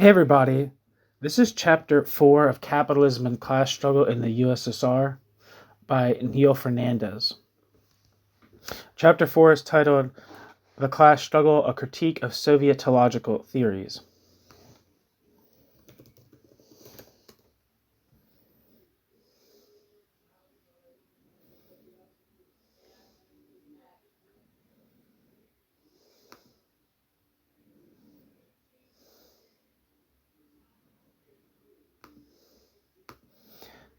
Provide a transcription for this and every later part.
Hey everybody, this is Chapter 4 of Capitalism and Class Struggle in the USSR by Neil Fernandez. Chapter 4 is titled The Class Struggle, A Critique of Sovietological Theories.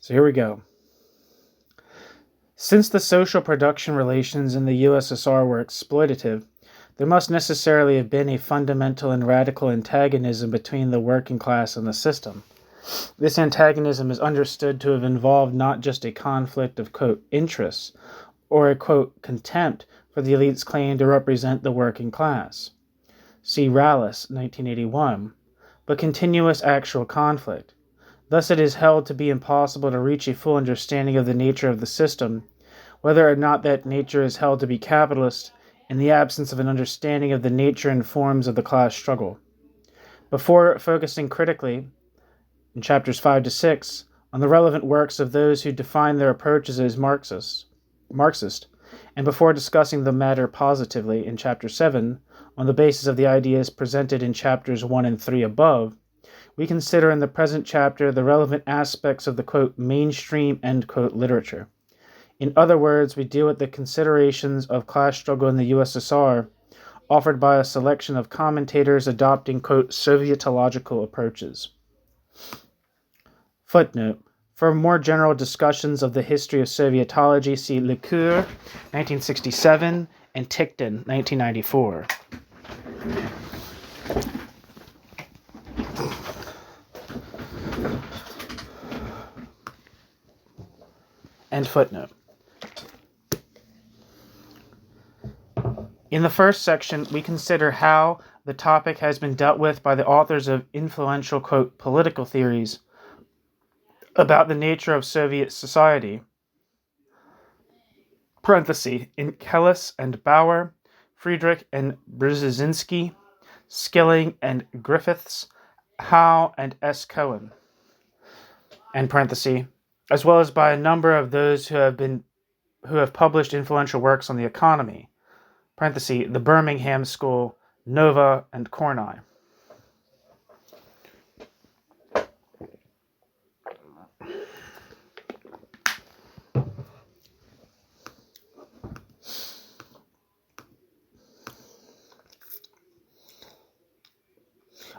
So here we go. Since the social production relations in the USSR were exploitative, there must necessarily have been a fundamental and radical antagonism between the working class and the system. This antagonism is understood to have involved not just a conflict of, quote, interests, or a, quote, contempt for the elite's claim to represent the working class. See Rallis, 1981, but continuous actual conflict. Thus it is held to be impossible to reach a full understanding of the nature of the system, whether or not that nature is held to be capitalist, in the absence of an understanding of the nature and forms of the class struggle. Before focusing critically, in chapters 5 to 6, on the relevant works of those who define their approaches as Marxist, and before discussing the matter positively in chapter 7, on the basis of the ideas presented in chapters 1 and 3 above, we consider in the present chapter the relevant aspects of the, quote, mainstream, end quote, literature. In other words, we deal with the considerations of class struggle in the USSR offered by a selection of commentators adopting, quote, Sovietological approaches. Footnote. For more general discussions of the history of Sovietology, see Lecour, 1967, and Tickton, 1994. End footnote. In the first section, we consider how the topic has been dealt with by the authors of influential, quote, political theories about the nature of Soviet society, parenthesis, in Kellis and Bauer, Friedrich and Brzezinski, Skilling and Griffiths, Howe and S. Cohen, end parenthesis, as well as by a number of those who have published influential works on the economy, parenthesis, the Birmingham School, Nova, and Kornai.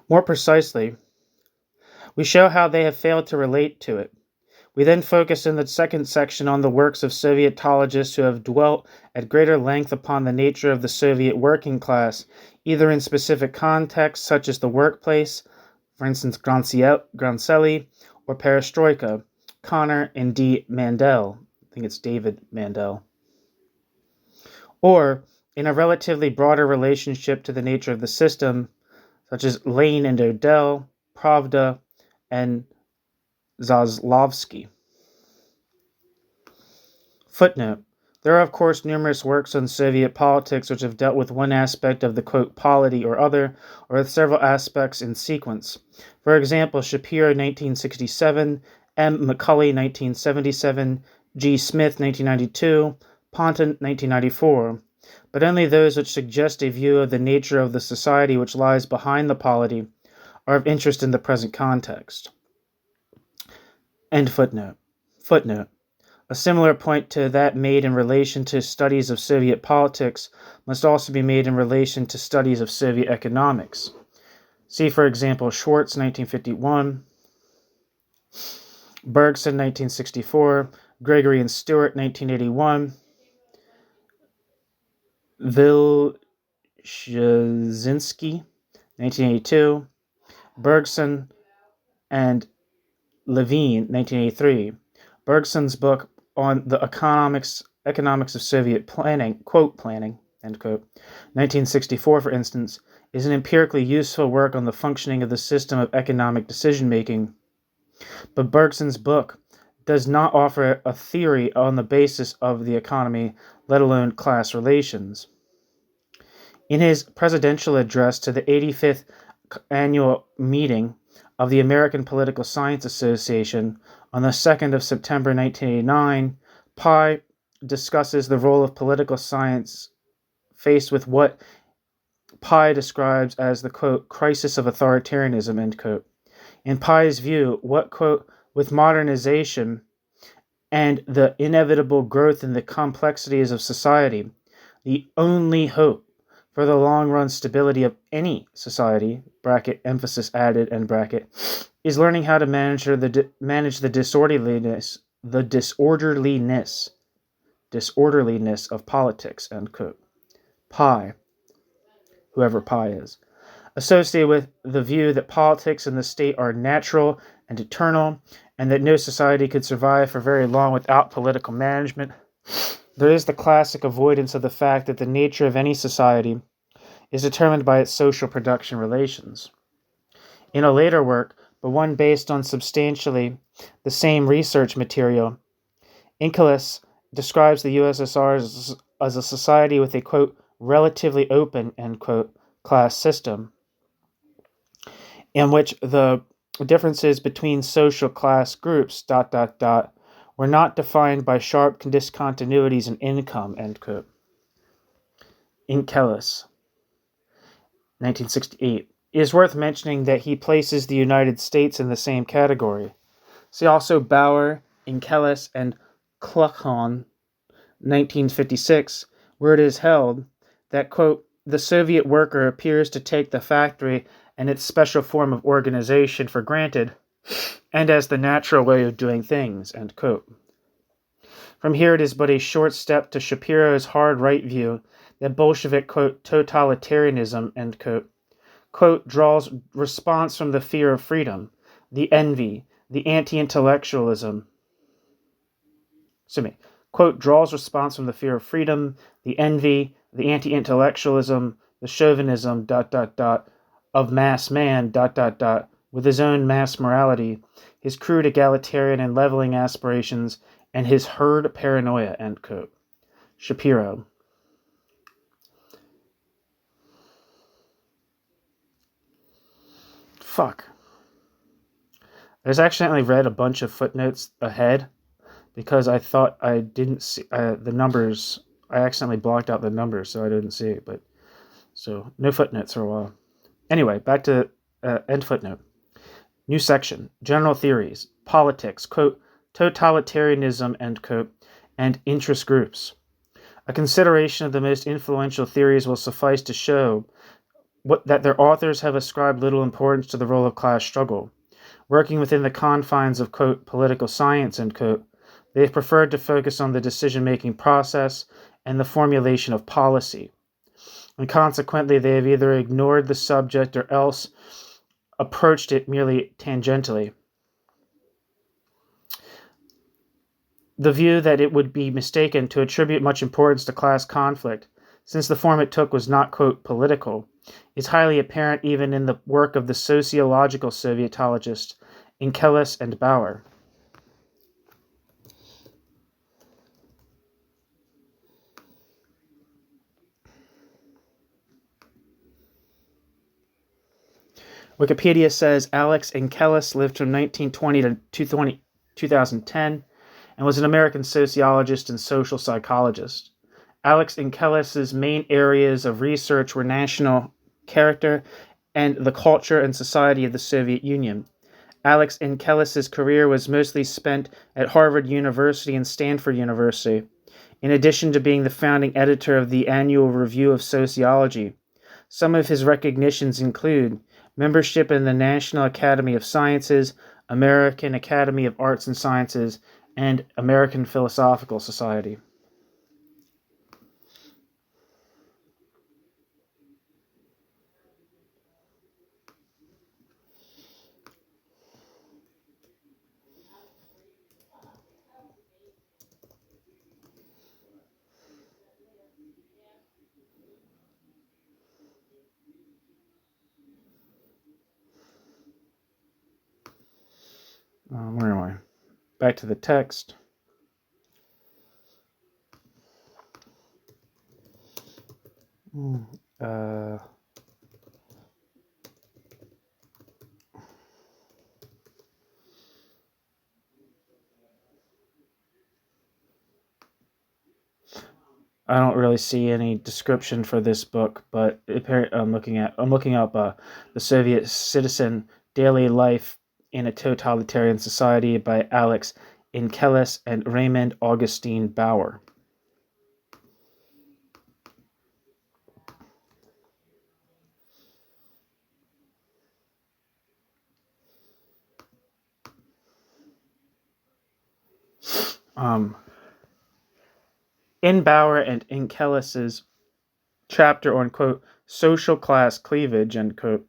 More precisely, we show how they have failed to relate to it. We then focus in the second section on the works of Sovietologists who have dwelt at greater length upon the nature of the Soviet working class, either in specific contexts such as the workplace, for instance Groncelli, or Perestroika, Connor and D. Mandel, I think it's David Mandel, or in a relatively broader relationship to the nature of the system, such as Lane and Odell, Pravda, and Zaslavsky. Footnote. There are, of course, numerous works on Soviet politics which have dealt with one aspect of the, quote, polity or other, or with several aspects in sequence. For example, Shapiro, 1967, M. McCulley, 1977, G. Smith, 1992, Ponton, 1994, but only those which suggest a view of the nature of the society which lies behind the polity are of interest in the present context. End footnote. Footnote. A similar point to that made in relation to studies of Soviet politics must also be made in relation to studies of Soviet economics. See, for example, Schwartz, 1951, Bergson, 1964, Gregory and Stewart, 1981, Vilshinsky, 1982, Bergson and Levine, 1983. Bergson's book on the economics of Soviet planning, quote, planning, end quote, 1964, for instance, is an empirically useful work on the functioning of the system of economic decision-making. But Bergson's book does not offer a theory on the basis of the economy, let alone class relations. In his presidential address to the 85th annual meeting of the American Political Science Association on the 2nd of September 1989, Pai discusses the role of political science faced with what Pai describes as the, quote, crisis of authoritarianism, end quote. In Pai's view, what, quote, with modernization and the inevitable growth in the complexities of society, the only hope for the long-run stability of any society, bracket, emphasis added, end bracket, is learning how to manage the disorderliness of politics, end quote. Pai, whoever Pai is, associated with the view that politics and the state are natural and eternal, and that no society could survive for very long without political management. There is the classic avoidance of the fact that the nature of any society is determined by its social production relations. In a later work, but one based on substantially the same research material, Inkelis describes the USSR as a society with a, quote, relatively open, end quote, class system, in which the differences between social class groups, were not defined by sharp discontinuities in income, end quote. Inkelis, 1968. It is worth mentioning that he places the United States in the same category. See also Bauer, Inkelis, and Kluckhohn, 1956, where it is held that, quote, the Soviet worker appears to take the factory and its special form of organization for granted and as the natural way of doing things, end quote. From here it is but a short step to Shapiro's hard right view that Bolshevik, quote, totalitarianism, end quote, draws response from the fear of freedom, the envy, the anti-intellectualism, quote, draws response from the fear of freedom, the envy, the anti-intellectualism, the chauvinism, of mass man, with his own mass morality, his crude egalitarian and leveling aspirations, and his herd paranoia, end quote. Shapiro. Fuck. I just accidentally read a bunch of footnotes ahead because I thought I didn't see the numbers. I accidentally blocked out the numbers, so I didn't see it. But so no footnotes for a while. Anyway, back to end footnote. New section. General theories. Politics. Quote, totalitarianism, end quote, and interest groups. A consideration of the most influential theories will suffice to show that their authors have ascribed little importance to the role of class struggle. Working within the confines of, quote, political science, end quote, they have preferred to focus on the decision-making process and the formulation of policy. And consequently, they have either ignored the subject or else approached it merely tangentially. The view that it would be mistaken to attribute much importance to class conflict, since the form it took was not, quote, political, is highly apparent even in the work of the sociological Sovietologists Inkelis and Bauer. Wikipedia says Alex Inkelis lived from 1920 to 2010 and was an American sociologist and social psychologist. Alex Inkelis' main areas of research were national character and the culture and society of the Soviet Union. Alex Inkelis' career was mostly spent at Harvard University and Stanford University, in addition to being the founding editor of the Annual Review of Sociology. Some of his recognitions include membership in the National Academy of Sciences, American Academy of Arts and Sciences, and American Philosophical Society. Where am I? Back to the text. I don't really see any description for this book, but I'm looking up the Soviet Citizen Daily Life in a Totalitarian Society by Alex Inkelis and Raymond Augustine Bauer. In Bauer and Inkelis's chapter on, quote, social class cleavage, end quote,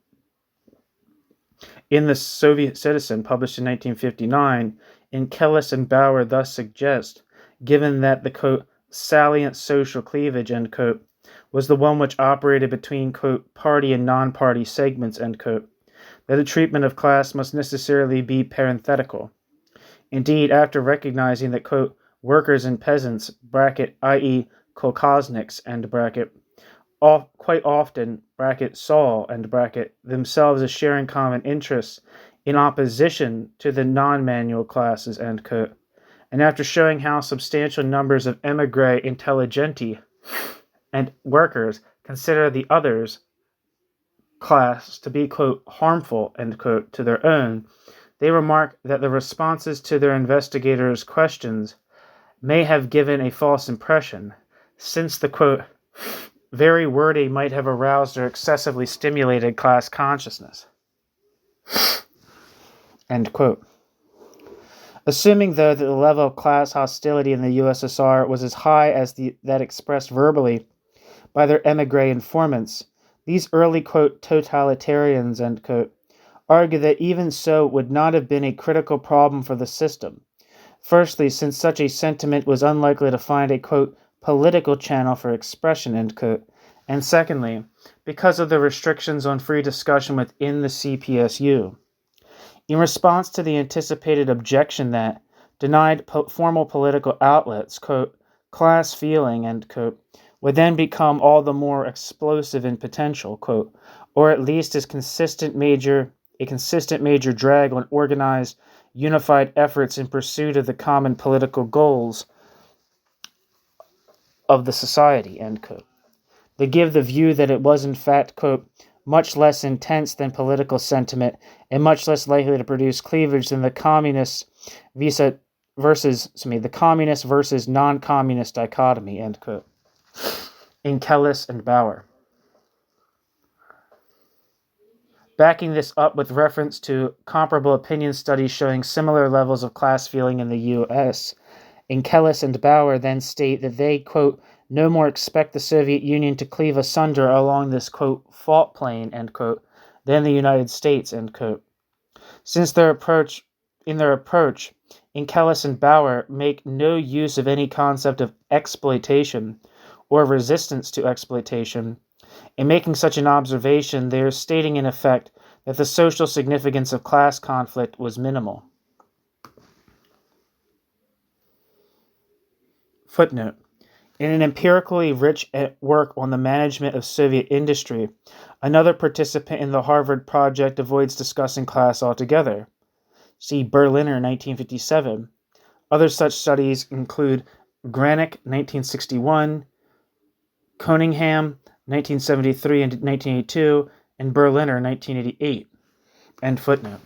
in the Soviet Citizen, published in 1959, Inkelis and Bauer thus suggest, given that the, quote, salient social cleavage, end quote, was the one which operated between, quote, party and non-party segments, end quote, that the treatment of class must necessarily be parenthetical. Indeed, after recognizing that, quote, workers and peasants, bracket, i.e., kolkhozniks, end bracket, quite often, bracket, saw, end bracket, themselves as sharing common interests in opposition to the non-manual classes, end quote, and after showing how substantial numbers of emigre intelligenti and workers consider the others class to be, quote, harmful, end quote, to their own, they remark that the responses to their investigators' questions may have given a false impression, since the, quote, very wording might have aroused or excessively stimulated class consciousness. End quote. Assuming, though, that the level of class hostility in the USSR was as high as that expressed verbally by their emigre informants, these early, quote, totalitarians, end quote, argue that even so would not have been a critical problem for the system. Firstly, since such a sentiment was unlikely to find a, quote, political channel for expression, end quote, and secondly, because of the restrictions on free discussion within the CPSU. In response to the anticipated objection that denied formal political outlets, quote, class feeling, end quote, would then become all the more explosive in potential, quote, or at least a consistent major drag on organized, unified efforts in pursuit of the common political goals of the society, end quote. They give the view that it was in fact, quote, much less intense than political sentiment and much less likely to produce cleavage than the communist versus non-communist dichotomy, end quote. Inkelis and Bauer. Backing this up with reference to comparable opinion studies showing similar levels of class feeling in the U.S., Inkelis and Bauer then state that they, quote, no more expect the Soviet Union to cleave asunder along this, quote, fault plane, end quote, than the United States, end quote. Since in their approach, Inkelis and Bauer make no use of any concept of exploitation or resistance to exploitation. In making such an observation, they are stating in effect that the social significance of class conflict was minimal. Footnote. In an empirically rich work on the management of Soviet industry, another participant in the Harvard project avoids discussing class altogether. See Berliner, 1957. Other such studies include Granick, 1961, Cunningham, 1973 and 1982, and Berliner, 1988. End footnote.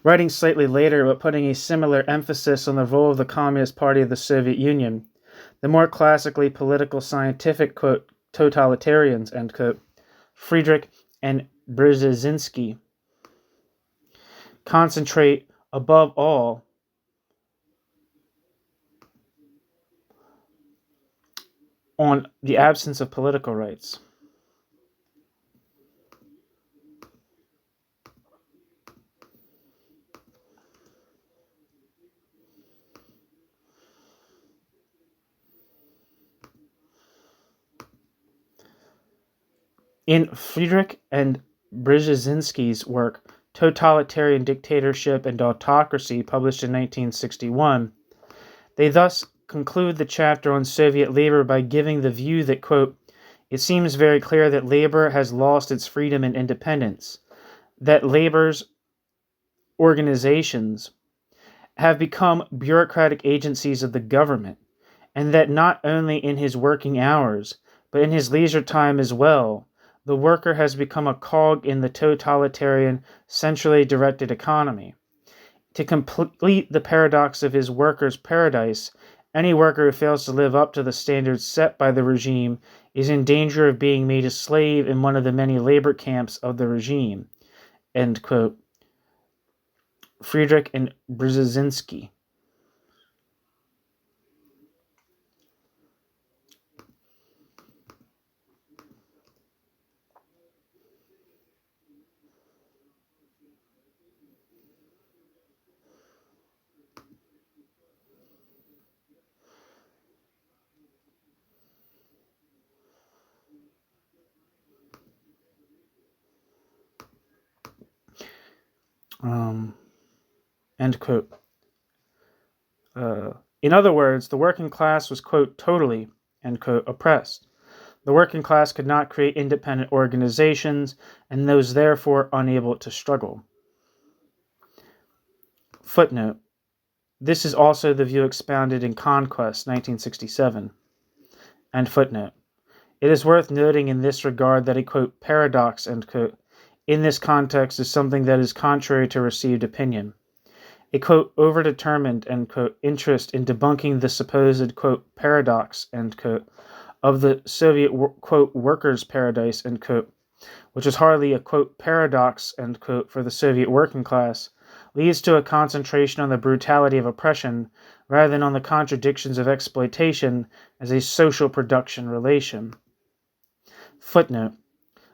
Writing slightly later, but putting a similar emphasis on the role of the Communist Party of the Soviet Union, the more classically political scientific, quote, totalitarians, end quote, Friedrich and Brzezinski, concentrate above all on the absence of political rights. In Friedrich and Brzezinski's work, Totalitarian Dictatorship and Autocracy, published in 1961, they thus conclude the chapter on Soviet labor by giving the view that, quote, it seems very clear that labor has lost its freedom and independence, that labor's organizations have become bureaucratic agencies of the government, and that not only in his working hours, but in his leisure time as well, the worker has become a cog in the totalitarian, centrally directed economy. To complete the paradox of his worker's paradise, any worker who fails to live up to the standards set by the regime is in danger of being made a slave in one of the many labor camps of the regime. End quote. Friedrich and Brzezinski. End quote. In other words, the working class was, quote, totally, end quote, oppressed. The working class could not create independent organizations and was therefore unable to struggle. Footnote. This is also the view expounded in Conquest, 1967. End footnote. It is worth noting in this regard that a, quote, paradox, end quote, in this context is something that is contrary to received opinion. A, quote, overdetermined, end quote, interest in debunking the supposed, quote, paradox, end quote, of the Soviet, quote, workers' paradise, end quote, which is hardly a, quote, paradox, end quote, for the Soviet working class, leads to a concentration on the brutality of oppression rather than on the contradictions of exploitation as a social production relation. Footnote.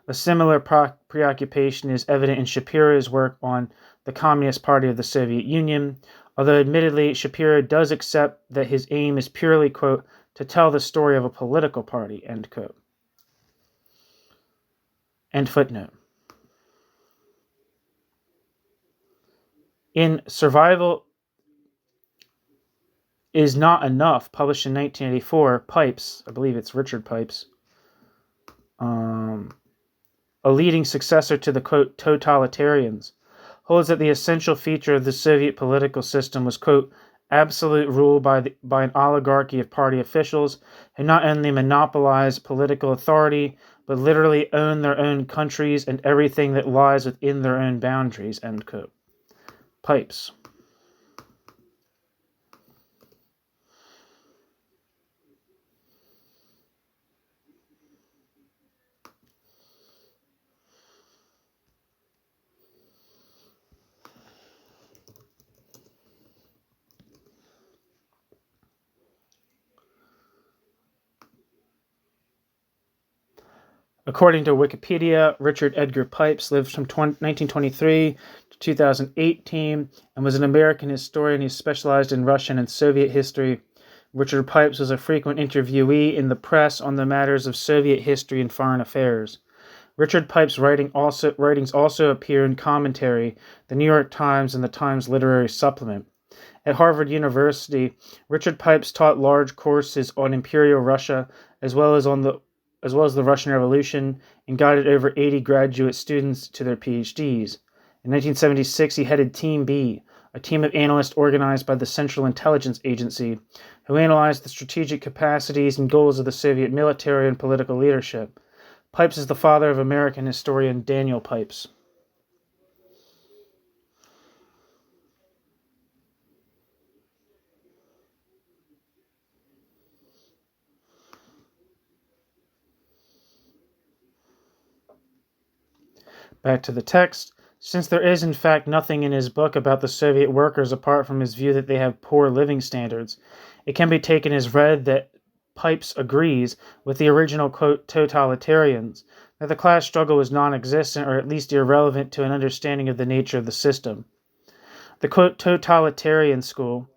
A similar preoccupation is evident in Shapiro's work on the Communist Party of the Soviet Union, although admittedly Shapiro does accept that his aim is purely, quote, to tell the story of a political party, end quote. End footnote. In Survival is Not Enough, published in 1984, Pipes, I believe it's Richard Pipes, a leading successor to the, quote, totalitarians, holds that the essential feature of the Soviet political system was, quote, absolute rule by an oligarchy of party officials who not only monopolize political authority, but literally own their own countries and everything that lies within their own boundaries, end quote. Pipes. According to Wikipedia, Richard Edgar Pipes lived from 1923 to 2018 and was an American historian who specialized in Russian and Soviet history. Richard Pipes was a frequent interviewee in the press on the matters of Soviet history and foreign affairs. Richard Pipes' writings also appear in Commentary, the New York Times, and the Times Literary Supplement. At Harvard University, Richard Pipes taught large courses on Imperial Russia as well as the Russian Revolution, and guided over 80 graduate students to their PhDs. In 1976, he headed Team B, a team of analysts organized by the Central Intelligence Agency, who analyzed the strategic capacities and goals of the Soviet military and political leadership. Pipes is the father of American historian Daniel Pipes. Back to the text. Since there is in fact nothing in his book about the Soviet workers apart from his view that they have poor living standards, it can be taken as read that Pipes agrees with the original, quote, totalitarians, that the class struggle was non-existent or at least irrelevant to an understanding of the nature of the system. The, quote, totalitarian school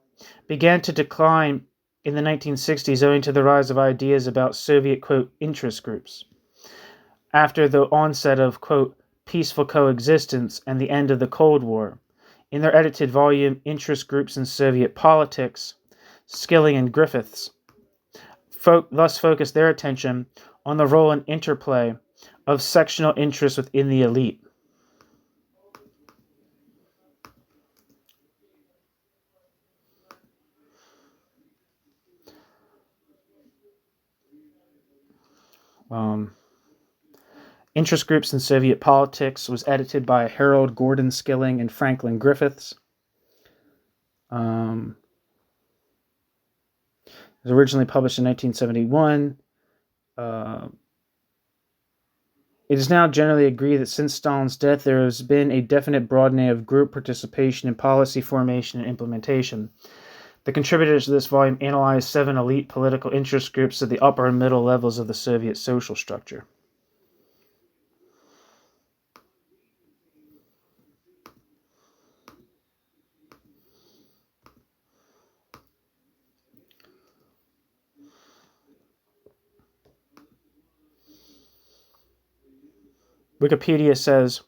began to decline in the 1960s owing to the rise of ideas about Soviet, quote, interest groups. After the onset of, quote, peaceful coexistence and the end of the Cold War, in their edited volume, Interest Groups in Soviet Politics, Skilling and Griffiths thus focused their attention on the role and interplay of sectional interests within the elite. Interest Groups in Soviet Politics was edited by Harold Gordon Skilling and Franklin Griffiths. It was originally published in 1971. It is now generally agreed that since Stalin's death, there has been a definite broadening of group participation in policy formation and implementation. The contributors to this volume analyzed 7 elite political interest groups at the upper and middle levels of the Soviet social structure. Wikipedia says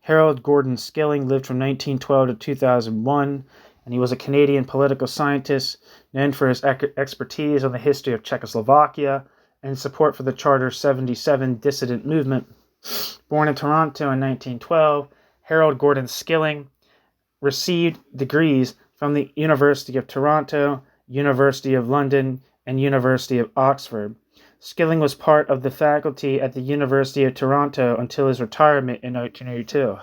Harold Gordon Skilling lived from 1912 to 2001, and he was a Canadian political scientist known for his expertise on the history of Czechoslovakia and support for the Charter 77 dissident movement. Born in Toronto in 1912, Harold Gordon Skilling received degrees from the University of Toronto, University of London, and University of Oxford. Skilling was part of the faculty at the University of Toronto until his retirement in 1982.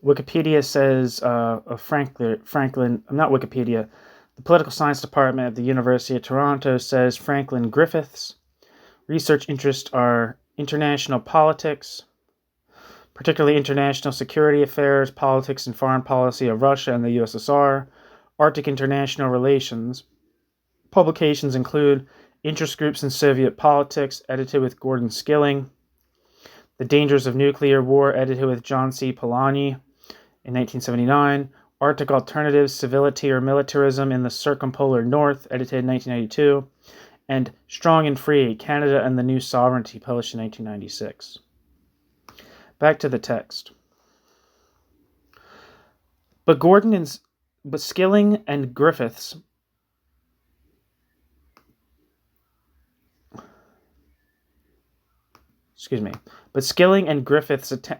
Wikipedia says not Wikipedia, the political science department at the University of Toronto says Franklin Griffiths' research interests are international politics, particularly international security affairs, politics and foreign policy of Russia and the USSR, Arctic international relations. Publications include Interest Groups in Soviet Politics, edited with Gordon Skilling, The Dangers of Nuclear War, edited with John C. Polanyi in 1979, Arctic Alternatives, Civility or Militarism in the Circumpolar North, edited in 1992, and Strong and Free, Canada and the New Sovereignty, published in 1996. Back to the text. But Skilling and Griffiths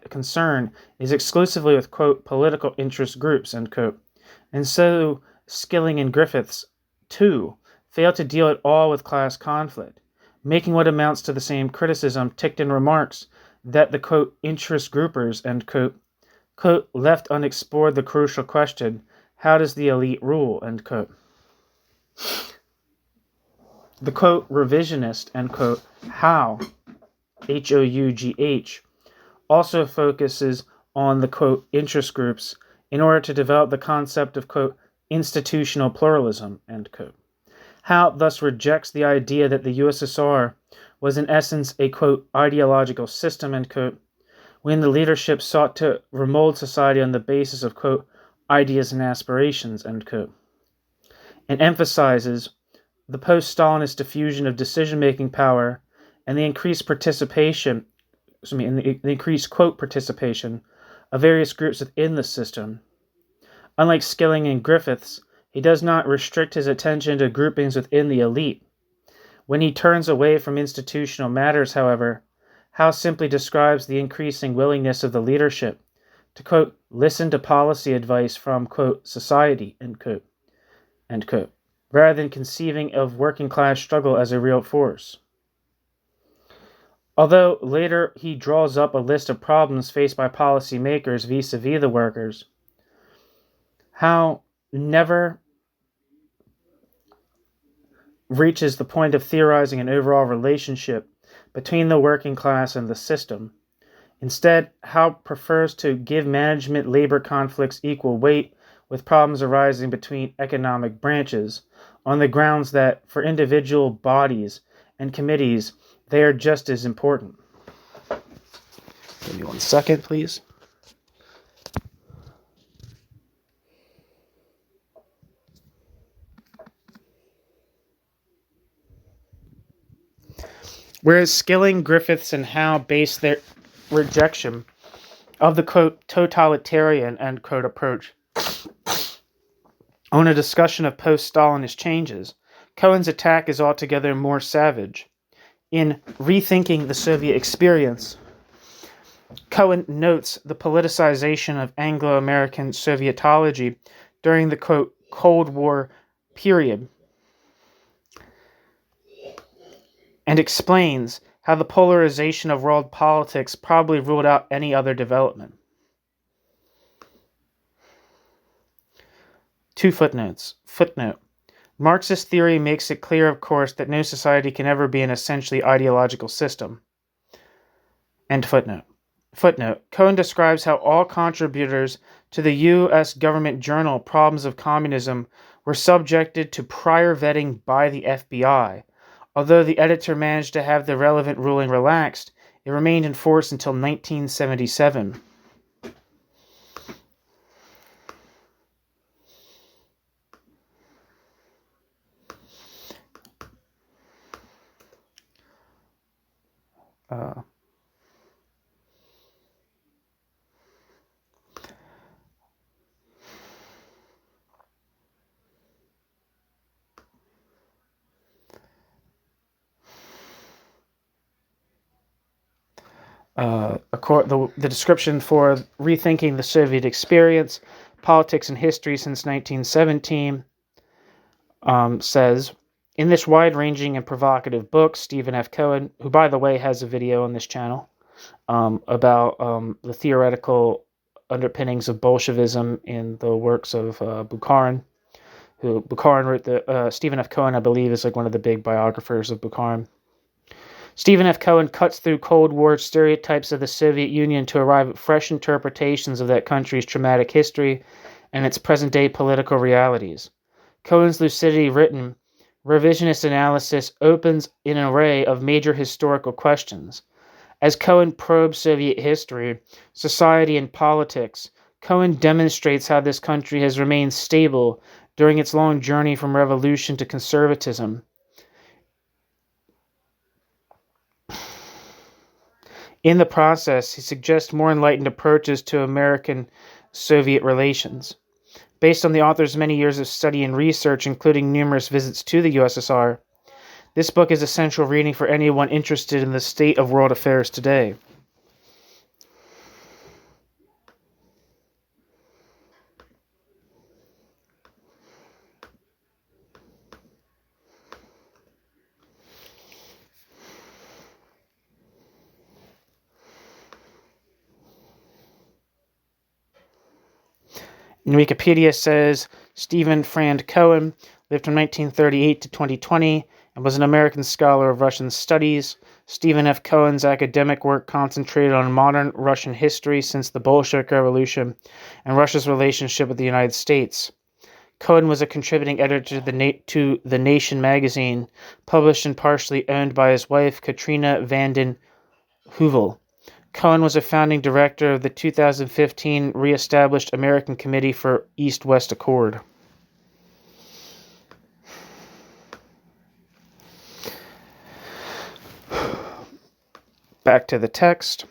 concern is exclusively with, quote, political interest groups, end quote. And so Skilling and Griffiths, too, fail to deal at all with class conflict, making what amounts to the same criticism. Tickton remarks that the, quote, interest groupers, end quote, left unexplored the crucial question, how does the elite rule, end quote. The, quote, revisionist, end quote, how, Hough, also focuses on the, quote, interest groups in order to develop the concept of, quote, institutional pluralism, end quote. Howe thus rejects the idea that the USSR was in essence a, quote, ideological system, end quote, when the leadership sought to remold society on the basis of, quote, ideas and aspirations, end quote, and emphasizes the post-Stalinist diffusion of decision-making power and the increased participation, quote, participation of various groups within the system. Unlike Skilling and Griffiths, he does not restrict his attention to groupings within the elite. When he turns away from institutional matters, however, Howe simply describes the increasing willingness of the leadership to, quote, listen to policy advice from, quote, society, end quote, rather than conceiving of working class struggle as a real force. Although later he draws up a list of problems faced by policymakers vis-a-vis the workers, Howe never reaches the point of theorizing an overall relationship between the working class and the system. Instead, Howe prefers to give management-labor conflicts equal weight with problems arising between economic branches, on the grounds that for individual bodies and committees, they are just as important. Give me 1 second, please. Whereas Skilling, Griffiths, and Howe base their rejection of the, quote, totalitarian, end quote, approach on a discussion of post-Stalinist changes, Cohen's attack is altogether more savage. In Rethinking the Soviet Experience, Cohen notes the politicization of Anglo-American Sovietology during the, quote, Cold War period, and explains how the polarization of world politics probably ruled out any other development. 2 footnotes. Footnote. Marxist theory makes it clear, of course, that no society can ever be an essentially ideological system. End footnote. Footnote. Cohen describes how all contributors to the U.S. government journal Problems of Communism were subjected to prior vetting by the FBI. Although the editor managed to have the relevant ruling relaxed, it remained in force until 1977. The description for Rethinking the Soviet Experience, Politics and History since 1917, says, in this wide-ranging and provocative book, Stephen F. Cohen, who, by the way, has a video on this channel about the theoretical underpinnings of Bolshevism in the works of Bukharin, who Bukharin wrote Stephen F. Cohen, I believe, is like one of the big biographers of Bukharin. Stephen F. Cohen cuts through Cold War stereotypes of the Soviet Union to arrive at fresh interpretations of that country's traumatic history and its present-day political realities. Cohen's lucidity-written, revisionist analysis opens an array of major historical questions. As Cohen probes Soviet history, society, and politics, Cohen demonstrates how this country has remained stable during its long journey from revolution to conservatism. In the process, he suggests more enlightened approaches to American-Soviet relations. Based on the author's many years of study and research, including numerous visits to the USSR, this book is essential reading for anyone interested in the state of world affairs today. And Wikipedia says Stephen Frand Cohen lived from 1938 to 2020 and was an American scholar of Russian studies. Stephen F. Cohen's academic work concentrated on modern Russian history since the Bolshevik Revolution and Russia's relationship with the United States. Cohen was a contributing editor to The Nation magazine, published and partially owned by his wife, Katrina Vanden Heuvel. Cohen was a founding director of the 2015 re-established American Committee for East-West Accord. Back to the text.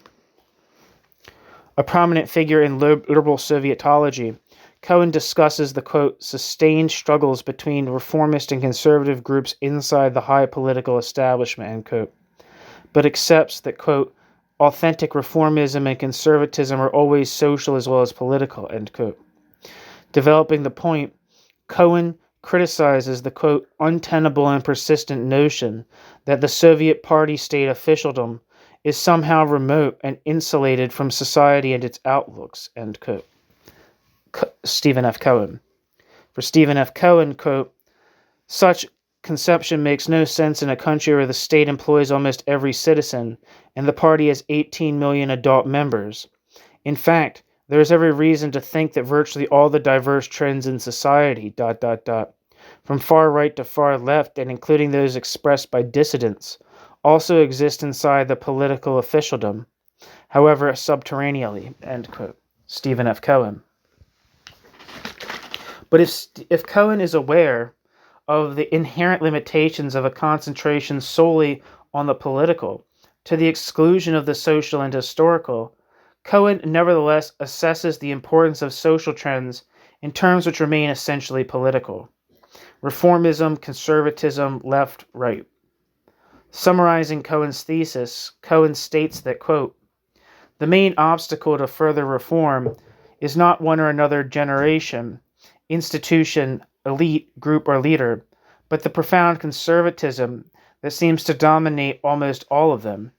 A prominent figure in liberal Sovietology, Cohen discusses the, quote, sustained struggles between reformist and conservative groups inside the high political establishment, end quote, but accepts that, quote, authentic reformism and conservatism are always social as well as political, end quote. Developing the point, Cohen criticizes the, quote, untenable and persistent notion that the Soviet party-state officialdom is somehow remote and insulated from society and its outlooks, end quote. Stephen F. Cohen. For Stephen F. Cohen, quote, such conception makes no sense in a country where the state employs almost every citizen and the party has 18 million adult members. In fact, there is every reason to think that virtually all the diverse trends in society, from far right to far left and including those expressed by dissidents, also exist inside the political officialdom, however subterraneously, end quote. Stephen F. Cohen. But if Cohen is aware of the inherent limitations of a concentration solely on the political, to the exclusion of the social and historical, Cohen nevertheless assesses the importance of social trends in terms which remain essentially political. reformism, conservatism, left, right. Summarizing Cohen's thesis, Cohen states that, quote, the main obstacle to further reform is not one or another generation, institution, elite, group, or leader, but the profound conservatism that seems to dominate almost all of them,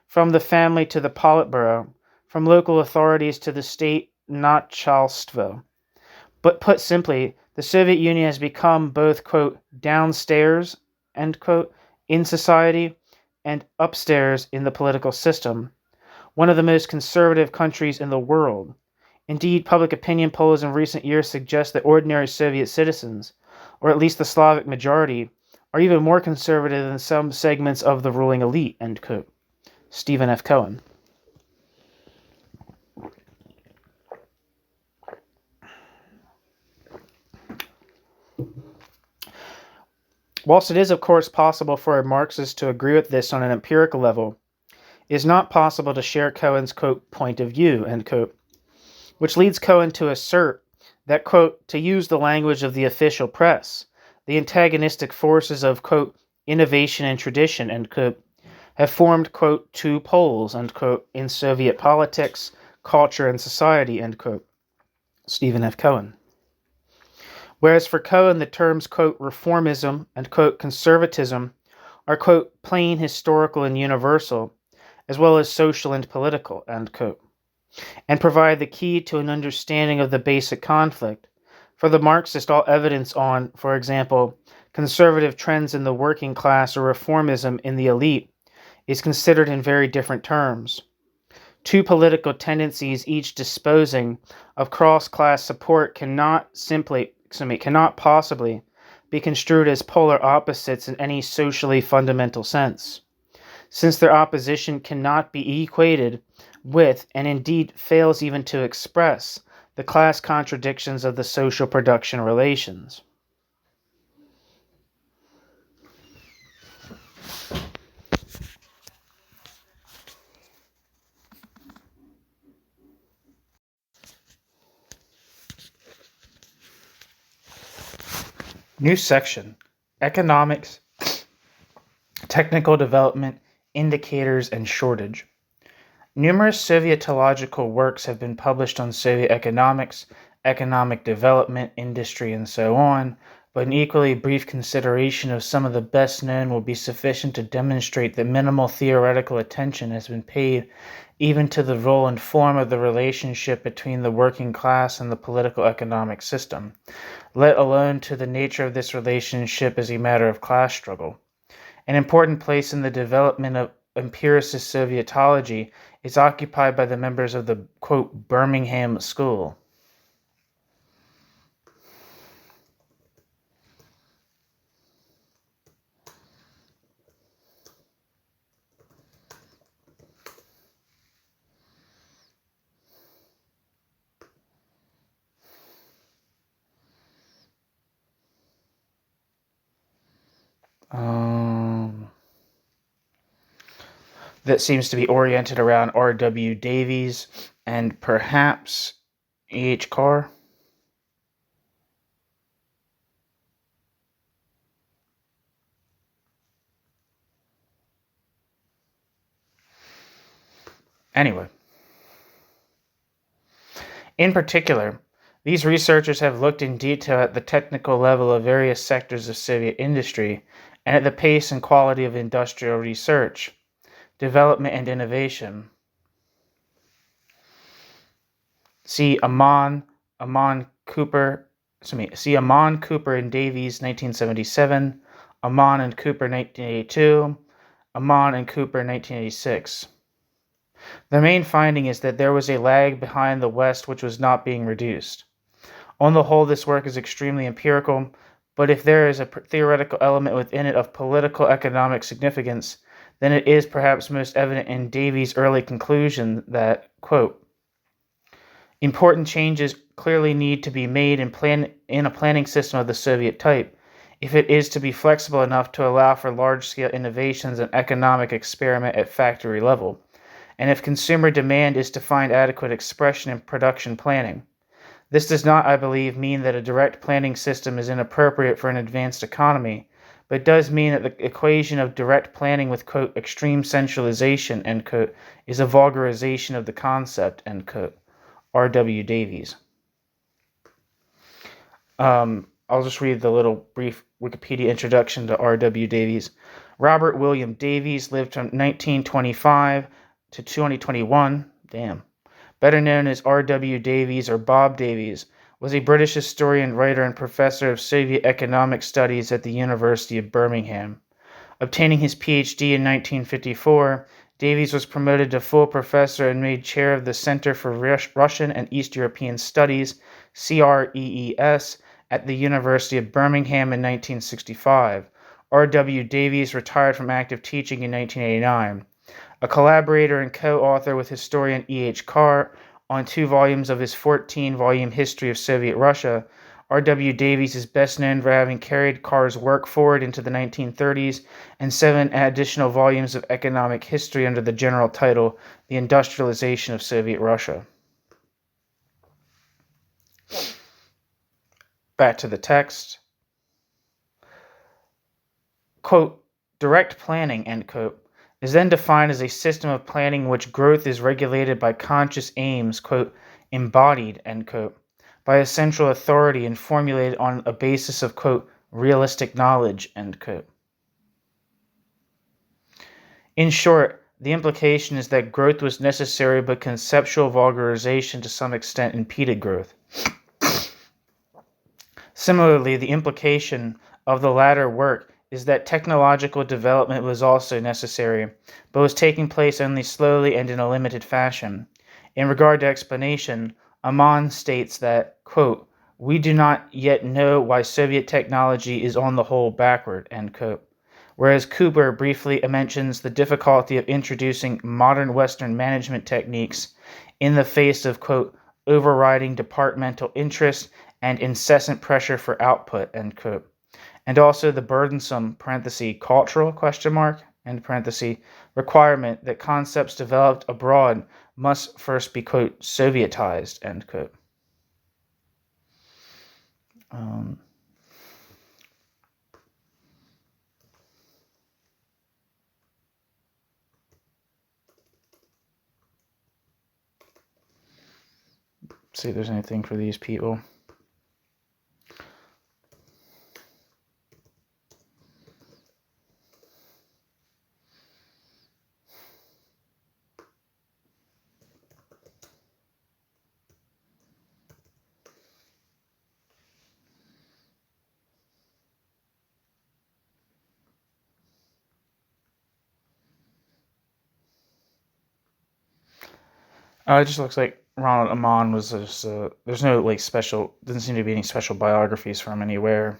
from the family to the Politburo, from local authorities to the state Nachalstvo. But put simply, the Soviet Union has become both, quote, downstairs, end quote, in society and upstairs in the political system, one of the most conservative countries in the world. Indeed, public opinion polls in recent years suggest that ordinary Soviet citizens, or at least the Slavic majority, are even more conservative than some segments of the ruling elite, end quote. Stephen F. Cohen. Whilst it is, of course, possible for a Marxist to agree with this on an empirical level, it is not possible to share Cohen's, quote, point of view, end quote, which leads Cohen to assert that, quote, to use the language of the official press, the antagonistic forces of, quote, innovation and tradition, end quote, have formed, quote, two poles, end quote, in Soviet politics, culture, and society, end quote. Stephen F. Cohen. Whereas for Cohen, the terms, quote, reformism and, quote, conservatism are, quote, plain historical and universal, as well as social and political, end quote, and provide the key to an understanding of the basic conflict. For the Marxist, all evidence on, for example, conservative trends in the working class or reformism in the elite is considered in very different terms. Two political tendencies, each disposing of cross-class support, cannot possibly be construed as polar opposites in any socially fundamental sense, since their opposition cannot be equated with, and indeed fails even to express, the class contradictions of the social production relations. New section: Economics, Technical Development, Indicators, and Shortage. Numerous Sovietological works have been published on Soviet economics, economic development, industry, and so on, but an equally brief consideration of some of the best known will be sufficient to demonstrate that minimal theoretical attention has been paid even to the role and form of the relationship between the working class and the political economic system, let alone to the nature of this relationship as a matter of class struggle. An important place in the development of empiricist Sovietology is occupied by the members of the, quote, Birmingham School. That seems to be oriented around R.W. Davies and perhaps E.H. Carr. Anyway, in particular, these researchers have looked in detail at the technical level of various sectors of Soviet industry and at the pace and quality of industrial research, development, and innovation. See Amon, Cooper, and Davies, 1977, Amon and Cooper, 1982, Amon and Cooper, 1986. The main finding is that there was a lag behind the West which was not being reduced. On the whole, this work is extremely empirical, but if there is a theoretical element within it of political economic significance, then it is perhaps most evident in Davies' early conclusion that, quote, important changes clearly need to be made in a planning system of the Soviet type, if it is to be flexible enough to allow for large-scale innovations and economic experiment at factory level, and if consumer demand is to find adequate expression in production planning. This does not, I believe, mean that a direct planning system is inappropriate for an advanced economy, but it does mean that the equation of direct planning with, quote, extreme centralization, end quote, is a vulgarization of the concept, end quote. R.W. Davies. I'll just read the little brief Wikipedia introduction to R.W. Davies. Robert William Davies lived from 1925 to 2021. Damn. Better known as R.W. Davies or Bob Davies, was a British historian, writer, and professor of Soviet economic studies at the University of Birmingham. Obtaining his Ph.D. in 1954, Davies was promoted to full professor and made chair of the Center for Russian and East European Studies, CREES, at the University of Birmingham in 1965. R.W. Davies retired from active teaching in 1989. A collaborator and co-author with historian E.H. Carr on 2 volumes of his 14-volume History of Soviet Russia, R.W. Davies is best known for having carried Carr's work forward into the 1930s and 7 additional volumes of economic history under the general title, The Industrialization of Soviet Russia. Back to the text. Quote, direct planning, end quote, is then defined as a system of planning in which growth is regulated by conscious aims, quote, embodied, end quote, by a central authority and formulated on a basis of, quote, realistic knowledge, end quote. In short, the implication is that growth was necessary, but conceptual vulgarization to some extent impeded growth. Similarly, the implication of the latter work is that technological development was also necessary, but was taking place only slowly and in a limited fashion. In regard to explanation, Ammann states that, quote, we do not yet know why Soviet technology is on the whole backward, end quote. Whereas Cooper briefly mentions the difficulty of introducing modern Western management techniques in the face of, quote, overriding departmental interest and incessant pressure for output, end quote. And also the burdensome, cultural, end requirement that concepts developed abroad must first be, quote, Sovietized, end quote. See if there's anything for these people. It just looks like Ronald Ammann was just, there's no like special, doesn't seem to be any special biographies from anywhere.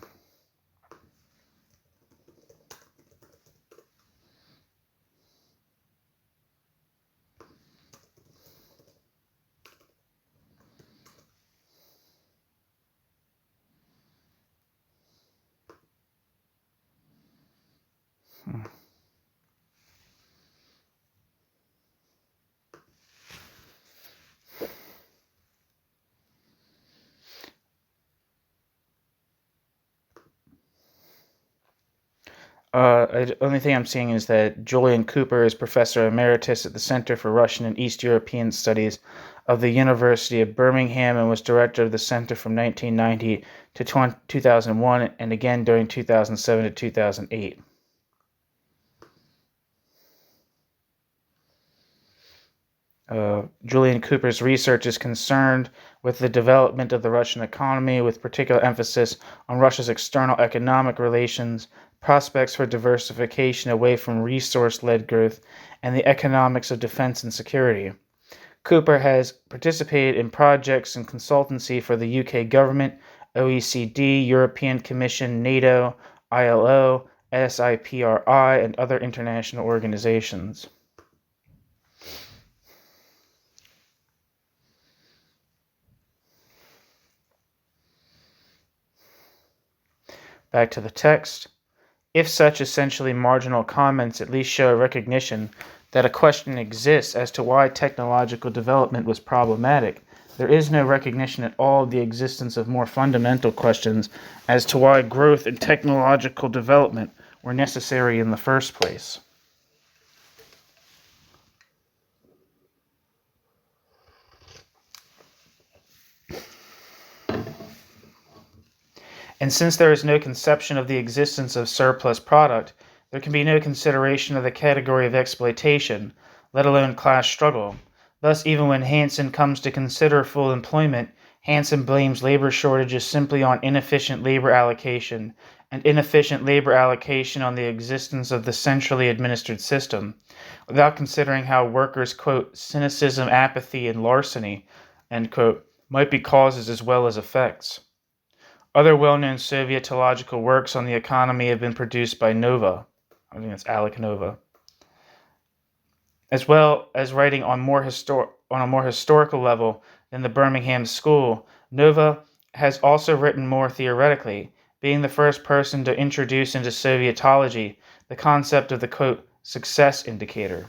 The only thing I'm seeing is that Julian Cooper is Professor Emeritus at the Center for Russian and East European Studies of the University of Birmingham and was director of the center from 1990 to 2001 and again during 2007 to 2008. Julian Cooper's research is concerned with the development of the Russian economy, with particular emphasis on Russia's external economic relations, prospects for diversification away from resource-led growth, and the economics of defense and security. Cooper has participated in projects and consultancy for the UK government, OECD, European Commission, NATO, ILO, SIPRI, and other international organizations. Back to the text. If such essentially marginal comments at least show a recognition that a question exists as to why technological development was problematic, there is no recognition at all of the existence of more fundamental questions as to why growth and technological development were necessary in the first place. And since there is no conception of the existence of surplus product, there can be no consideration of the category of exploitation, let alone class struggle. Thus, even when Hansen comes to consider full employment, Hansen blames labor shortages simply on inefficient labor allocation, and inefficient labor allocation on the existence of the centrally administered system, without considering how workers' quote, cynicism, apathy, and larceny, end quote, might be causes as well as effects. Other well-known Sovietological works on the economy have been produced by Nova, I think that's Alec Nova, as well as writing on a more historical level than the Birmingham School. Nova has also written more theoretically, being the first person to introduce into Sovietology the concept of the, quote, success indicator.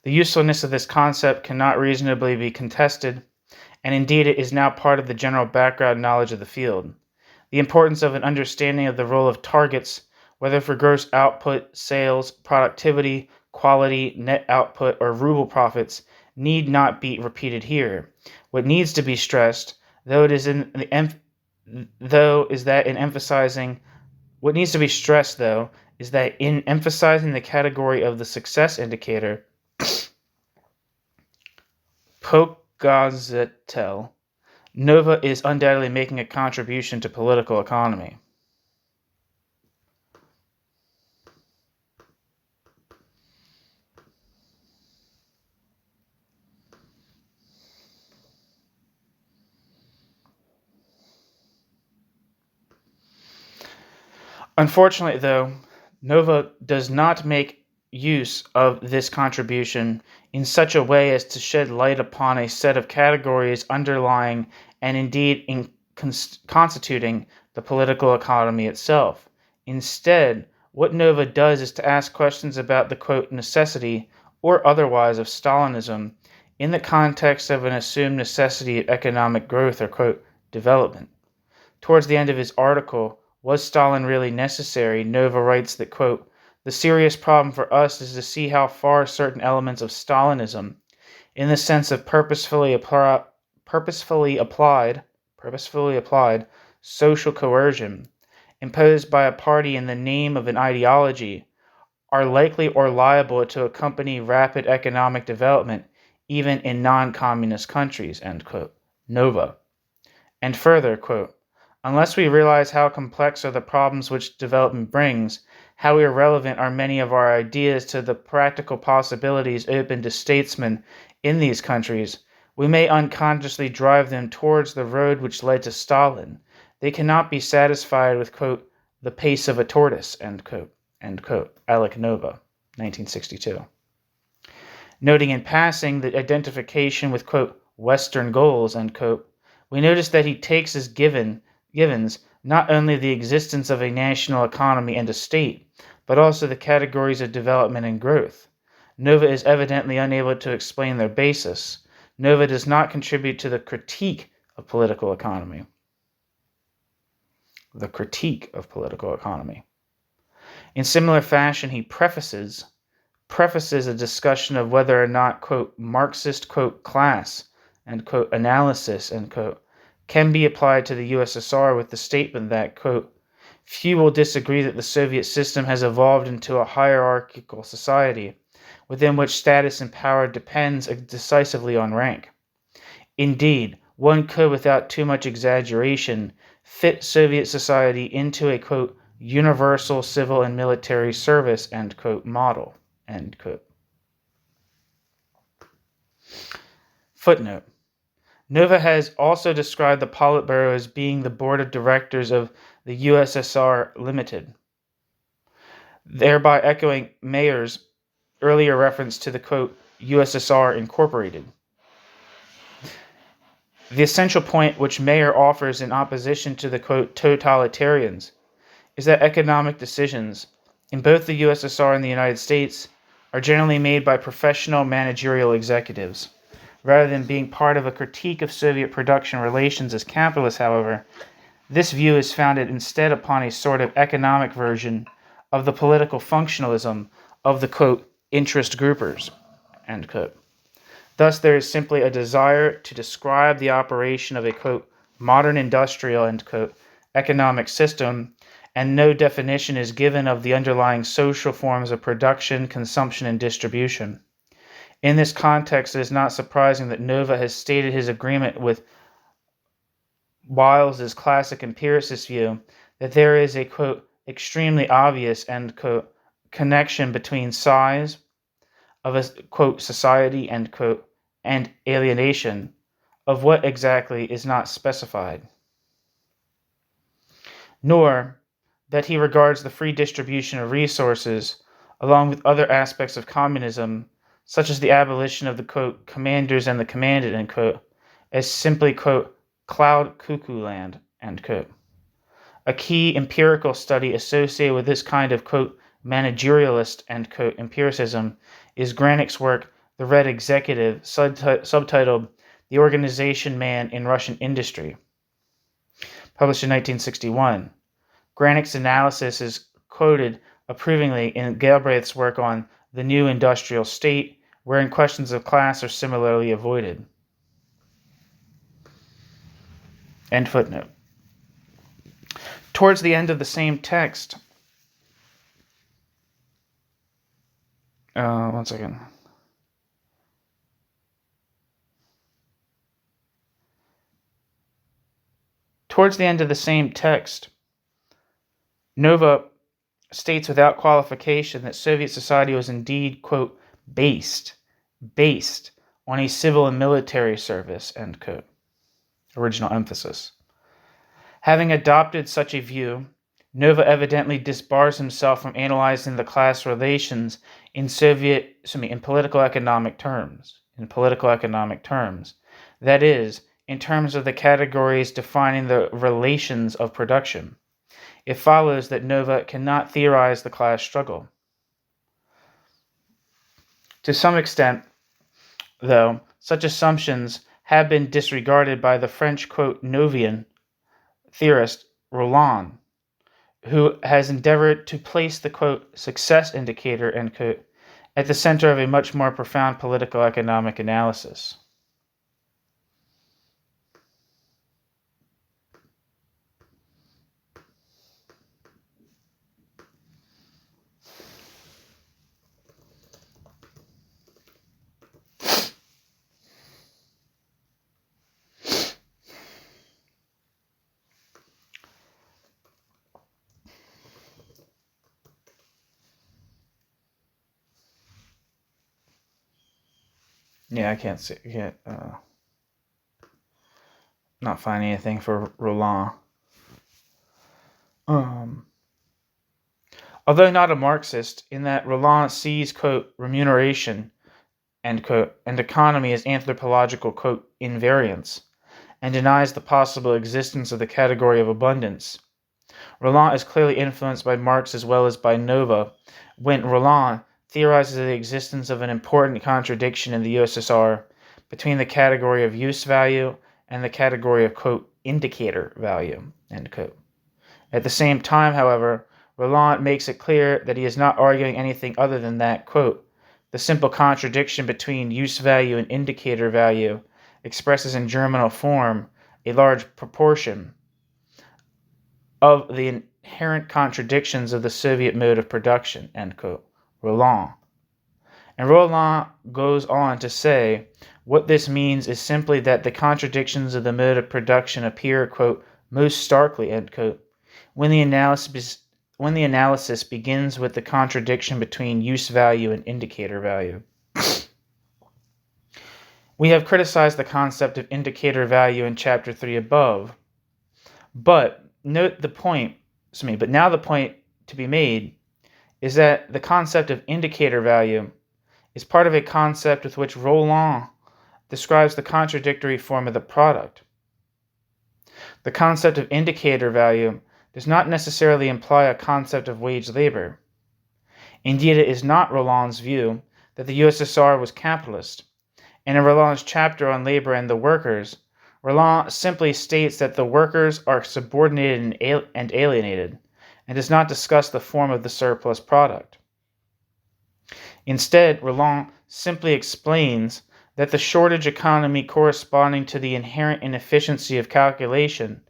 The usefulness of this concept cannot reasonably be contested, and indeed it is now part of the general background knowledge of the field. The importance of an understanding of the role of targets, whether for gross output, sales, productivity, quality, net output, or ruble profits, need not be repeated here. What needs to be stressed, though, is that in emphasizing the category of the success indicator, Pokazatel, Nova is undoubtedly making a contribution to political economy. Unfortunately, though, Nova does not make use of this contribution in such a way as to shed light upon a set of categories underlying and indeed constituting the political economy itself. Instead, what Nova does is to ask questions about the, quote, necessity or otherwise of Stalinism in the context of an assumed necessity of economic growth or, quote, development. Towards the end of his article, Was Stalin Really Necessary? Nova writes that, quote, the serious problem for us is to see how far certain elements of Stalinism, in the sense of purposefully applied social coercion, imposed by a party in the name of an ideology, are likely or liable to accompany rapid economic development even in non-communist countries, end quote. Nova. And further, quote, unless we realize how complex are the problems which development brings, how irrelevant are many of our ideas to the practical possibilities open to statesmen in these countries, we may unconsciously drive them towards the road which led to Stalin. They cannot be satisfied with, quote, the pace of a tortoise, end quote, Alec Nova, 1962. Noting in passing the identification with, quote, Western goals, end quote, we notice that he takes as givens not only the existence of a national economy and a state, but also the categories of development and growth. Nova is evidently unable to explain their basis. Nova does not contribute to the critique of political economy. The critique of political economy. In similar fashion, he prefaces a discussion of whether or not, quote, Marxist, quote, class, and, quote, analysis, end quote, can be applied to the USSR with the statement that, quote, few will disagree that the Soviet system has evolved into a hierarchical society within which status and power depends decisively on rank. Indeed, one could, without too much exaggeration, fit Soviet society into a, quote, universal civil and military service, end quote, model, end quote. Footnote. Nova has also described the Politburo as being the board of directors of the USSR Limited, thereby echoing Mayer's earlier reference to the, quote, USSR Incorporated. The essential point which Mayer offers in opposition to the, quote, totalitarians is that economic decisions in both the USSR and the United States are generally made by professional managerial executives. Rather than being part of a critique of Soviet production relations as capitalists, however, this view is founded instead upon a sort of economic version of the political functionalism of the, quote, interest groupers, end quote. Thus, there is simply a desire to describe the operation of a, quote, modern industrial, end quote, economic system, and no definition is given of the underlying social forms of production, consumption, and distribution. In this context, it is not surprising that Nova has stated his agreement with Wiles's classic empiricist view that there is a, quote, extremely obvious, end quote, connection between size of a, quote, society, end quote, and alienation of what exactly is not specified. Nor that he regards the free distribution of resources, along with other aspects of communism, such as the abolition of the, quote, commanders and the commanded, end quote, as simply, quote, cloud cuckoo land, end quote. A key empirical study associated with this kind of, quote, managerialist, end quote, empiricism is Granik's work, The Red Executive, subtitled The Organization Man in Russian Industry, published in 1961. Granik's analysis is quoted approvingly in Galbraith's work on The New Industrial State, wherein questions of class are similarly avoided. End footnote. Towards the end of the same text, one second. Towards the end of the same text, Nova states without qualification that Soviet society was indeed, quote, based on a civil and military service, end quote. Original emphasis. Having adopted such a view, Nova evidently disbars himself from analyzing the class relations in political economic terms. That is, in terms of the categories defining the relations of production. It follows that Nova cannot theorize the class struggle. To some extent, though, such assumptions have been disregarded by the French, quote, Novian theorist Roland, who has endeavored to place the, quote, success indicator, end quote, at the center of a much more profound political economic analysis. Yeah, I can't not find anything for Roland. Although not a Marxist, in that Roland sees, quote, remuneration, end quote, and economy as anthropological, quote, invariance, and denies the possible existence of the category of abundance. Roland is clearly influenced by Marx as well as by Nova, when Roland theorizes the existence of an important contradiction in the USSR between the category of use value and the category of, quote, indicator value, end quote. At the same time, however, Roland makes it clear that he is not arguing anything other than that, quote, the simple contradiction between use value and indicator value expresses in germinal form a large proportion of the inherent contradictions of the Soviet mode of production, end quote. Roland. And Roland goes on to say, what this means is simply that the contradictions of the mode of production appear, quote, most starkly, end quote, when the analysis begins with the contradiction between use value and indicator value. We have criticized the concept of indicator value in Chapter 3 above, but now the point to be made is that the concept of indicator value is part of a concept with which Roland describes the contradictory form of the product. The concept of indicator value does not necessarily imply a concept of wage labor. Indeed, it is not Roland's view that the USSR was capitalist. And in Roland's chapter on labor and the workers, Roland simply states that the workers are subordinated and alienated, and does not discuss the form of the surplus product. Instead, Roland simply explains that the shortage economy corresponding to the inherent inefficiency of calculation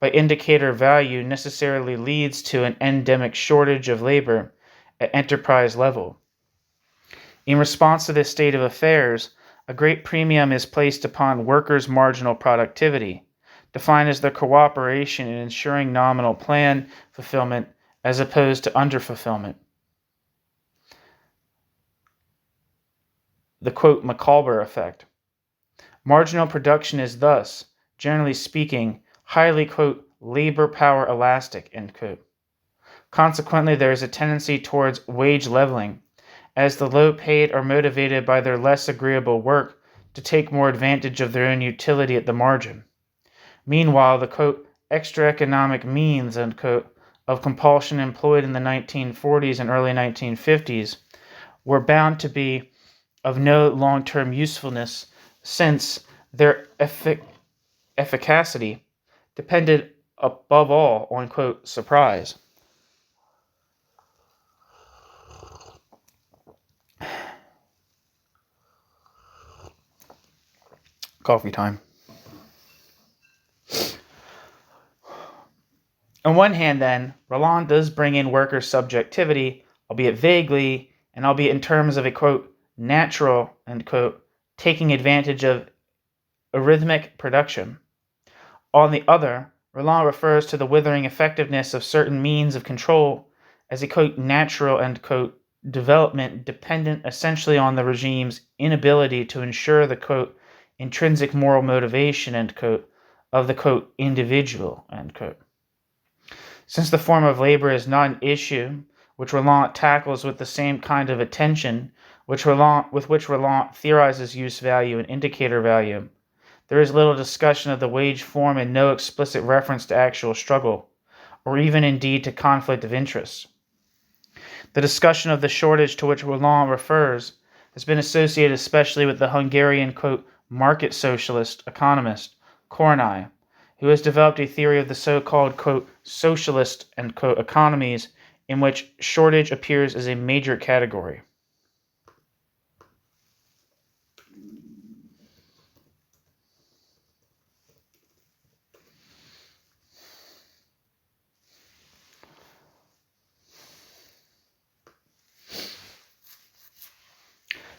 by indicator value necessarily leads to an endemic shortage of labor at enterprise level. In response to this state of affairs, a great premium is placed upon workers' marginal productivity, defined as their cooperation in ensuring nominal plan fulfillment as opposed to underfulfillment. The quote McCalber effect. Marginal production is thus, generally speaking, highly quote labor power elastic, end quote. Consequently, there is a tendency towards wage leveling, as the low-paid are motivated by their less agreeable work to take more advantage of their own utility at the margin. Meanwhile, the quote extra economic means, end quote, of compulsion employed in the 1940s and early 1950s were bound to be of no long-term usefulness, since their efficacy depended above all on, quote, surprise. Coffee time. On one hand, then, Roland does bring in worker subjectivity, albeit vaguely, and albeit in terms of a, quote, natural, end quote, taking advantage of arrhythmic production. On the other, Roland refers to the withering effectiveness of certain means of control as a, quote, natural, end quote, development dependent essentially on the regime's inability to ensure the, quote, intrinsic moral motivation, end quote, of the, quote, individual, end quote. Since the form of labor is not an issue which Roland tackles with the same kind of attention with which Roland theorizes use value and indicator value, there is little discussion of the wage form and no explicit reference to actual struggle, or even indeed to conflict of interest. The discussion of the shortage to which Roland refers has been associated especially with the Hungarian, quote, market socialist economist, Kornai, who has developed a theory of the so-called, quote, socialist, end quote, economies in which shortage appears as a major category.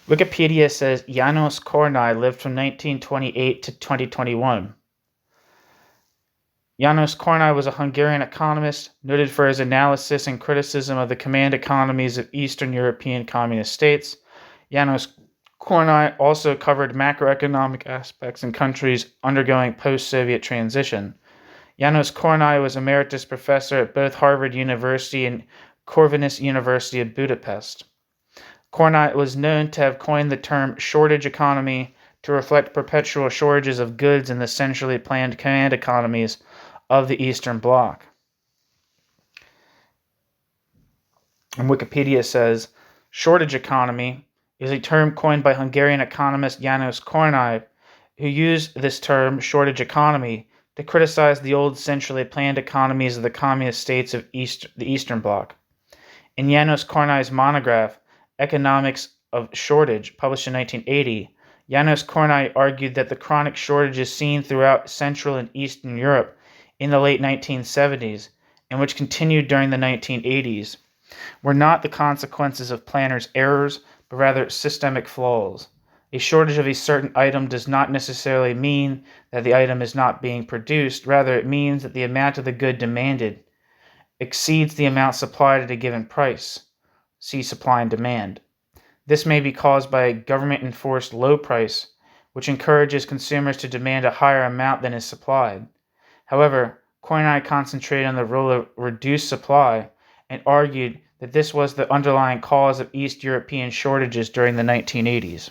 Wikipedia says János Kornai lived from 1928 to 2021. János Kornai was a Hungarian economist noted for his analysis and criticism of the command economies of Eastern European communist states. János Kornai also covered macroeconomic aspects in countries undergoing post-Soviet transition. János Kornai was emeritus professor at both Harvard University and Corvinus University of Budapest. Kornai was known to have coined the term shortage economy to reflect perpetual shortages of goods in the centrally planned command economies of the Eastern Bloc. And Wikipedia says, shortage economy is a term coined by Hungarian economist János Kornai, who used this term, shortage economy, to criticize the old centrally planned economies of the communist states of the Eastern Bloc. In János Kornai's monograph, Economics of Shortage, published in 1980, János Kornai argued that the chronic shortages seen throughout Central and Eastern Europe in the late 1970s, and which continued during the 1980s, were not the consequences of planners' errors, but rather systemic flaws. A shortage of a certain item does not necessarily mean that the item is not being produced. Rather, it means that the amount of the good demanded exceeds the amount supplied at a given price. See supply and demand. This may be caused by a government-enforced low price, which encourages consumers to demand a higher amount than is supplied. However, Kornai concentrated on the role of reduced supply and argued that this was the underlying cause of East European shortages during the 1980s.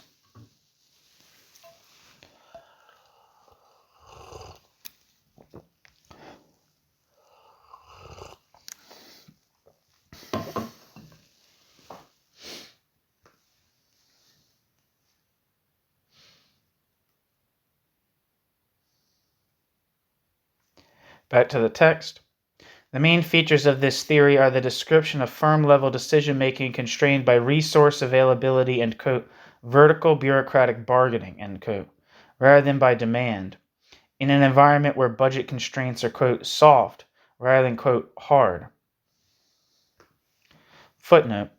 Back to the text. The main features of this theory are the description of firm-level decision-making constrained by resource availability and, quote, vertical bureaucratic bargaining, end quote, rather than by demand, in an environment where budget constraints are, quote, soft rather than, quote, hard. Footnote.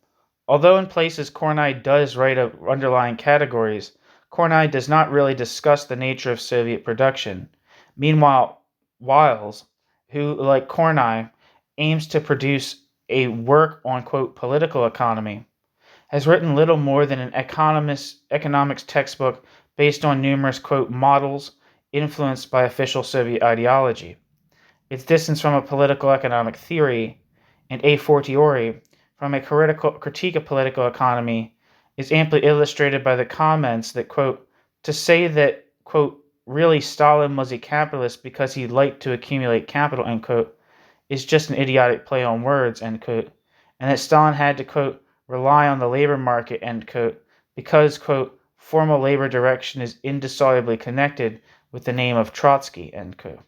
Although in places Kornai does write of underlying categories, Kornai does not really discuss the nature of Soviet production. Meanwhile, Wiles, who, like Kornai, aims to produce a work on, quote, political economy, has written little more than an economics textbook based on numerous, quote, models influenced by official Soviet ideology. Its distance from a political economic theory, and a fortiori from a critique of political economy, is amply illustrated by the comments that, quote, to say that, quote, really Stalin was a capitalist because he liked to accumulate capital, end quote, is just an idiotic play on words, end quote, and that Stalin had to, quote, rely on the labor market, end quote, because, quote, formal labor direction is indissolubly connected with the name of Trotsky, end quote.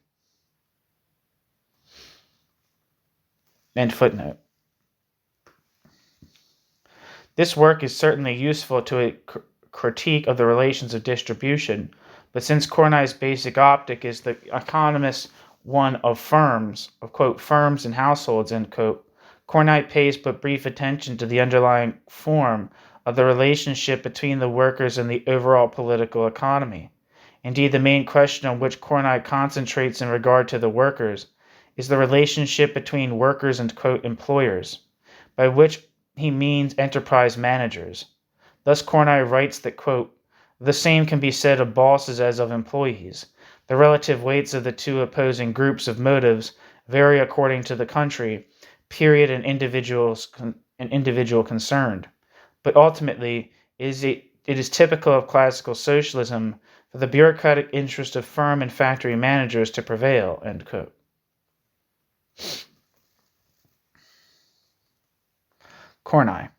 End footnote. This work is certainly useful to a critique of the relations of distribution, but since Kornai's basic optic is the economist's one of firms, of, quote, firms and households, end quote, Kornai pays but brief attention to the underlying form of the relationship between the workers and the overall political economy. Indeed, the main question on which Kornai concentrates in regard to the workers is the relationship between workers and, quote, employers, by which he means enterprise managers. Thus, Kornai writes that, quote, the same can be said of bosses as of employees. The relative weights of the two opposing groups of motives vary according to the country, period, and individual concerned. But ultimately, it is typical of classical socialism for the bureaucratic interest of firm and factory managers to prevail, end quote. Kornai.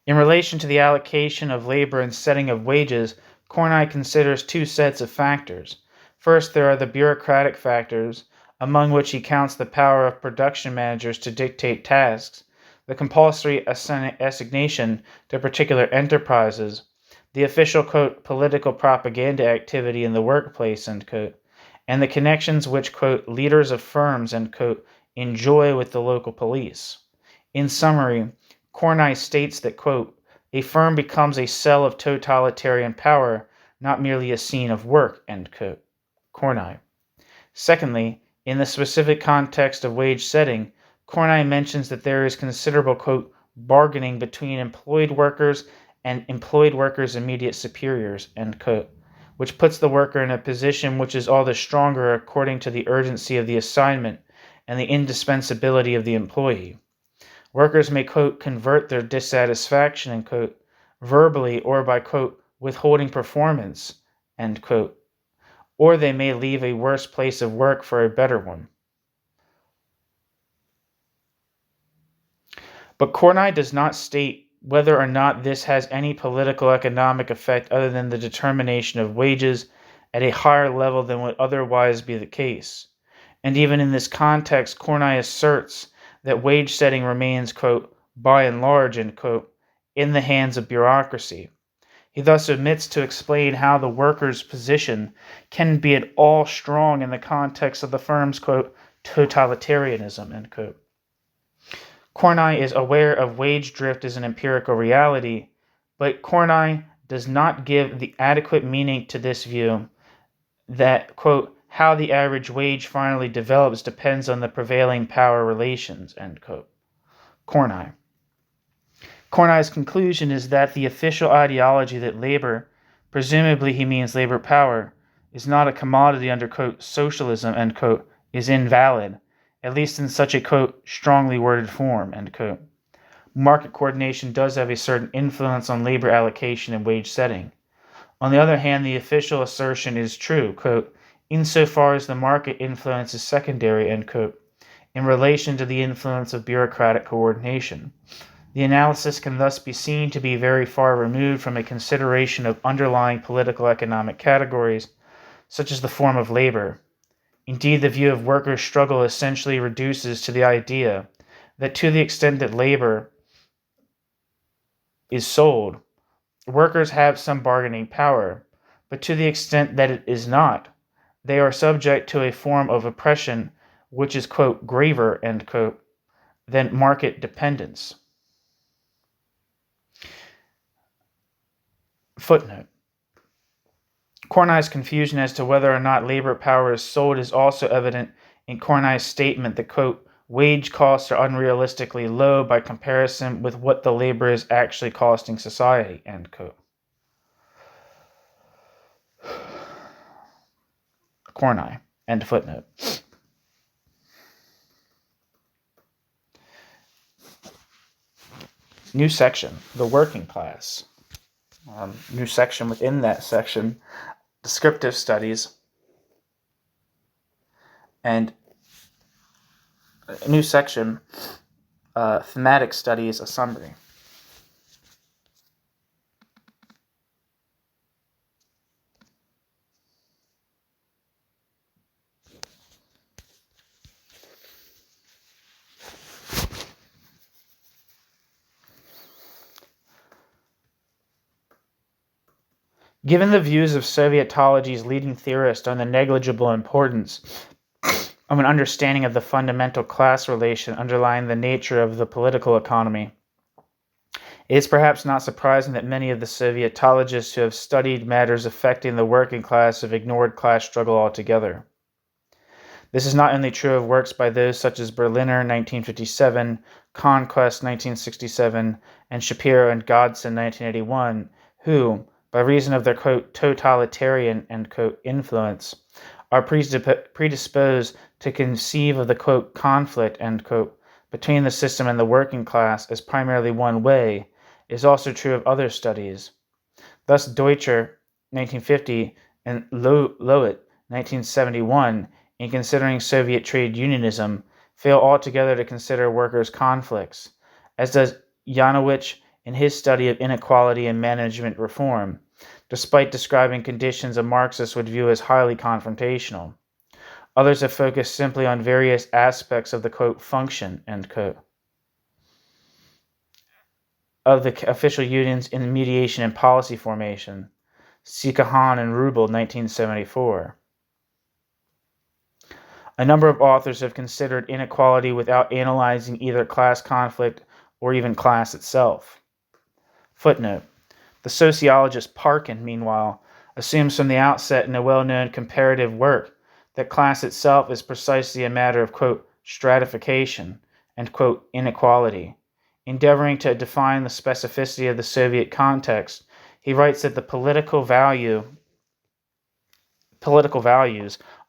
In relation to the allocation of labor and setting of wages, Kornai considers two sets of factors. First, there are the bureaucratic factors, among which he counts the power of production managers to dictate tasks, the compulsory assignation to particular enterprises, the official, quote, political propaganda activity in the workplace, end quote, and the connections which, quote, leaders of firms, end quote, enjoy with the local police. In summary, Kornai states that, quote, a firm becomes a cell of totalitarian power, not merely a scene of work, end quote. Kornai. Secondly, in the specific context of wage setting, Kornai mentions that there is considerable, quote, bargaining between employed workers and employed workers' immediate superiors, end quote, which puts the worker in a position which is all the stronger according to the urgency of the assignment and the indispensability of the employee. Workers may, quote, convert their dissatisfaction, end quote, verbally or by, quote, withholding performance, end quote, or they may leave a worse place of work for a better one. But Kornai does not state whether or not this has any political economic effect other than the determination of wages at a higher level than would otherwise be the case. And even in this context, Kornai asserts that wage setting remains, quote, by and large, end quote, in the hands of bureaucracy. He thus omits to explain how the worker's position can be at all strong in the context of the firm's, quote, totalitarianism, end quote. Kornai is aware of wage drift as an empirical reality, but Kornai does not give the adequate meaning to this view that, quote, how the average wage finally develops depends on the prevailing power relations, end quote. Kornai. Kornai's conclusion is that the official ideology that labor, presumably he means labor power, is not a commodity under, quote, socialism, end quote, is invalid, at least in such a, quote, strongly worded form, end quote. Market coordination does have a certain influence on labor allocation and wage setting. On the other hand, the official assertion is true, quote, insofar as the market influence is secondary, end quote, in relation to the influence of bureaucratic coordination. The analysis can thus be seen to be very far removed from a consideration of underlying political economic categories, such as the form of labor. Indeed, the view of workers' struggle essentially reduces to the idea that to the extent that labor is sold, workers have some bargaining power, but to the extent that it is not, they are subject to a form of oppression which is, quote, graver, end quote, than market dependence. Footnote. Kornai's confusion as to whether or not labor power is sold is also evident in Kornai's statement that, quote, wage costs are unrealistically low by comparison with what the labor is actually costing society, end quote. Kornai, end footnote. New section, the working class. New section within that section, descriptive studies, and a new section, thematic studies, a summary. Given the views of Sovietology's leading theorist on the negligible importance of an understanding of the fundamental class relation underlying the nature of the political economy, it is perhaps not surprising that many of the Sovietologists who have studied matters affecting the working class have ignored class struggle altogether. This is not only true of works by those such as Berliner 1957, Conquest 1967, and Shapiro and Godson 1981, who, by reason of their, quote, totalitarian, end quote, influence, are predisposed to conceive of the, quote, conflict, end quote, between the system and the working class as primarily one way, is also true of other studies. Thus, Deutscher, 1950, and Lowit, 1971, in considering Soviet trade unionism, fail altogether to consider workers' conflicts, as does Janowicz in his study of inequality and management reform, despite describing conditions a Marxist would view as highly confrontational. Others have focused simply on various aspects of the, quote, function, end quote, of the official unions in mediation and policy formation. See Kahan and Rubel, 1974. A number of authors have considered inequality without analyzing either class conflict or even class itself. Footnote. The sociologist Parkin, meanwhile, assumes from the outset in a well-known comparative work that class itself is precisely a matter of, quote, stratification and, quote, inequality. Endeavoring to define the specificity of the Soviet context, he writes that the political values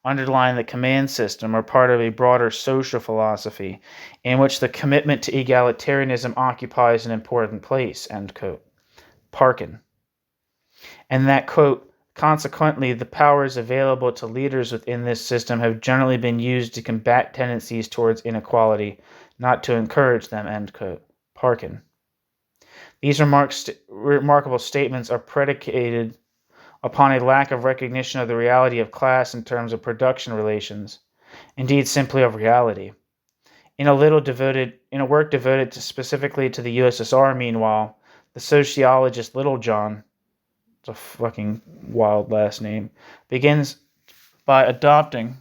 underlying the command system are part of a broader social philosophy in which the commitment to egalitarianism occupies an important place, end quote. Parkin. And that, quote, consequently, the powers available to leaders within this system have generally been used to combat tendencies towards inequality, not to encourage them, end quote. Parkin. These remarkable statements are predicated upon a lack of recognition of the reality of class in terms of production relations, indeed simply of reality. In a work devoted specifically to the USSR, meanwhile, the sociologist Littlejohn, it's a fucking wild last name, begins by adopting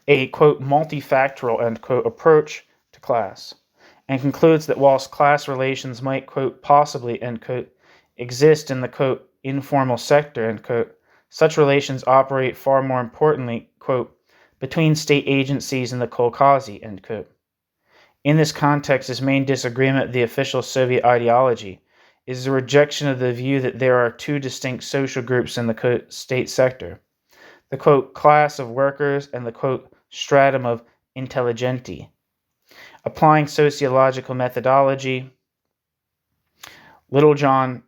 a, quote, multifactorial, end quote, approach to class, and concludes that whilst class relations might, quote, possibly, end quote, exist in the, quote, informal sector, end quote, such relations operate far more importantly, quote, between state agencies and the kolkhozy, end quote. In this context, his main disagreement with the official Soviet ideology is the rejection of the view that there are two distinct social groups in the, quote, state sector, the, quote, class of workers and the, quote, stratum of intelligenti. Applying sociological methodology, Littlejohn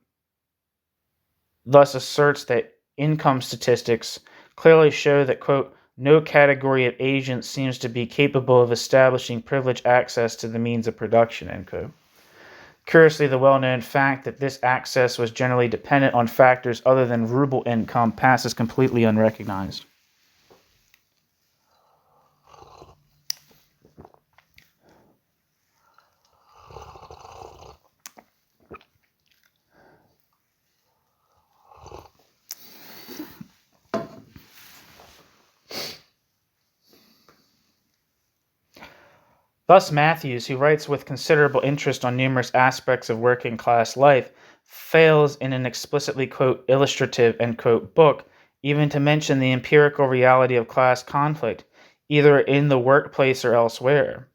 thus asserts that income statistics clearly show that, quote, no category of agents seems to be capable of establishing privileged access to the means of production, end quote. Curiously, the well-known fact that this access was generally dependent on factors other than ruble income passes completely unrecognized. Thus Matthews, who writes with considerable interest on numerous aspects of working class life, fails in an explicitly, quote, illustrative, end quote, book even to mention the empirical reality of class conflict, either in the workplace or elsewhere.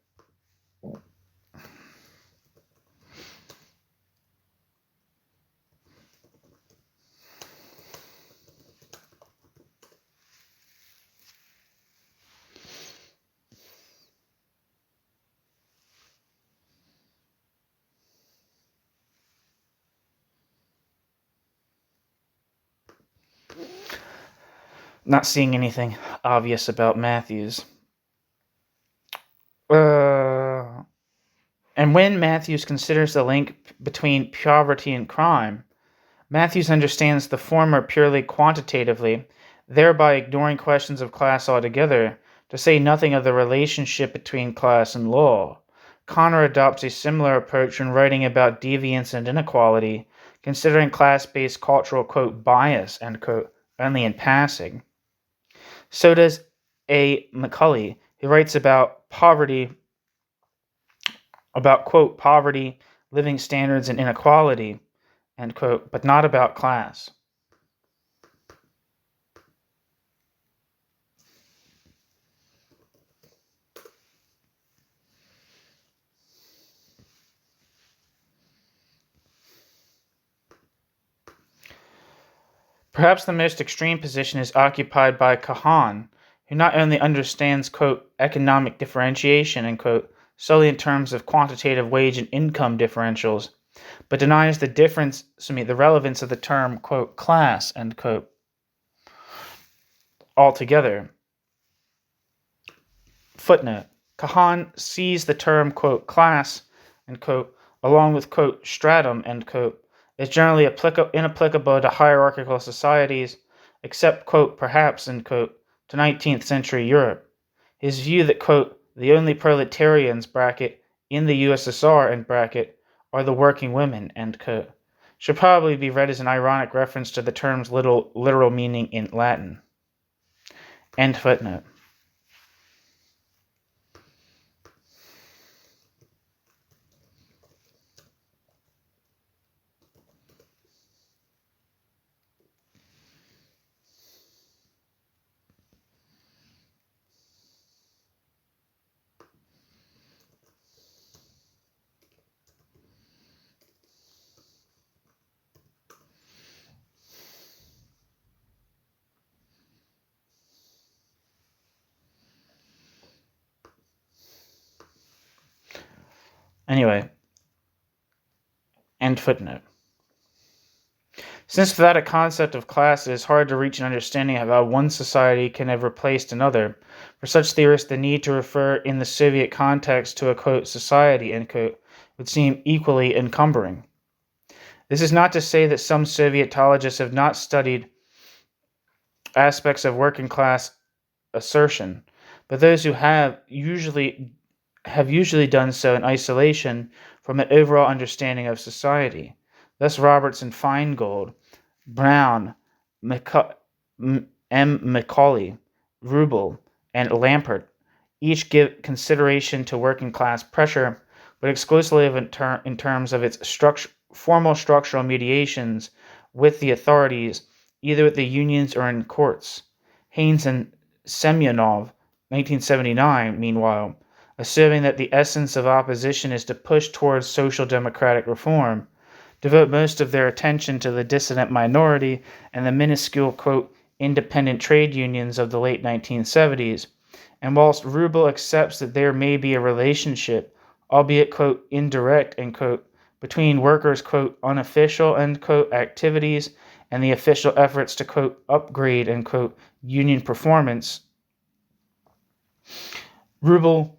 Not seeing anything obvious about Matthews. And when Matthews considers the link between poverty and crime, Matthews understands the former purely quantitatively, thereby ignoring questions of class altogether, to say nothing of the relationship between class and law. Connor adopts a similar approach when writing about deviance and inequality, considering class-based cultural, quote, bias, end quote, only in passing. So does A. Macaulay, who writes about poverty, quote, poverty, living standards, and inequality, end quote, but not about class. Perhaps the most extreme position is occupied by Kahan, who not only understands, quote, economic differentiation, end quote, solely in terms of quantitative wage and income differentials, but denies the relevance of the term, quote, class, end quote, altogether. Footnote. Kahan sees the term, quote, class, end quote, along with, quote, stratum, end quote, is generally inapplicable to hierarchical societies, except, quote, perhaps, end quote, to 19th century Europe. His view that, quote, the only proletarians, bracket, in the USSR, end bracket, are the working women, end quote, should probably be read as an ironic reference to the term's literal meaning in Latin. End footnote. Anyway, end footnote. Since without a concept of class, it is hard to reach an understanding of how one society can have replaced another, for such theorists the need to refer in the Soviet context to a, quote, society, end quote, would seem equally encumbering. This is not to say that some Sovietologists have not studied aspects of working class assertion, but those who have usually done so in isolation from an overall understanding of society. Thus Robertson, Feingold, Brown, M. Macaulay, Rubel, and Lampert each give consideration to working class pressure, but exclusively in terms of its formal structural mediations with the authorities, either at the unions or in courts. Haynes and Semyonov, 1979, meanwhile, assuming that the essence of opposition is to push towards social democratic reform, devote most of their attention to the dissident minority and the minuscule, quote, independent trade unions of the late 1970s. And whilst Rubel accepts that there may be a relationship, albeit, quote, indirect, end quote, between workers', quote, unofficial, end quote, activities and the official efforts to, quote, upgrade, end quote, union performance, Rubel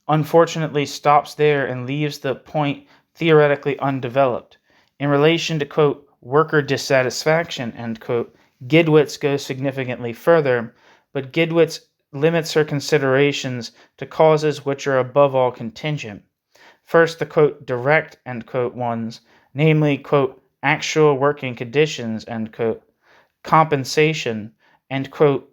unfortunately stops there and leaves the point theoretically undeveloped. In relation to, quote, worker dissatisfaction, end quote, Gidwitz goes significantly further, but Gidwitz limits her considerations to causes which are above all contingent. First, the, quote, direct, end quote, ones, namely, quote, actual working conditions, end quote, compensation, and, quote,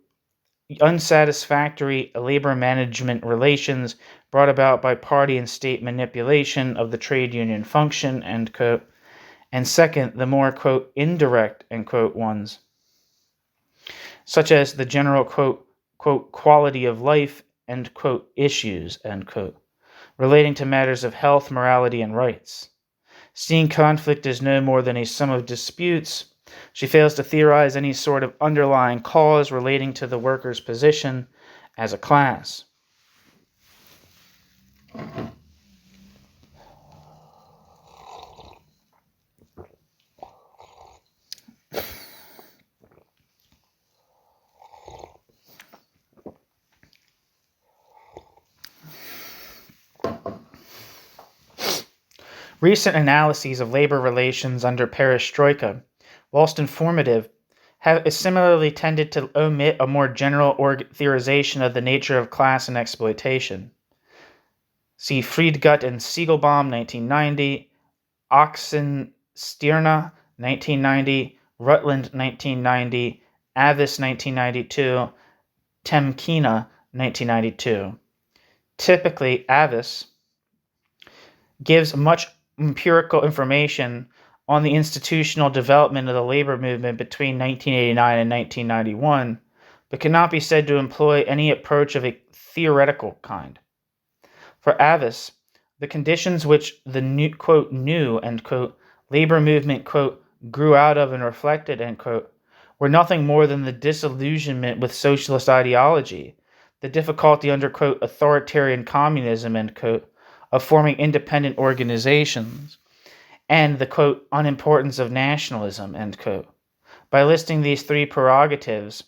unsatisfactory labor management relations brought about by party and state manipulation of the trade union function, end quote. And second, the more, quote, indirect, end quote, ones, such as the general, quote, quality of life, end quote, issues, end quote, relating to matters of health, morality, and rights. Seeing conflict as no more than a sum of disputes, she fails to theorize any sort of underlying cause relating to the worker's position as a class. Recent analyses of labor relations under perestroika, whilst informative, have similarly tended to omit a more general theorization of the nature of class and exploitation. See Friedgut and Siegelbaum, 1990, Oxenstierna, 1990, Rutland, 1990, Avis, 1992, Temkina, 1992. Typically, Avis gives much empirical information on the institutional development of the labor movement between 1989 and 1991, but cannot be said to employ any approach of a theoretical kind. For Avis, the conditions which the new, quote, new, end quote, labor movement, quote, grew out of and reflected, end quote, were nothing more than the disillusionment with socialist ideology, the difficulty under, quote, authoritarian communism, end quote, of forming independent organizations, and the, quote, unimportance of nationalism, end quote. By listing these three prerogatives,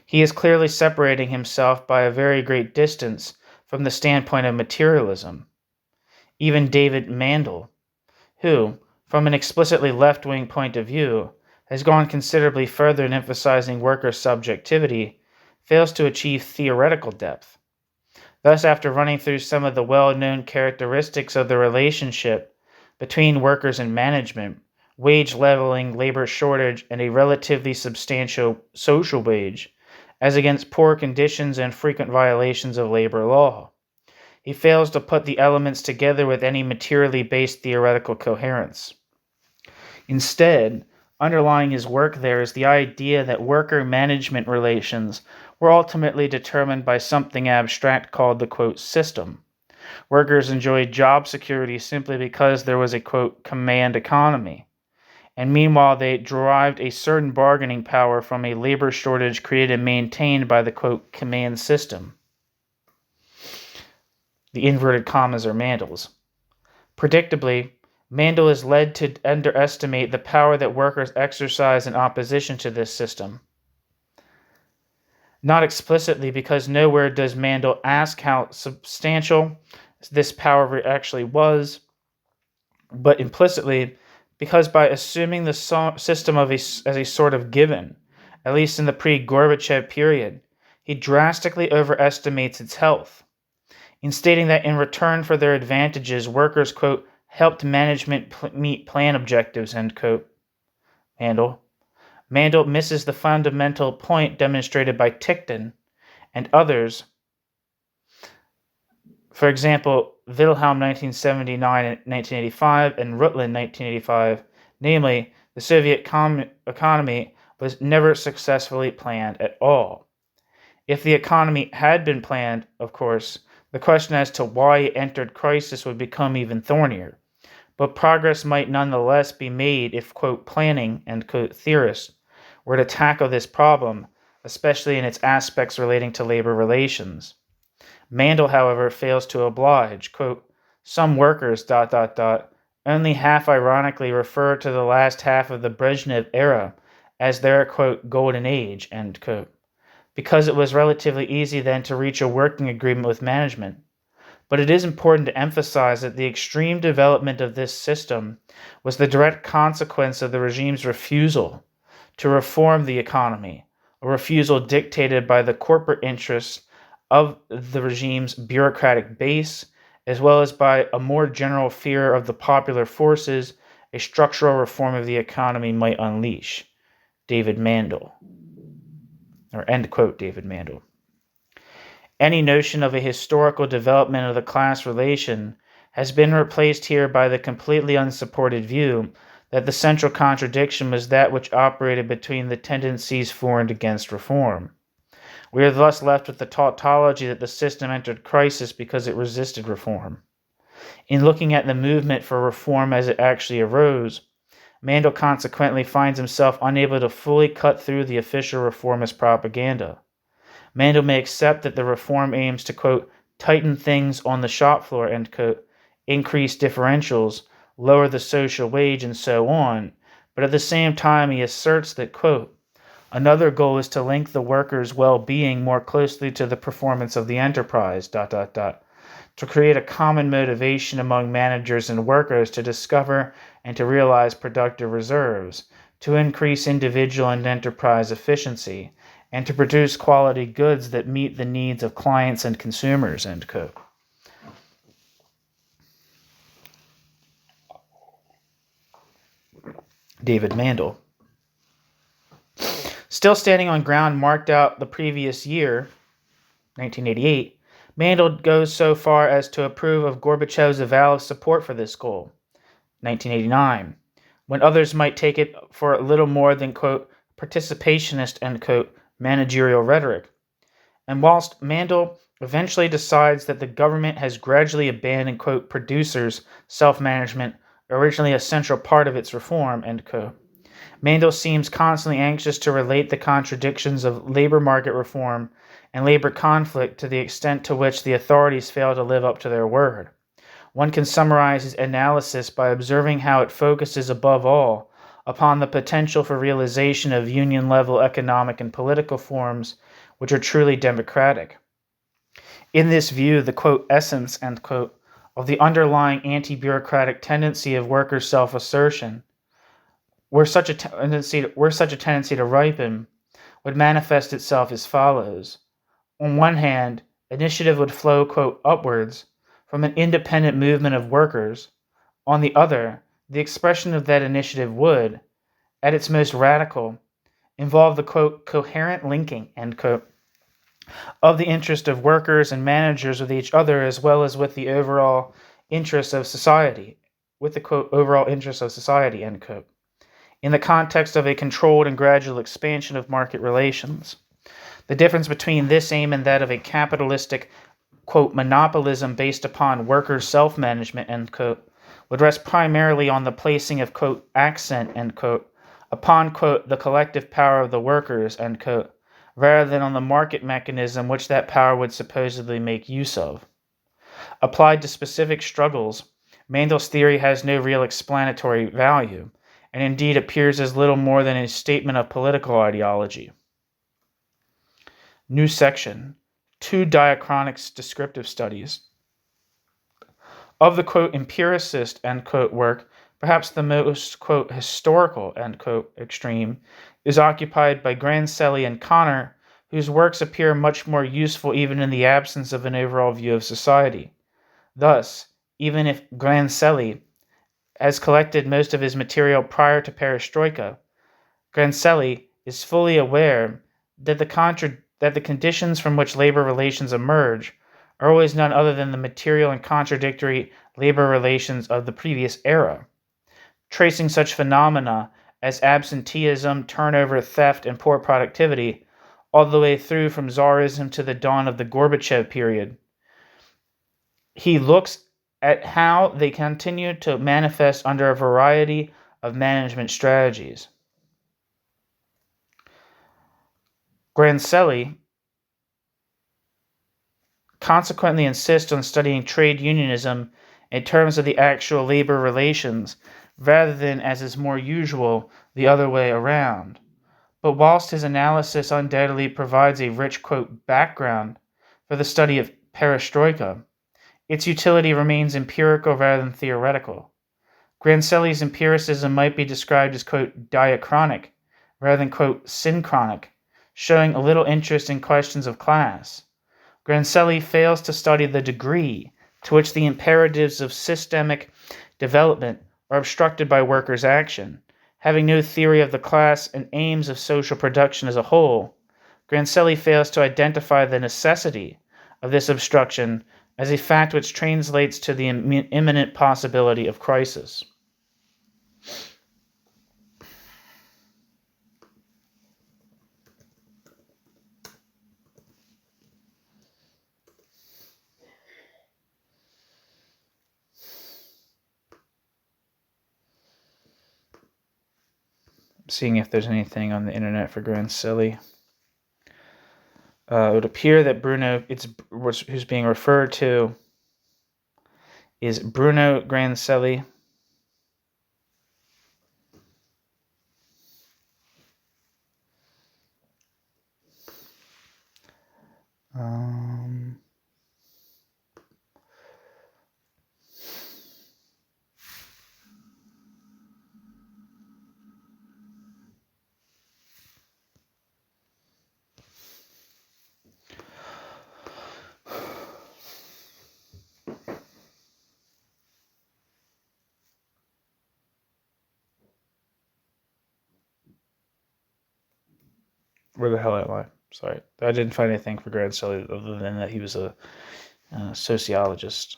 he is clearly separating himself by a very great distance from the standpoint of materialism. Even David Mandel, who, from an explicitly left-wing point of view, has gone considerably further in emphasizing worker subjectivity, fails to achieve theoretical depth. Thus, after running through some of the well-known characteristics of the relationship between workers and management, wage leveling, labor shortage, and a relatively substantial social wage, as against poor conditions and frequent violations of labor law, he fails to put the elements together with any materially based theoretical coherence. Instead, underlying his work there is the idea that worker-management relations were ultimately determined by something abstract called the, quote, system. Workers enjoyed job security simply because there was a, quote, command economy, and meanwhile they derived a certain bargaining power from a labor shortage created and maintained by the, quote, command system. The inverted commas are Mandel's. Predictably, Mandel is led to underestimate the power that workers exercise in opposition to this system. Not explicitly, because nowhere does Mandel ask how substantial this power actually was, but implicitly, because by assuming the system as a sort of given, at least in the pre-Gorbachev period, he drastically overestimates its health. In stating that in return for their advantages, workers, quote, helped management meet plan objectives, end quote. Mandel misses the fundamental point demonstrated by Tickton and others. For example, Wilhelm 1979 and 1985 and Rutland 1985, namely, the Soviet economy was never successfully planned at all. If the economy had been planned, of course, the question as to why it entered crisis would become even thornier. But progress might nonetheless be made if, quote, planning, end quote, theorists were to tackle this problem, especially in its aspects relating to labor relations. Mandel, however, fails to oblige. Quote, some workers, ... only half ironically refer to the last half of the Brezhnev era as their, quote, golden age, end quote, because it was relatively easy then to reach a working agreement with management. But it is important to emphasize that the extreme development of this system was the direct consequence of the regime's refusal to reform the economy, a refusal dictated by the corporate interests of the regime's bureaucratic base, as well as by a more general fear of the popular forces a structural reform of the economy might unleash. David Mandel. or end quote, David Mandel. Any notion of a historical development of the class relation has been replaced here by the completely unsupported view that the central contradiction was that which operated between the tendencies for and against reform. We are thus left with the tautology that the system entered crisis because it resisted reform. In looking at the movement for reform as it actually arose, Mandel consequently finds himself unable to fully cut through the official reformist propaganda. Mandel may accept that the reform aims to, quote, tighten things on the shop floor, end quote, increase differentials, lower the social wage, and so on, but at the same time he asserts that, quote, another goal is to link the workers' well-being more closely to the performance of the enterprise, to create a common motivation among managers and workers to discover and to realize productive reserves, to increase individual and enterprise efficiency, and to produce quality goods that meet the needs of clients and consumers, end quote. David Mandel. Still standing on ground marked out the previous year, 1988, Mandel goes so far as to approve of Gorbachev's avowal of support for this goal, 1989, when others might take it for a little more than, quote, participationist, end quote, managerial rhetoric. And whilst Mandel eventually decides that the government has gradually abandoned, quote, producers' self-management, originally a central part of its reform, end quote, Mandel seems constantly anxious to relate the contradictions of labor market reform and labor conflict to the extent to which the authorities fail to live up to their word. One can summarize his analysis by observing how it focuses above all upon the potential for realization of union-level economic and political forms which are truly democratic. In this view, the, quote, essence, end quote, of the underlying anti-bureaucratic tendency of workers' self-assertion, were such a tendency to ripen, would manifest itself as follows. On one hand, initiative would flow, quote, upwards from an independent movement of workers. On the other, the expression of that initiative would, at its most radical, involve the, quote, coherent linking, end quote, of the interest of workers and managers with each other as well as with the overall interests of society, end quote, in the context of a controlled and gradual expansion of market relations. The difference between this aim and that of a capitalistic, quote, monopolism based upon workers' self-management, end quote, would rest primarily on the placing of, quote, accent, end quote, upon, quote, the collective power of the workers, end quote, rather than on the market mechanism which that power would supposedly make use of. Applied to specific struggles, Mandel's theory has no real explanatory value, and indeed appears as little more than a statement of political ideology. New section, 2 diachronic descriptive studies. Of the, quote, empiricist, end quote, work, perhaps the most, quote, historical, end quote, extreme, is occupied by Grancelli and Connor, whose works appear much more useful even in the absence of an overall view of society. Thus, even if Grancelli has collected most of his material prior to perestroika, Grancelli is fully aware that the conditions from which labor relations emerge are always none other than the material and contradictory labor relations of the previous era. Tracing such phenomena as absenteeism, turnover, theft, and poor productivity all the way through from Tsarism to the dawn of the Gorbachev period, he looks at how they continue to manifest under a variety of management strategies. Grancelli consequently insists on studying trade unionism in terms of the actual labor relations, rather than, as is more usual, the other way around. But whilst his analysis undoubtedly provides a rich, quote, background for the study of perestroika, its utility remains empirical rather than theoretical. Grancelli's empiricism might be described as, quote, diachronic rather than, quote, synchronic, showing a little interest in questions of class. Grancelli fails to study the degree to which the imperatives of systemic development are obstructed by workers' action, having no theory of the class and aims of social production as a whole. Grancelli fails to identify the necessity of this obstruction as a fact which translates to the imminent possibility of crisis. Seeing if there's anything on the internet for Grancelli. It would appear that Bruno, who's being referred to, is Bruno Grancelli. Where the hell am I? Sorry. I didn't find anything for Grancelli other than that he was a sociologist.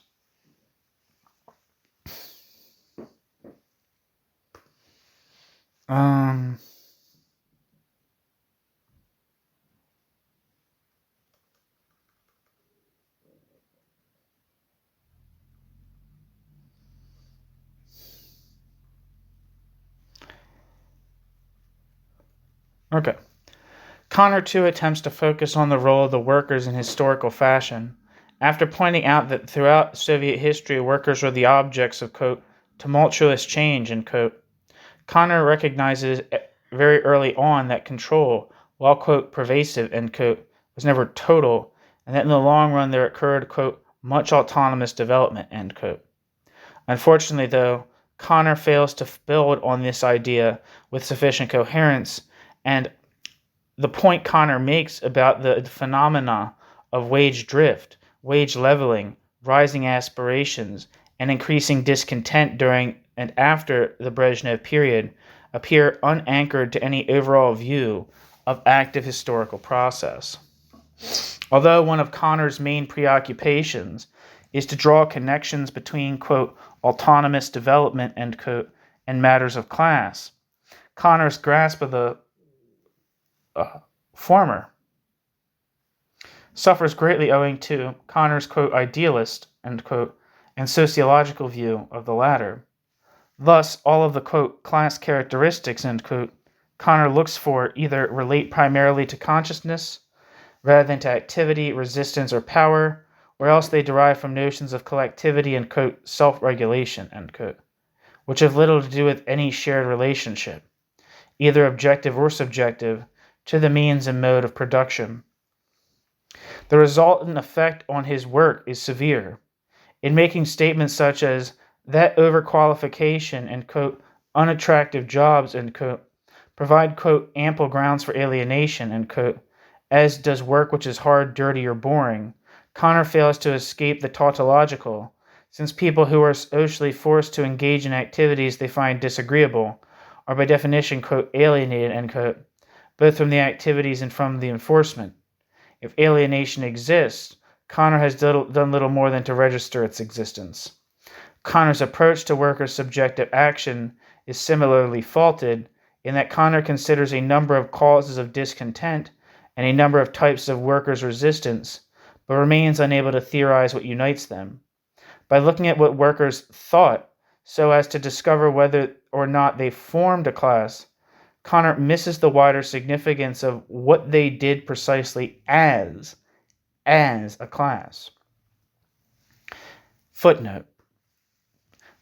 Okay. Connor, too, attempts to focus on the role of the workers in historical fashion, after pointing out that throughout Soviet history, workers were the objects of, quote, tumultuous change, end quote. Connor recognizes very early on that control, while, quote, pervasive, end quote, was never total, and that in the long run there occurred, quote, much autonomous development, end quote. Unfortunately, though, Connor fails to build on this idea with sufficient coherence, and the point Connor makes about the phenomena of wage drift, wage leveling, rising aspirations, and increasing discontent during and after the Brezhnev period appear unanchored to any overall view of active historical process. Although one of Connor's main preoccupations is to draw connections between, quote, autonomous development, end quote, and matters of class, Connor's grasp of the former suffers greatly owing to Connor's, quote, idealist, end quote, and sociological view of the latter. Thus, all of the, quote, class characteristics, end quote, Connor looks for either relate primarily to consciousness rather than to activity, resistance, or power, or else they derive from notions of collectivity and, quote, self-regulation, end quote, which have little to do with any shared relationship, either objective or subjective, to the means and mode of production. The resultant effect on his work is severe. In making statements such as that overqualification and, quote, unattractive jobs, end quote, provide, quote, ample grounds for alienation, end quote, as does work which is hard, dirty, or boring, Connor fails to escape the tautological, since people who are socially forced to engage in activities they find disagreeable are by definition, quote, alienated, end quote, both from the activities and from the enforcement. If alienation exists, Connor has done little more than to register its existence. Connor's approach to workers' subjective action is similarly faulted in that Connor considers a number of causes of discontent and a number of types of workers' resistance, but remains unable to theorize what unites them. By looking at what workers thought so as to discover whether or not they formed a class, Connor misses the wider significance of what they did precisely as a class. Footnote.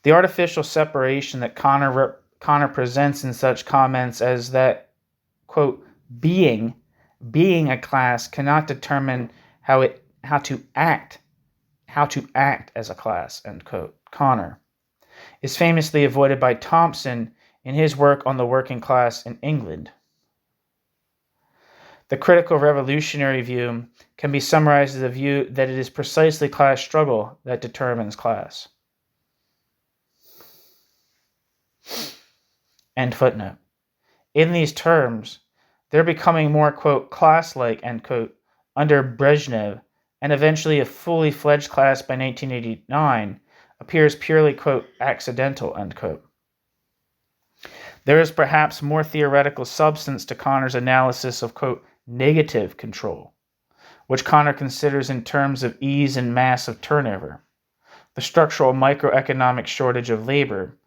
The artificial separation that Connor presents in such comments as that, quote, being a class cannot determine how to act as a class, end quote, Connor, is famously avoided by Thompson in his work on the working class in England. The critical revolutionary view can be summarized as a view that it is precisely class struggle that determines class. End footnote. In these terms, They're becoming more, quote, class-like, end quote, under Brezhnev, and eventually a fully fledged class by 1989 appears purely, quote, accidental, end quote. There is perhaps more theoretical substance to Connor's analysis of, quote, negative control, which Connor considers in terms of ease and mass of turnover, the structural microeconomic shortage of labor,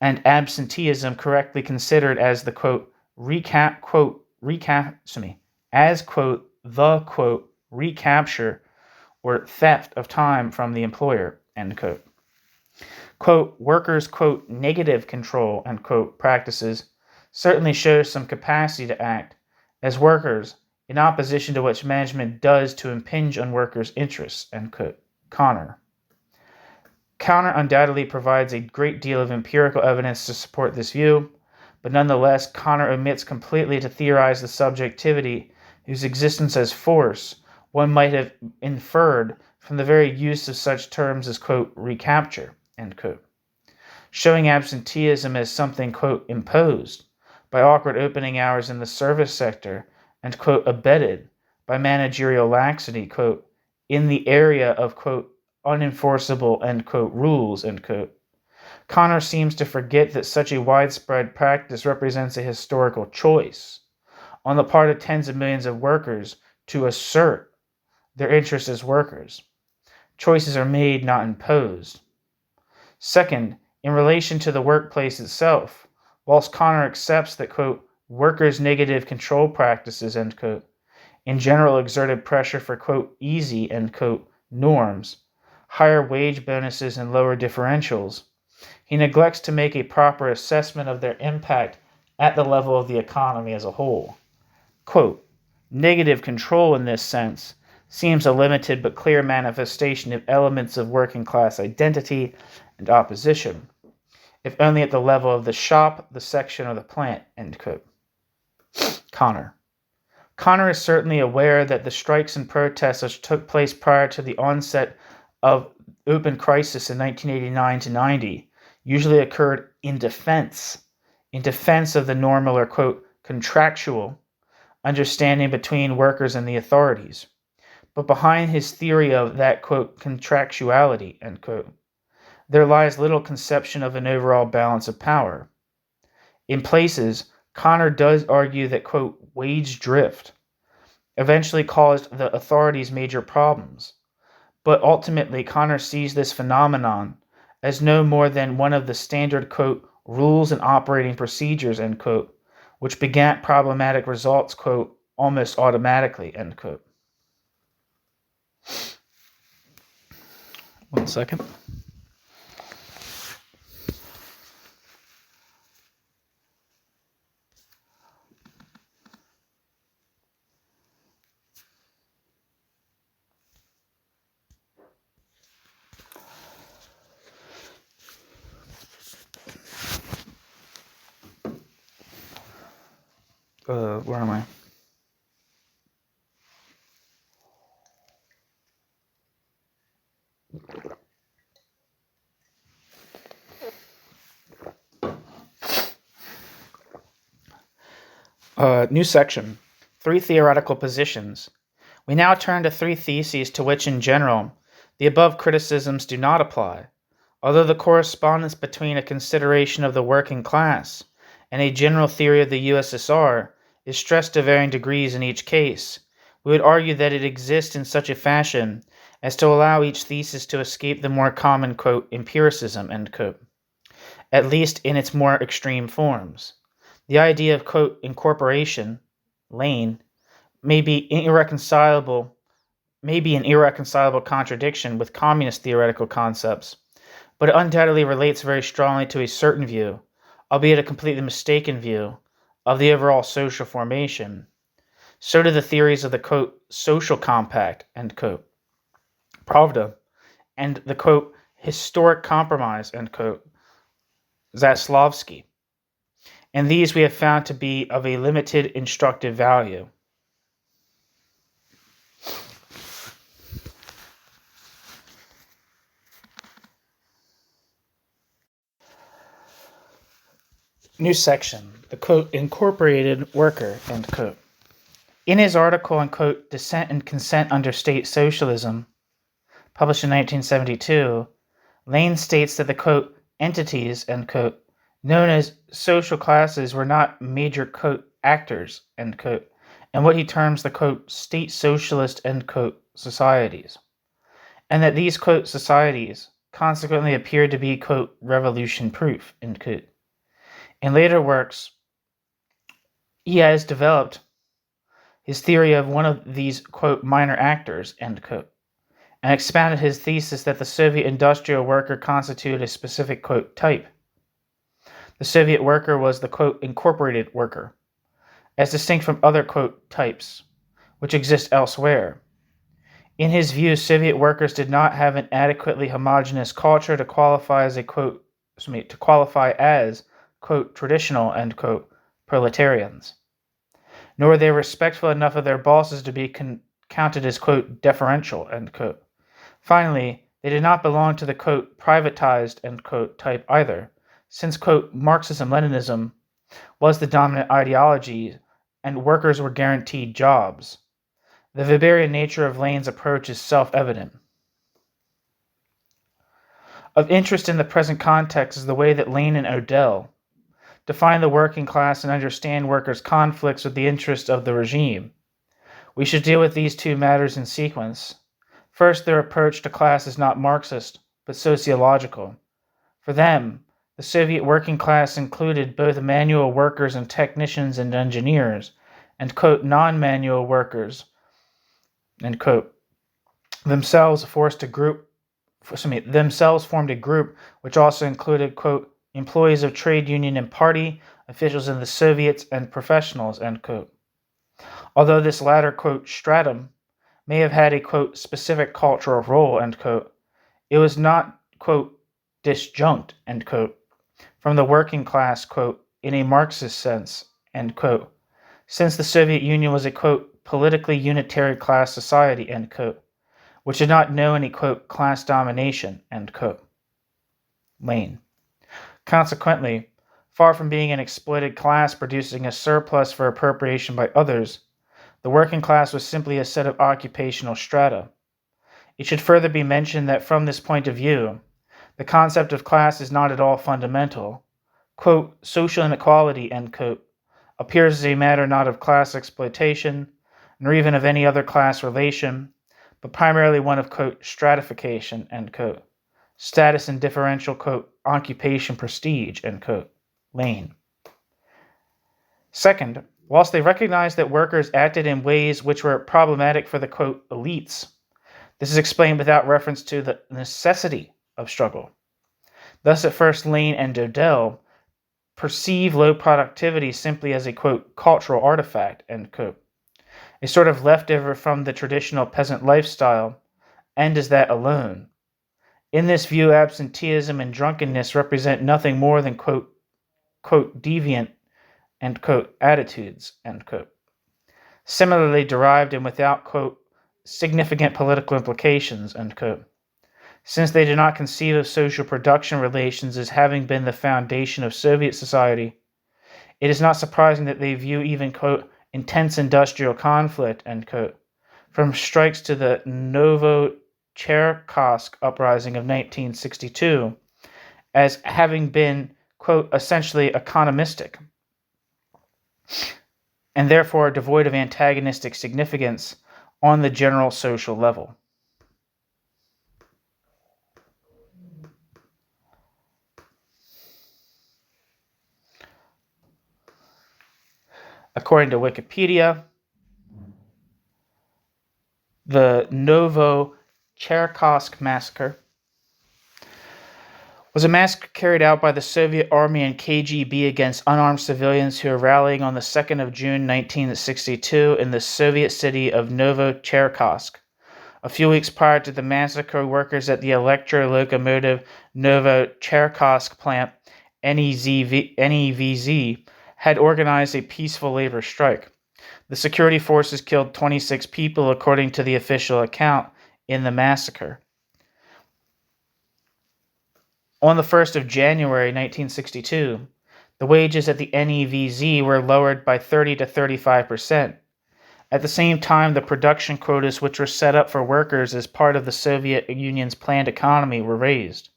and absenteeism correctly considered as the, quote, recapture or theft of time from the employer, end quote. Quote, workers' quote, negative control, end quote, practices certainly show some capacity to act as workers in opposition to what management does to impinge on workers' interests, end quote. Connor undoubtedly provides a great deal of empirical evidence to support this view, but nonetheless, Connor omits completely to theorize the subjectivity whose existence as force one might have inferred from the very use of such terms as, quote, recapture, end quote, showing absenteeism as something, quote, imposed by awkward opening hours in the service sector and, quote, abetted by managerial laxity, quote, in the area of, quote, unenforceable, end quote, rules, end quote. Connor seems to forget that such a widespread practice represents a historical choice on the part of tens of millions of workers to assert their interests as workers. Choices are made, not imposed. Second, in relation to the workplace itself, whilst Connor accepts that, quote, workers' negative control practices, end quote, in general exerted pressure for, quote, easy, end quote, norms, higher wage bonuses and lower differentials, he neglects to make a proper assessment of their impact at the level of the economy as a whole. Quote, negative control in this sense seems a limited but clear manifestation of elements of working class identity and opposition, if only at the level of the shop, the section, or the plant, end quote. Connor is certainly aware that the strikes and protests which took place prior to the onset of open crisis in 1989 to 90 usually occurred in defense of the normal or, quote, contractual understanding between workers and the authorities. But behind his theory of that, quote, contractuality, end quote, there lies little conception of an overall balance of power. In places, Connor does argue that, quote, wage drift eventually caused the authorities major problems. But ultimately, Connor sees this phenomenon as no more than one of the standard, quote, rules and operating procedures, end quote, which begat problematic results, quote, almost automatically, end quote. One second. Where am I? New section. 3 theoretical positions. We now turn to 3 theses to which, in general, the above criticisms do not apply, although the correspondence between a consideration of the working class and a general theory of the USSR is stressed to varying degrees in each case. We would argue that it exists in such a fashion as to allow each thesis to escape the more common, quote, empiricism, end quote, at least in its more extreme forms. The idea of, quote, incorporation, Lane, may be an irreconcilable contradiction with communist theoretical concepts, but it undoubtedly relates very strongly to a certain view, albeit a completely mistaken view, of the overall social formation. So do the theories of the, quote, social compact, end quote, Pravda, and the, quote, historic compromise, end quote, Zaslavsky. And these we have found to be of a limited instructive value. New section. the, quote, incorporated worker, end quote. In his article on, quote, Dissent and Consent Under State Socialism, published in 1972, Lane states that the, quote, entities, end quote, known as social classes were not major, quote, actors, end quote, and what he terms the, quote, state socialist, end quote, societies, and that these, quote, societies consequently appeared to be, quote, revolution-proof, end quote. In later works, he has developed his theory of one of these, quote, minor actors, end quote, and expounded his thesis that the Soviet industrial worker constituted a specific, quote, type. The Soviet worker was the, quote, incorporated worker, as distinct from other, quote, types, which exist elsewhere. In his view, Soviet workers did not have an adequately homogeneous culture to qualify as quote, traditional, end quote, proletarians, nor were they respectful enough of their bosses to be counted as, quote, deferential, end quote. Finally, they did not belong to the, quote, privatized, end quote, type either, since, quote, Marxism-Leninism was the dominant ideology and workers were guaranteed jobs. The Weberian nature of Lane's approach is self-evident. Of interest in the present context is the way that Lane and Odell define the working class and understand workers' conflicts with the interests of the regime. We should deal with these two matters in sequence. First, their approach to class is not Marxist, but sociological. For them, the Soviet working class included both manual workers and technicians and engineers, and, quote, non-manual workers, end quote, themselves formed a group which also included, quote, employees of trade union and party, officials in the Soviets, and professionals, end quote. Although this latter, quote, stratum may have had a, quote, specific cultural role, end quote, it was not, quote, disjunct, end quote, from the working class, quote, in a Marxist sense, end quote, since the Soviet Union was a, quote, politically unitary class society, end quote, which did not know any, quote, class domination, end quote. Lane. Consequently, far from being an exploited class producing a surplus for appropriation by others, the working class was simply a set of occupational strata. It should further be mentioned that from this point of view, the concept of class is not at all fundamental. Quote, social inequality, end quote, appears as a matter not of class exploitation, nor even of any other class relation, but primarily one of, quote, stratification, end quote, status and differential, quote, occupation prestige, end quote. Lane. Second, whilst they recognized that workers acted in ways which were problematic for the, quote, elites, this is explained without reference to the necessity of struggle. Thus, at first, Lane and Odell perceive low productivity simply as a, quote, cultural artifact, end quote, a sort of leftover from the traditional peasant lifestyle, and as that alone. In this view, absenteeism and drunkenness represent nothing more than, quote, deviant, end quote, attitudes, end quote, similarly derived and without, quote, significant political implications, end quote. Since they do not conceive of social production relations as having been the foundation of Soviet society, it is not surprising that they view even, quote, intense industrial conflict, end quote, from strikes to the Novocherkassk uprising of 1962, as having been, quote, essentially economistic, and therefore devoid of antagonistic significance on the general social level. According to Wikipedia, the Novocherkassk massacre was a massacre carried out by the Soviet Army and KGB against unarmed civilians who were rallying on the 2nd of June 1962 in the Soviet city of Novocherkassk. A few weeks prior to the massacre, workers at the electro-locomotive Novocherkassk plant, NEVZ, had organized a peaceful labor strike. The security forces killed 26 people, according to the official account, in the massacre. On the 1st of January 1962, The wages at the NEVZ were lowered by 30 to 35%. At the same time, the production quotas which were set up for workers as part of the Soviet Union's planned economy were raised.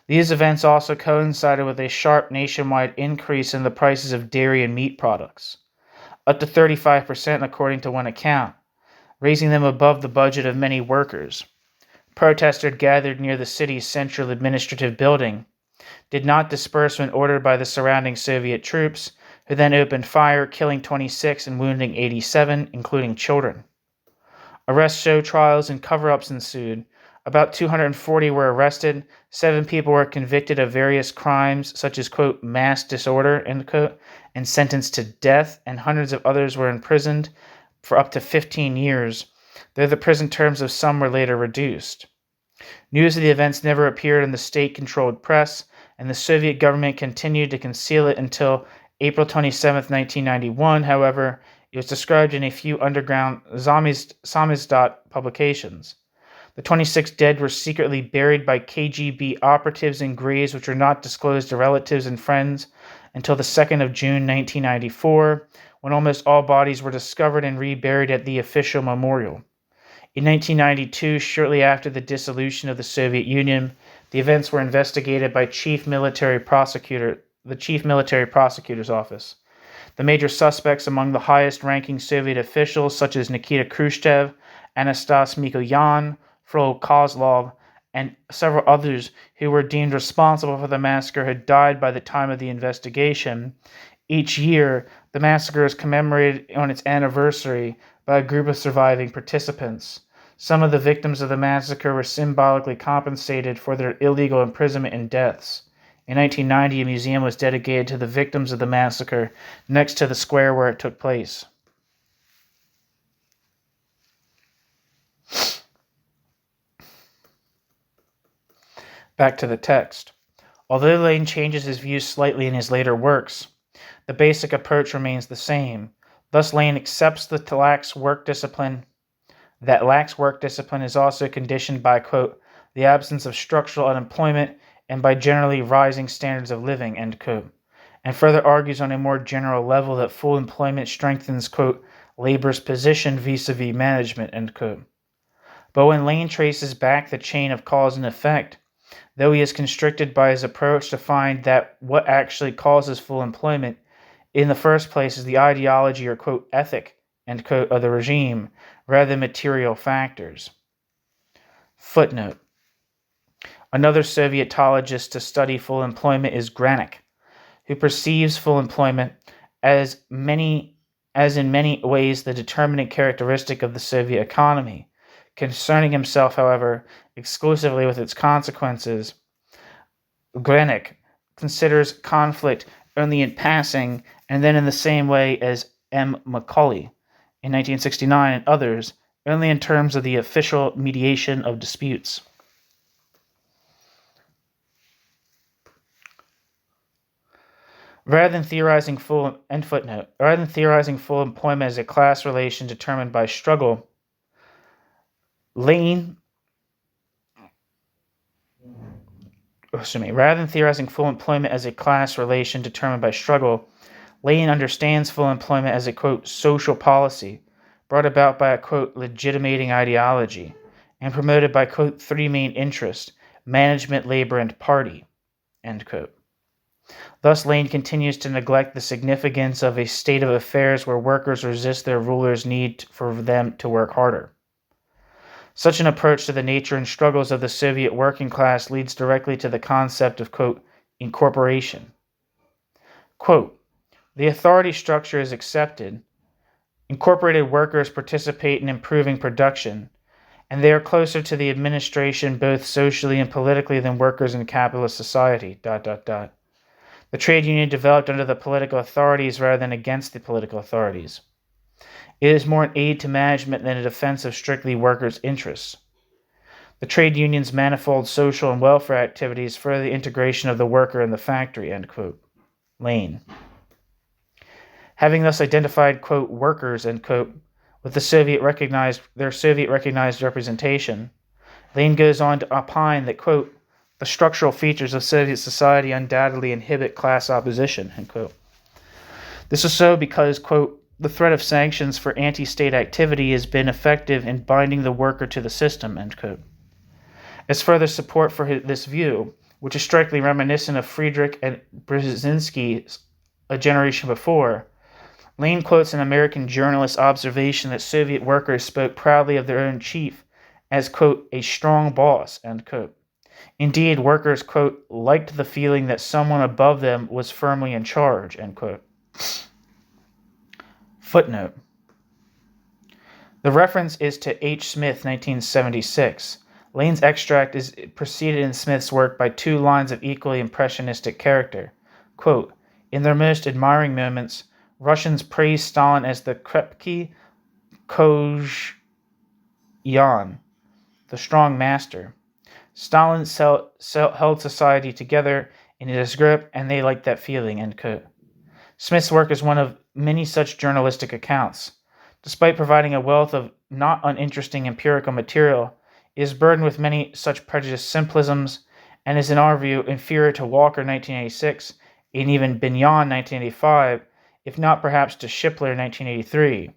These events also coincided with a sharp nationwide increase in the prices of dairy and meat products, up to 35% according to one account, raising them above the budget of many workers. Protesters gathered near the city's central administrative building, did not disperse when ordered by the surrounding Soviet troops, who then opened fire, killing 26 and wounding 87, including children. Arrests, show trials, and cover-ups ensued. About 240 were arrested, 7 people were convicted of various crimes such as, quote, mass disorder, end quote, and sentenced to death, and hundreds of others were imprisoned for up to 15 years, though the prison terms of some were later reduced. News of the events never appeared in the state-controlled press, and the Soviet government continued to conceal it until April 27, 1991. However, it was described in a few underground samizdat publications. The 26 dead were secretly buried by KGB operatives in graves which were not disclosed to relatives and friends until the 2nd of June 1994, when almost all bodies were discovered and reburied at the official memorial. In 1992, shortly after the dissolution of the Soviet Union, the events were investigated by the Chief Military Prosecutor's Office. The major suspects among the highest-ranking Soviet officials, such as Nikita Khrushchev, Anastas Mikoyan, Frol Kozlov, and several others who were deemed responsible for the massacre, had died by the time of the investigation. Each year, the massacre is commemorated on its anniversary by a group of surviving participants. Some of the victims of the massacre were symbolically compensated for their illegal imprisonment and deaths. In 1990, a museum was dedicated to the victims of the massacre next to the square where it took place. Back to the text. Although Lenin changes his views slightly in his later works, the basic approach remains the same. Thus, Lenin accepts that lacks work discipline is also conditioned by, quote, the absence of structural unemployment and by generally rising standards of living, end quote, and further argues on a more general level that full employment strengthens, quote, labor's position vis-a-vis management, end quote. But when Lenin traces back the chain of cause and effect, though he is constricted by his approach to find that what actually causes full employment in the first place is the ideology or, quote, ethic, end quote, of the regime, rather than material factors. Footnote. Another Sovietologist to study full employment is Granik, who perceives full employment as in many ways the determinant characteristic of the Soviet economy, concerning himself, however, exclusively with its consequences. Granik considers conflict only in passing, and then in the same way as M. Macaulay in 1969 and others, only in terms of the official mediation of disputes. Rather than theorizing full employment as a class relation determined by struggle, Lenin understands full employment as a, quote, social policy brought about by a, quote, legitimating ideology and promoted by, quote, 3 main interests, management, labor, and party, end quote. Thus, Lenin continues to neglect the significance of a state of affairs where workers resist their rulers' need for them to work harder. Such an approach to the nature and struggles of the Soviet working class leads directly to the concept of, quote, incorporation. Quote, the authority structure is accepted. Incorporated workers participate in improving production, and they are closer to the administration both socially and politically than workers in capitalist society, ... The trade union developed under the political authorities rather than against the political authorities. It is more an aid to management than a defense of strictly workers' interests. The trade union's manifold social and welfare activities further the integration of the worker in the factory, end quote. Lane. Having thus identified, quote, workers, end quote, with their Soviet recognized representation, Lane goes on to opine that, quote, The structural features of Soviet society undoubtedly inhibit class opposition, end quote. This is so because, quote, the threat of sanctions for anti-state activity has been effective in binding the worker to the system, end quote. As further support for this view, which is strikingly reminiscent of Friedrich and Brzezinski a generation before, Lane quotes an American journalist's observation that Soviet workers spoke proudly of their own chief as, quote, a strong boss, end quote. Indeed, workers, quote, liked the feeling that someone above them was firmly in charge, end quote. Footnote. The reference is to H. Smith, 1976. Lane's extract is preceded in Smith's work by two lines of equally impressionistic character. Quote, in their most admiring moments, Russians praise Stalin as the krepky kozyan, the strong master. Stalin held society together in his grip, and they liked that feeling, end quote. Smith's work is one of many such journalistic accounts. Despite providing a wealth of not uninteresting empirical material, it is burdened with many such prejudiced simplisms, and is, in our view, inferior to Walker 1986, and even Bignon 1985, if not perhaps to Shipler 1983.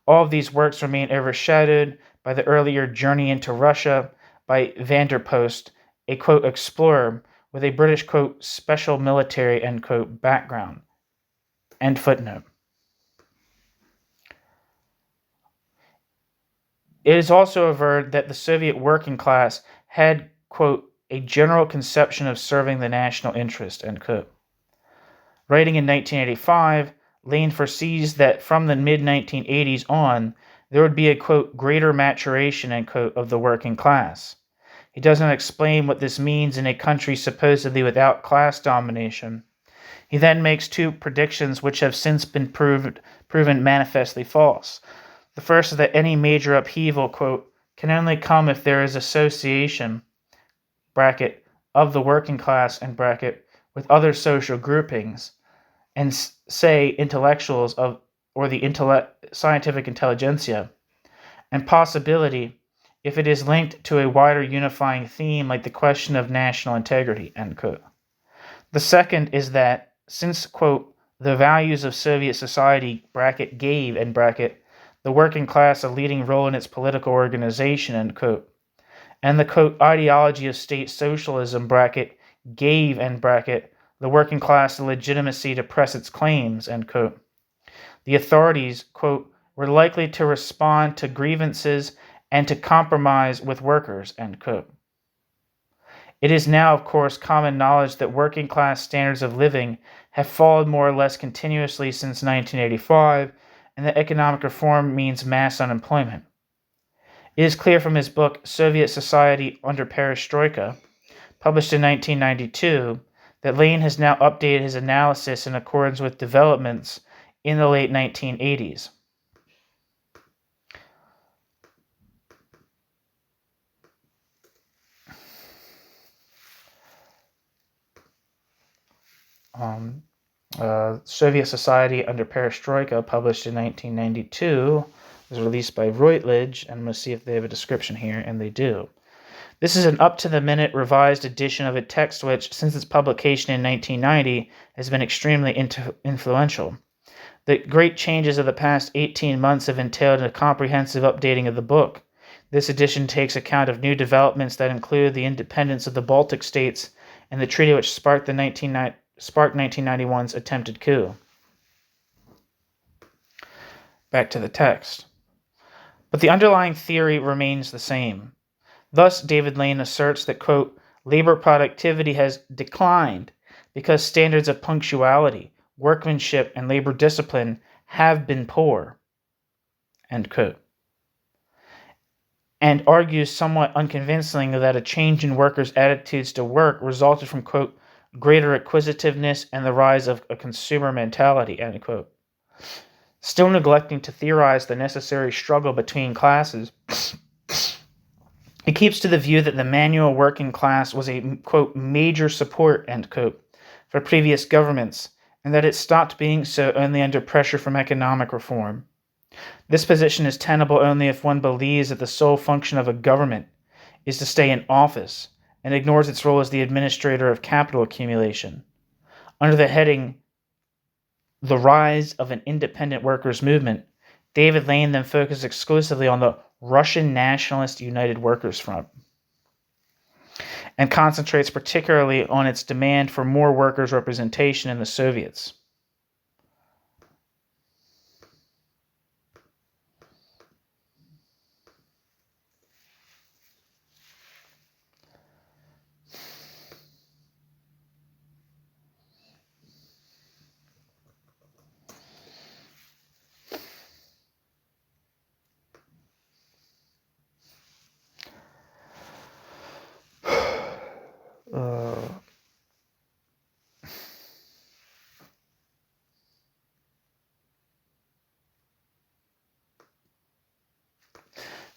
All of these works remain overshadowed by the earlier Journey into Russia by Vanderpost, a, quote, explorer with a British, quote, special military, end quote, background. End footnote. It is also averred that the Soviet working class had, quote, a general conception of serving the national interest, end quote. Writing in 1985, Lane foresees that from the mid-1980s on, there would be a, quote, greater maturation, end quote, of the working class. He does not explain what this means in a country supposedly without class domination. He then makes two predictions which have since been proven manifestly false. The first is that any major upheaval, quote, can only come if there is association, bracket, of the working class, end bracket, with other social groupings, and say intellectuals or the scientific intelligentsia, and possibility if it is linked to a wider unifying theme like the question of national integrity, end quote. The second is that since, quote, the values of Soviet society, bracket, gave, end bracket, the working class a leading role in its political organization, end quote, and the, quote, ideology of state socialism, bracket, gave, end bracket, the working class the legitimacy to press its claims, end quote. The authorities, quote, were likely to respond to grievances and to compromise with workers, end quote. It is now, of course, common knowledge that working class standards of living have fallen more or less continuously since 1985, and that economic reform means mass unemployment. It is clear from his book, Soviet Society Under Perestroika, published in 1992, that Lane has now updated his analysis in accordance with developments in the late 1980s. Soviet Society Under Perestroika, published in 1992, was released by Routledge, and I'm going to see if they have a description here, and they do. This is an up-to-the-minute revised edition of a text which, since its publication in 1990, has been extremely influential. The great changes of the past 18 months have entailed a comprehensive updating of the book. This edition takes account of new developments that include the independence of the Baltic states and the treaty which sparked 1991's attempted coup. Back to the text. But the underlying theory remains the same. Thus, David Lane asserts that, quote, labor productivity has declined because standards of punctuality, workmanship, and labor discipline have been poor, end quote. And argues somewhat unconvincingly that a change in workers' attitudes to work resulted from, quote, greater acquisitiveness and the rise of a consumer mentality, end quote. Still neglecting to theorize the necessary struggle between classes, it keeps to the view that the manual working class was a, quote, major support, end quote, for previous governments, and that it stopped being so only under pressure from economic reform. This position is tenable only if one believes that the sole function of a government is to stay in office, and ignores its role as the administrator of capital accumulation. Under the heading, The Rise of an Independent Workers' Movement, David Lane then focused exclusively on the Russian Nationalist United Workers' Front, and concentrates particularly on its demand for more workers' representation in the Soviets.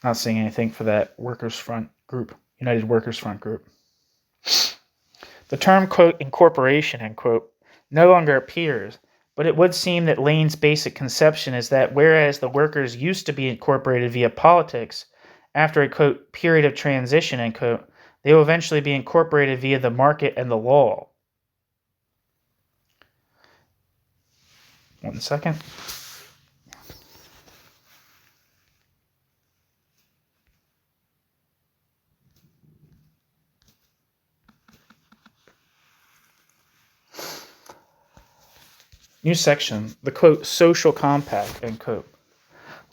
Not seeing anything for that Workers' Front group, United Workers' Front group. The term, quote, incorporation, end quote, no longer appears, but it would seem that Lane's basic conception is that whereas the workers used to be incorporated via politics, after a, quote, period of transition, end quote, they will eventually be incorporated via the market and the law. One second. New section, the, quote, social compact, end quote.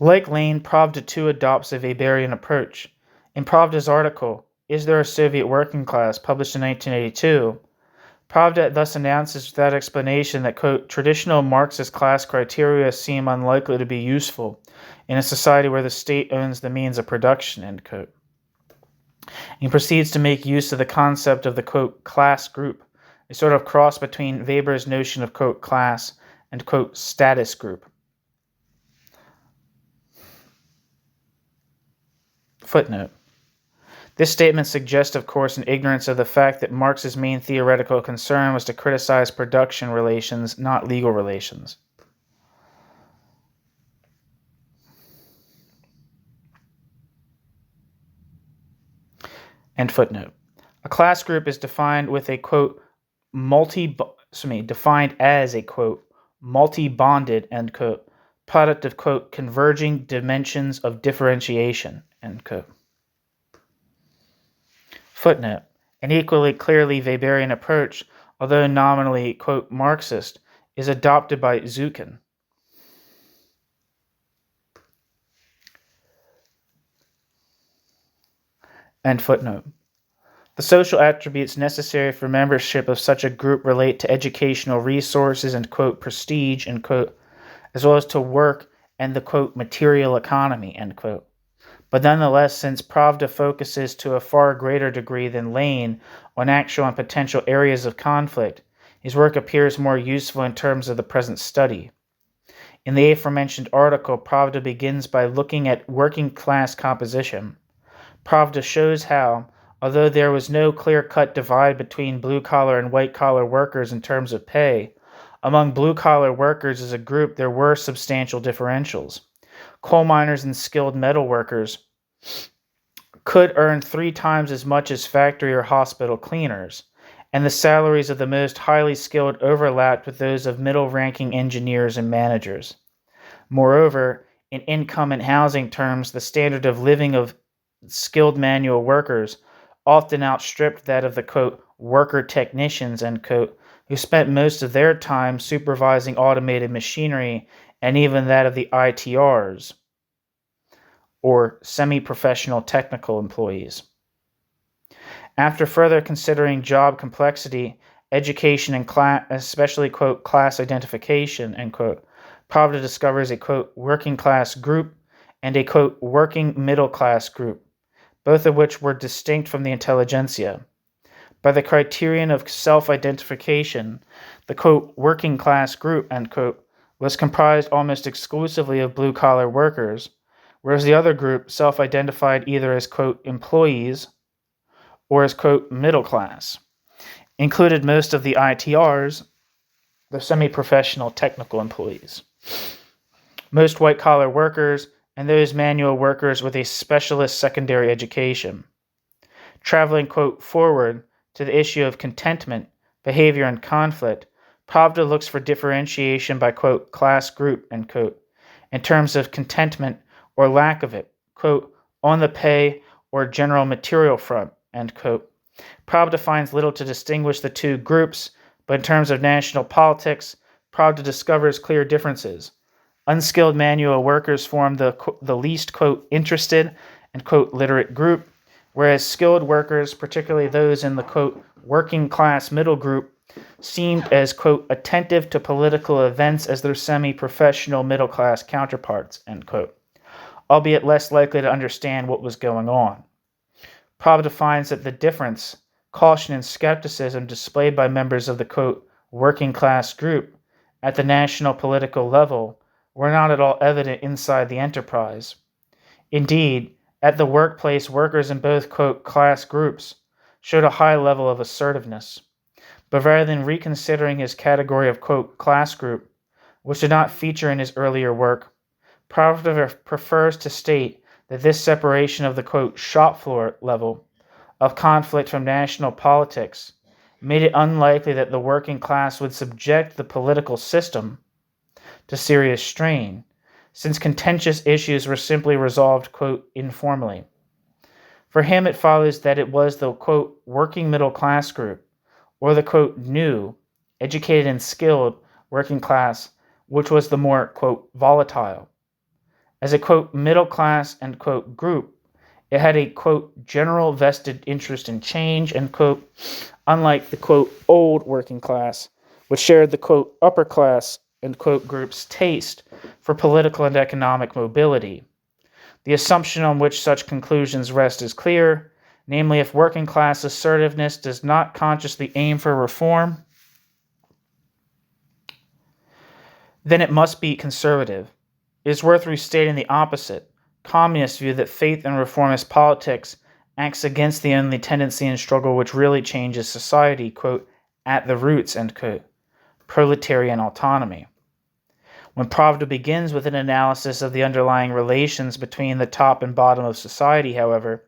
Like Lane, Pravda too adopts a Weberian approach. In Pravda's article, Is There a Soviet Working Class?, published in 1982, Pravda thus announces without explanation that, quote, traditional Marxist class criteria seem unlikely to be useful in a society where the state owns the means of production, end quote. He proceeds to make use of the concept of the, quote, class group, a sort of cross between Weber's notion of, quote, class and, quote, status group. Footnote. This statement suggests, of course, an ignorance of the fact that Marx's main theoretical concern was to criticize production relations, not legal relations. End footnote. A class group is defined with a, quote, defined as a, quote, multi-bonded, end quote, product of, quote, converging dimensions of differentiation, end quote. Footnote. An equally clearly Weberian approach, although nominally, quote, Marxist, is adopted by Zukin. End footnote. The social attributes necessary for membership of such a group relate to educational resources and, quote, prestige, end quote, as well as to work and the, quote, material economy, end quote. But nonetheless, since Pravda focuses to a far greater degree than Lane on actual and potential areas of conflict, his work appears more useful in terms of the present study. In the aforementioned article, Pravda begins by looking at working class composition. Pravda shows how, although there was no clear-cut divide between blue-collar and white-collar workers in terms of pay, among blue-collar workers as a group there were substantial differentials. Coal miners and skilled metal workers could earn 3 times as much as factory or hospital cleaners, and the salaries of the most highly skilled overlapped with those of middle-ranking engineers and managers. Moreover, in income and housing terms, the standard of living of skilled manual workers often outstripped that of the, quote, worker technicians, end quote, who spent most of their time supervising automated machinery, and even that of the ITRs, or semi-professional technical employees. After further considering job complexity, education, and especially, quote, class identification, end quote, Pravda discovers a, quote, working class group and a, quote, working middle class group, both of which were distinct from the intelligentsia. By the criterion of self-identification, the, quote, working class group, end quote, was comprised almost exclusively of blue-collar workers, whereas the other group self-identified either as, quote, employees or as, quote, middle class, included most of the ITRs, the semi-professional technical employees, most white-collar workers, and those manual workers with a specialist secondary education. Traveling, quote, forward to the issue of contentment, behavior, and conflict, Pravda looks for differentiation by, quote, class group, end quote, in terms of contentment or lack of it, quote, on the pay or general material front, end quote. Pravda finds little to distinguish the two groups, but in terms of national politics, Pravda discovers clear differences. Unskilled manual workers form the least, quote, interested and, quote, literate group, whereas skilled workers, particularly those in the, quote, working class middle group, seemed as, quote, attentive to political events as their semi-professional middle class counterparts, end quote, albeit less likely to understand what was going on. Pravda finds that the difference, caution, and skepticism displayed by members of the, quote, working class group at the national political level were not at all evident inside the enterprise. Indeed, at the workplace, workers in both, quote, class groups showed a high level of assertiveness. But rather than reconsidering his category of, quote, class group, which did not feature in his earlier work, Pravda prefers to state that this separation of the, quote, shop floor level of conflict from national politics made it unlikely that the working class would subject the political system to serious strain, since contentious issues were simply resolved, quote, informally. For him, it follows that it was the, quote, working middle class group, or the, quote, new, educated and skilled working class, which was the more, quote, volatile. As a, quote, middle class and, quote, group, it had a, quote, general vested interest in change, end quote, unlike the, quote, old working class, which shared the, quote, upper class, end quote, group's taste for political and economic mobility. The assumption on which such conclusions rest is clear, namely, if working class assertiveness does not consciously aim for reform, then it must be conservative. It is worth restating the opposite, communist view that faith in reformist politics acts against the only tendency and struggle which really changes society, quote, at the roots, end quote, proletarian autonomy. When Pravda begins with an analysis of the underlying relations between the top and bottom of society, however,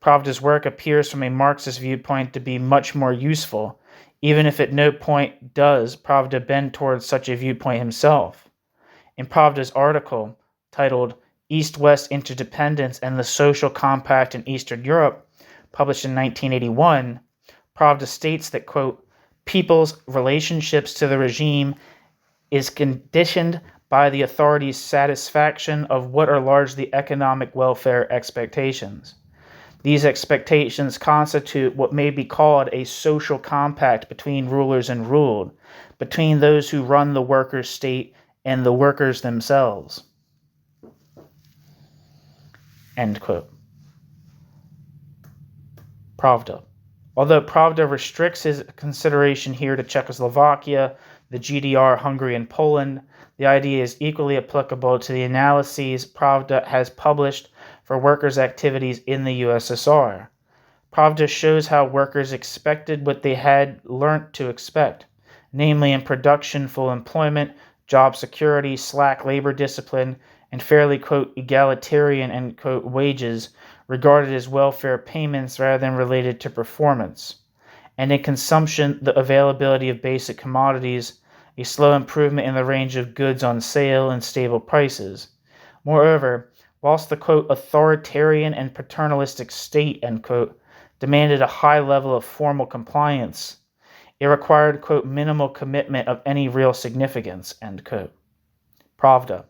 Pravda's work appears from a Marxist viewpoint to be much more useful, even if at no point does Pravda bend towards such a viewpoint himself. In Pravda's article, titled East-West Interdependence and the Social Compact in Eastern Europe, published in 1981, Pravda states that, quote, people's relationships to the regime is conditioned by the authorities' satisfaction of what are largely economic welfare expectations. These expectations constitute what may be called a social compact between rulers and ruled, between those who run the workers' state and the workers themselves. End quote. Pravda. Although Pravda restricts his consideration here to Czechoslovakia, the GDR, Hungary, and Poland, the idea is equally applicable to the analyses Pravda has published for workers' activities in the USSR. Pravda shows how workers expected what they had learnt to expect, namely in production, full employment, job security, slack labor discipline, and fairly, quote, egalitarian, end quote, wages regarded as welfare payments rather than related to performance. And in consumption, the availability of basic commodities, a slow improvement in the range of goods on sale, and stable prices. Moreover, whilst the, quote, authoritarian and paternalistic state, end quote, demanded a high level of formal compliance, it required, quote, minimal commitment of any real significance, end quote. Pravda.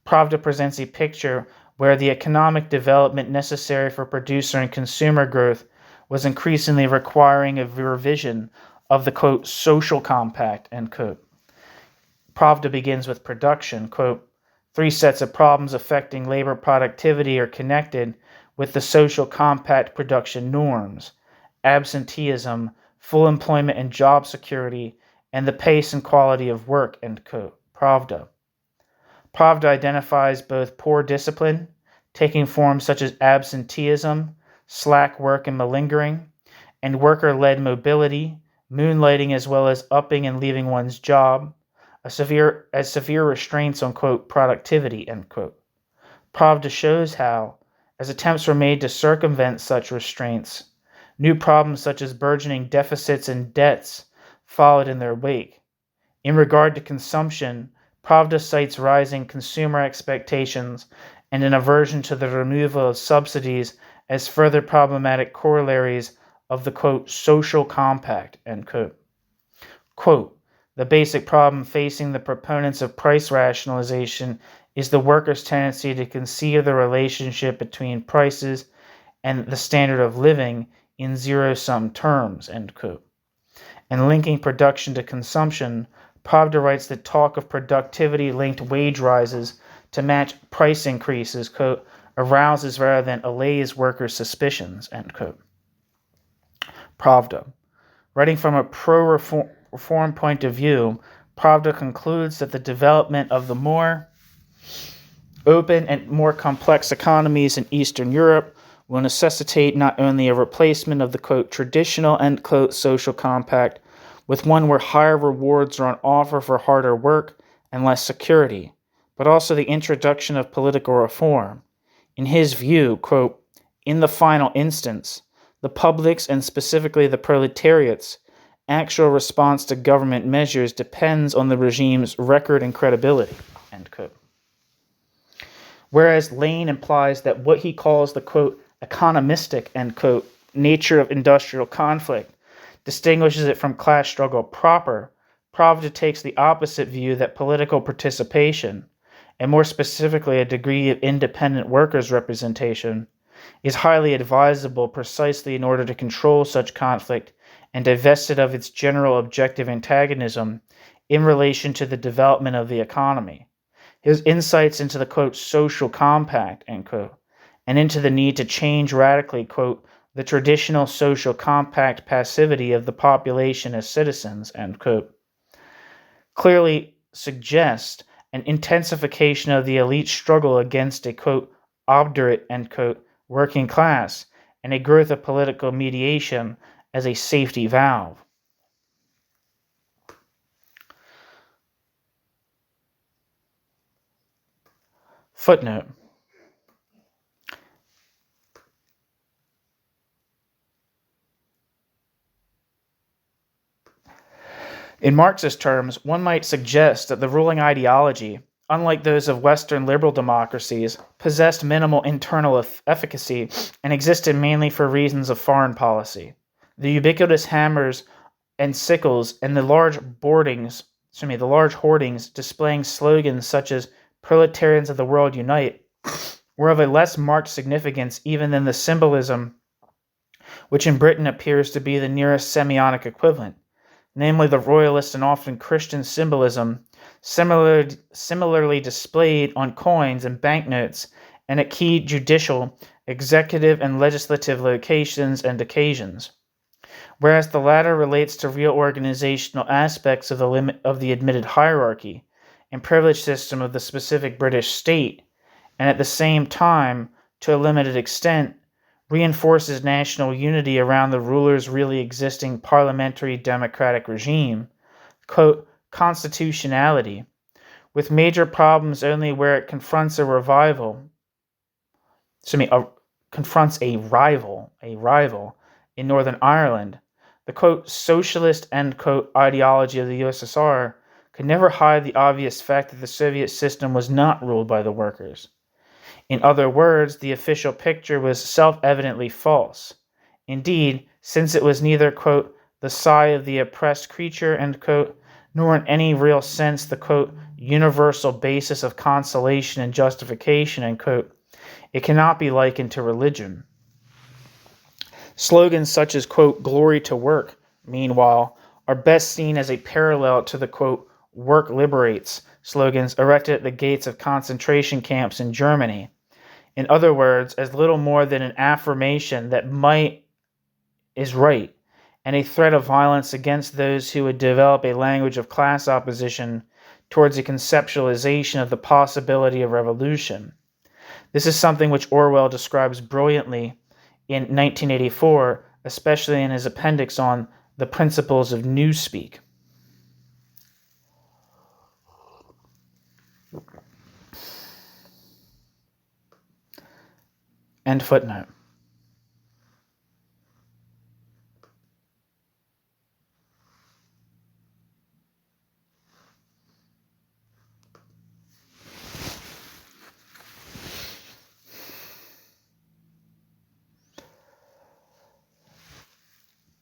Pravda presents a picture where the economic development necessary for producer and consumer growth was increasingly requiring a revision of the, quote, social compact, end quote. Pravda begins with production, quote, three sets of problems affecting labor productivity are connected with the social compact production norms: absenteeism, full employment and job security, and the pace and quality of work, end quote. Pravda. Pravda identifies both poor discipline, taking forms such as absenteeism, slack work and malingering, and worker-led mobility, moonlighting as well as upping and leaving one's job, as severe restraints on, quote, productivity, end quote. Pravda shows how, as attempts were made to circumvent such restraints, new problems such as burgeoning deficits and debts followed in their wake. In regard to consumption, Pravda cites rising consumer expectations and an aversion to the removal of subsidies as further problematic corollaries of the, quote, social compact, end quote. Quote, the basic problem facing the proponents of price rationalization is the workers' tendency to conceive the relationship between prices and the standard of living in zero-sum terms, end quote. And linking production to consumption, Pravda writes that talk of productivity-linked wage rises to match price increases, quote, arouses rather than allays workers' suspicions, end quote. Pravda. Writing from a pro-reform point of view, Pravda concludes that the development of the more open and more complex economies in Eastern Europe will necessitate not only a replacement of the, quote, traditional, end quote, social compact with one where higher rewards are on offer for harder work and less security, but also the introduction of political reform. In his view, quote, in the final instance, the public's and specifically the proletariat's actual response to government measures depends on the regime's record and credibility, end quote. Whereas Lane implies that what he calls the, quote, economistic, end quote, nature of industrial conflict distinguishes it from class struggle proper, Pravda takes the opposite view that political participation, and more specifically a degree of independent workers' representation, is highly advisable precisely in order to control such conflict and divest it of its general objective antagonism in relation to the development of the economy. His insights into the, quote, social compact, end quote, and into the need to change radically, quote, the traditional social compact passivity of the population as citizens, end quote, clearly suggest an intensification of the elite struggle against a, quote, obdurate, end quote, working class, and a growth of political mediation as a safety valve. Footnote. In Marxist terms, one might suggest that the ruling ideology, unlike those of Western liberal democracies, possessed minimal internal efficacy and existed mainly for reasons of foreign policy. The ubiquitous hammers and sickles and the large hoardings displaying slogans such as "Proletarians of the World Unite" were of a less marked significance even than the symbolism which in Britain appears to be the nearest semiotic equivalent, namely the royalist and often Christian symbolism, similarly displayed on coins and banknotes and at key judicial, executive, and legislative locations and occasions. Whereas the latter relates to real organizational aspects of the admitted hierarchy and privilege system of the specific British state, and at the same time, to a limited extent, reinforces national unity around the ruler's really existing parliamentary democratic regime, quote, constitutionality, with major problems only where it confronts a rival in Northern Ireland. The, quote, socialist, end quote, ideology of the USSR could never hide the obvious fact that the Soviet system was not ruled by the workers. In other words, the official picture was self-evidently false. Indeed, since it was neither, quote, the sigh of the oppressed creature, end quote, nor in any real sense the, quote, universal basis of consolation and justification, end quote, it cannot be likened to religion. Slogans such as, quote, glory to work, meanwhile, are best seen as a parallel to the, quote, work liberates slogans erected at the gates of concentration camps in Germany. In other words, as little more than an affirmation that might is right, and a threat of violence against those who would develop a language of class opposition towards a conceptualization of the possibility of revolution. This is something which Orwell describes brilliantly in 1984, especially in his appendix on the principles of newspeak. End footnote.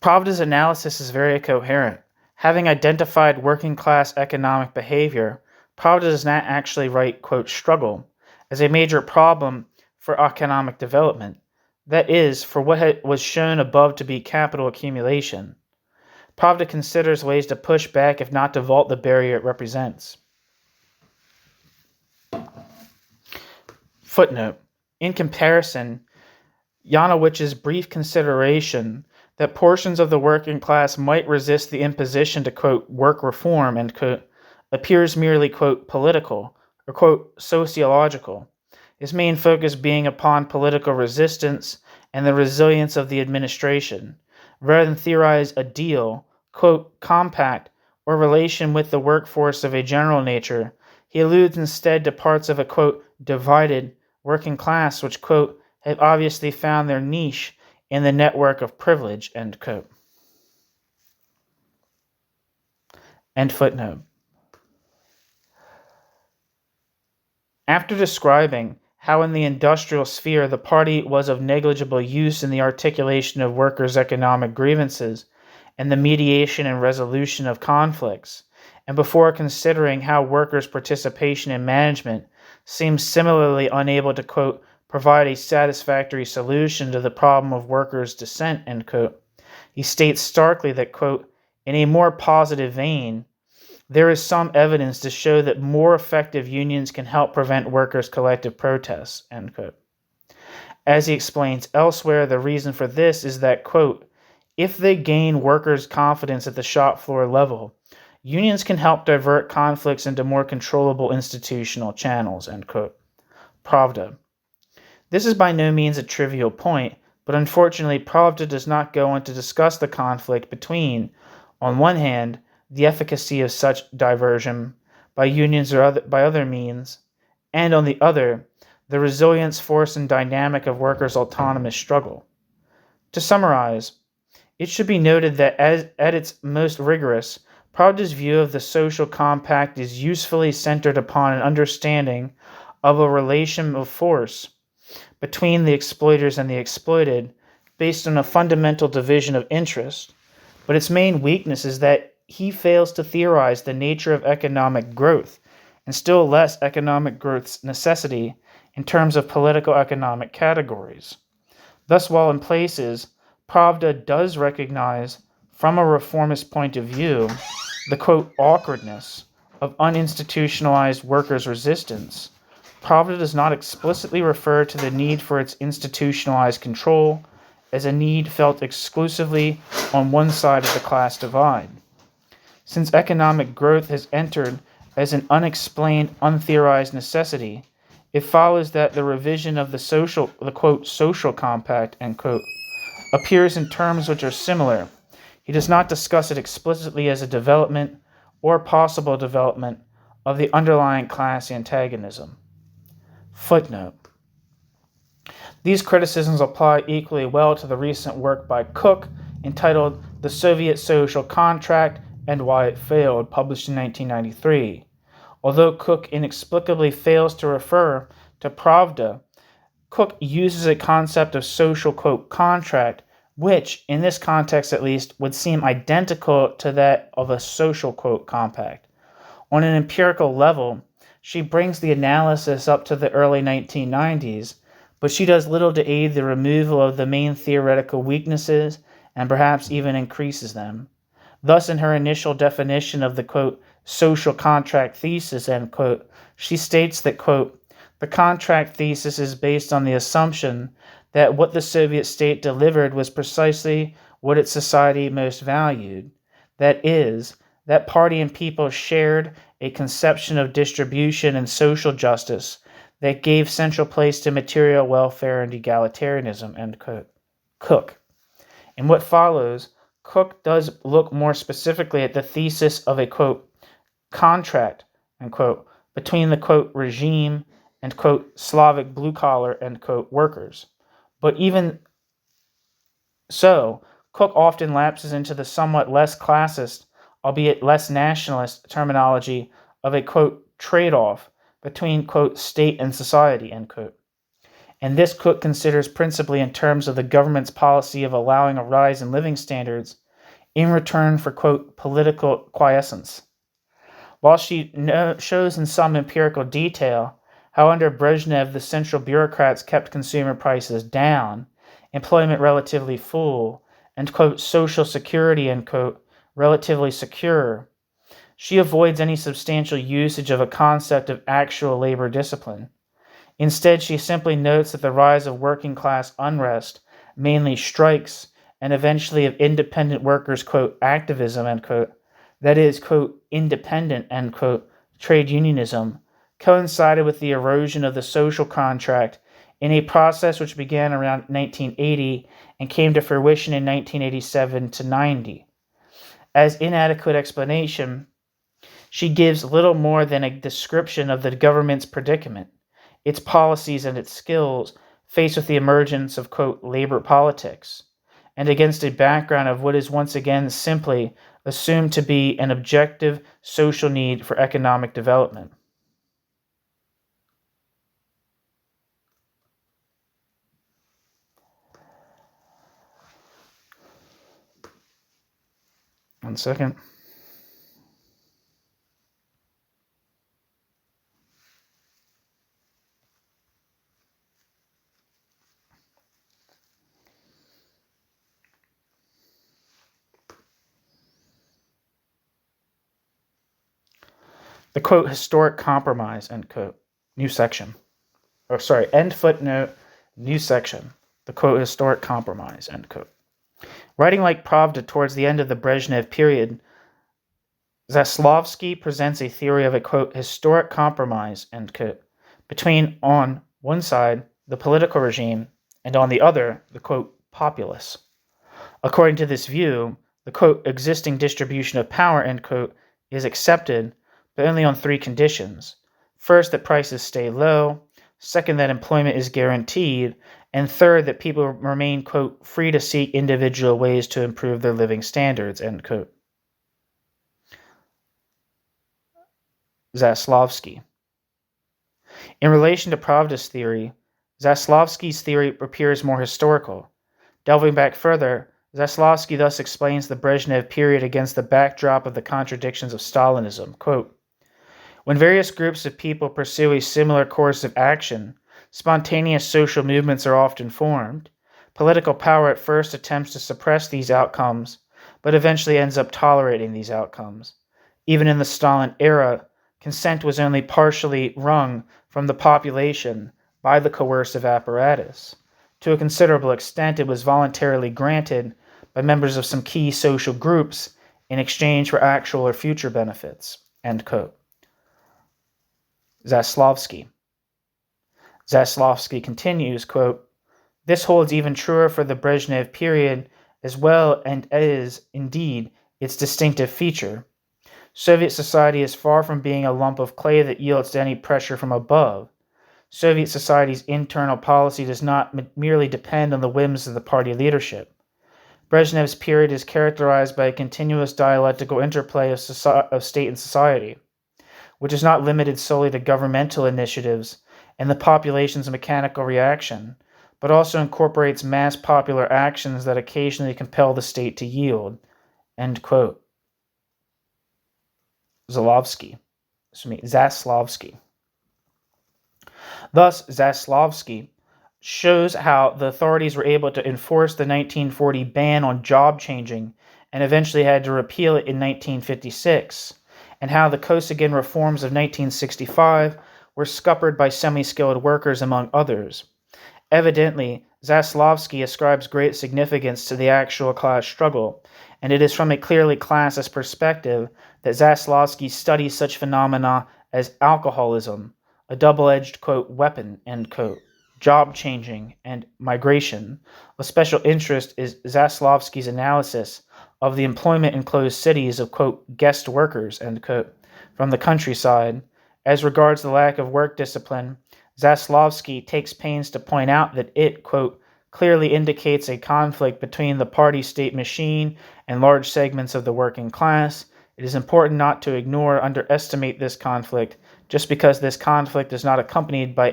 Pravda's analysis is very coherent. Having identified working class economic behavior, Pravda does not actually write, quote, struggle as a major problem for economic development. That is, for what was shown above to be capital accumulation. Pravda considers ways to push back, if not to vault, the barrier it represents. Footnote. In comparison, Yanowicz's brief consideration that portions of the working class might resist the imposition to, quote, work reform, end quote, appears merely, quote, political, or, quote, sociological, his main focus being upon political resistance and the resilience of the administration, rather than theorize a deal, quote, compact, or relation with the workforce of a general nature. He alludes instead to parts of a, quote, divided working class which, quote, have obviously found their niche in the network of privilege, end quote. End footnote. After describing how in the industrial sphere the party was of negligible use in the articulation of workers' economic grievances and the mediation and resolution of conflicts, and before considering how workers' participation in management seems similarly unable to, quote, provide a satisfactory solution to the problem of workers' dissent, end quote, he states starkly that, quote, in a more positive vein, there is some evidence to show that more effective unions can help prevent workers' collective protests, end quote. As he explains elsewhere, the reason for this is that, quote, if they gain workers' confidence at the shop floor level, unions can help divert conflicts into more controllable institutional channels, end quote. Pravda. This is by no means a trivial point, but unfortunately Pravda does not go on to discuss the conflict between, on one hand, the efficacy of such diversion by unions or by other means, and on the other, the resilience, force, and dynamic of workers' autonomous struggle. To summarize, it should be noted that at its most rigorous, Pravda's view of the social compact is usefully centered upon an understanding of a relation of force between the exploiters and the exploited based on a fundamental division of interest, but its main weakness is that he fails to theorize the nature of economic growth, and still less economic growth's necessity in terms of political economic categories. Thus, while in places, Pravda does recognize, from a reformist point of view, the, quote, awkwardness of uninstitutionalized workers' resistance, Pravda does not explicitly refer to the need for its institutionalized control as a need felt exclusively on one side of the class divide. Since economic growth has entered as an unexplained, untheorized necessity, it follows that the revision of the quote, social compact, end quote, appears in terms which are similar. He does not discuss it explicitly as a development or possible development of the underlying class antagonism. Footnote. These criticisms apply equally well to the recent work by Cook entitled The Soviet Social Contract and Why It Failed, published in 1993. Although Cook inexplicably fails to refer to Pravda, Cook uses a concept of social, quote, contract, which, in this context at least, would seem identical to that of a social, quote, compact. On an empirical level, she brings the analysis up to the early 1990s, but she does little to aid the removal of the main theoretical weaknesses and perhaps even increases them. Thus, in her initial definition of the, quote, social contract thesis, end quote, she states that, quote, the contract thesis is based on the assumption that what the Soviet state delivered was precisely what its society most valued. That is, that party and people shared a conception of distribution and social justice that gave central place to material welfare and egalitarianism, end quote. Cook. In what follows, Cook does look more specifically at the thesis of a, quote, contract, end quote, between the, quote, regime and, quote, Slavic blue-collar, end quote, workers. But even so, Cook often lapses into the somewhat less classist, albeit less nationalist, terminology of a, quote, trade-off between, quote, state and society, end quote. And this Cook considers principally in terms of the government's policy of allowing a rise in living standards in return for, quote, political quiescence. While she shows in some empirical detail how under Brezhnev the central bureaucrats kept consumer prices down, employment relatively full, and, quote, social security, end quote, relatively secure, she avoids any substantial usage of a concept of actual labor discipline. Instead, she simply notes that the rise of working class unrest, mainly strikes, and eventually of independent workers, quote, activism, end quote, that is, quote, independent, end quote, trade unionism, coincided with the erosion of the social contract in a process which began around 1980 and came to fruition in 1987 to 90. As inadequate explanation, she gives little more than a description of the government's predicament, its policies and its skills faced with the emergence of, quote, labor politics, and against a background of what is once again simply assumed to be an objective social need for economic development. One second. The, quote, historic compromise, end quote, new section. End footnote, new section. The, quote, historic compromise, end quote. Writing like Pravda towards the end of the Brezhnev period, Zaslavsky presents a theory of a, quote, historic compromise, end quote, between, on one side, the political regime, and on the other, the, quote, populace. According to this view, the, quote, existing distribution of power, end quote, is accepted, but only on three conditions. First, that prices stay low. Second, that employment is guaranteed. And third, that people remain, quote, free to seek individual ways to improve their living standards, end quote. Zaslavsky. In relation to Pravda's theory, Zaslavsky's theory appears more historical. Delving back further, Zaslavsky thus explains the Brezhnev period against the backdrop of the contradictions of Stalinism. Quote, when various groups of people pursue a similar course of action, spontaneous social movements are often formed. Political power at first attempts to suppress these outcomes, but eventually ends up tolerating these outcomes. Even in the Stalin era, consent was only partially wrung from the population by the coercive apparatus. To a considerable extent, it was voluntarily granted by members of some key social groups in exchange for actual or future benefits, end quote. Zaslavsky. Zaslavsky continues, quote, this holds even truer for the Brezhnev period as well and is, indeed, its distinctive feature. Soviet society is far from being a lump of clay that yields to any pressure from above. Soviet society's internal policy does not merely depend on the whims of the party leadership. Brezhnev's period is characterized by a continuous dialectical interplay of state and society, which is not limited solely to governmental initiatives and the population's mechanical reaction, but also incorporates mass popular actions that occasionally compel the state to yield, end quote. Zaslavsky. Thus, Zaslavsky shows how the authorities were able to enforce the 1940 ban on job changing and eventually had to repeal it in 1956, and how the Kosygin reforms of 1965 were scuppered by semi-skilled workers, among others. Evidently, Zaslavsky ascribes great significance to the actual class struggle, and it is from a clearly classist perspective that Zaslavsky studies such phenomena as alcoholism, a double-edged, quote, weapon, end quote, job changing, and migration. Of special interest is Zaslavsky's analysis of the employment in closed cities of, quote, guest workers, end quote, from the countryside. As regards the lack of work discipline, Zaslavsky takes pains to point out that it, quote, clearly indicates a conflict between the party-state machine and large segments of the working class, it is important not to ignore or underestimate this conflict just because this conflict is not accompanied by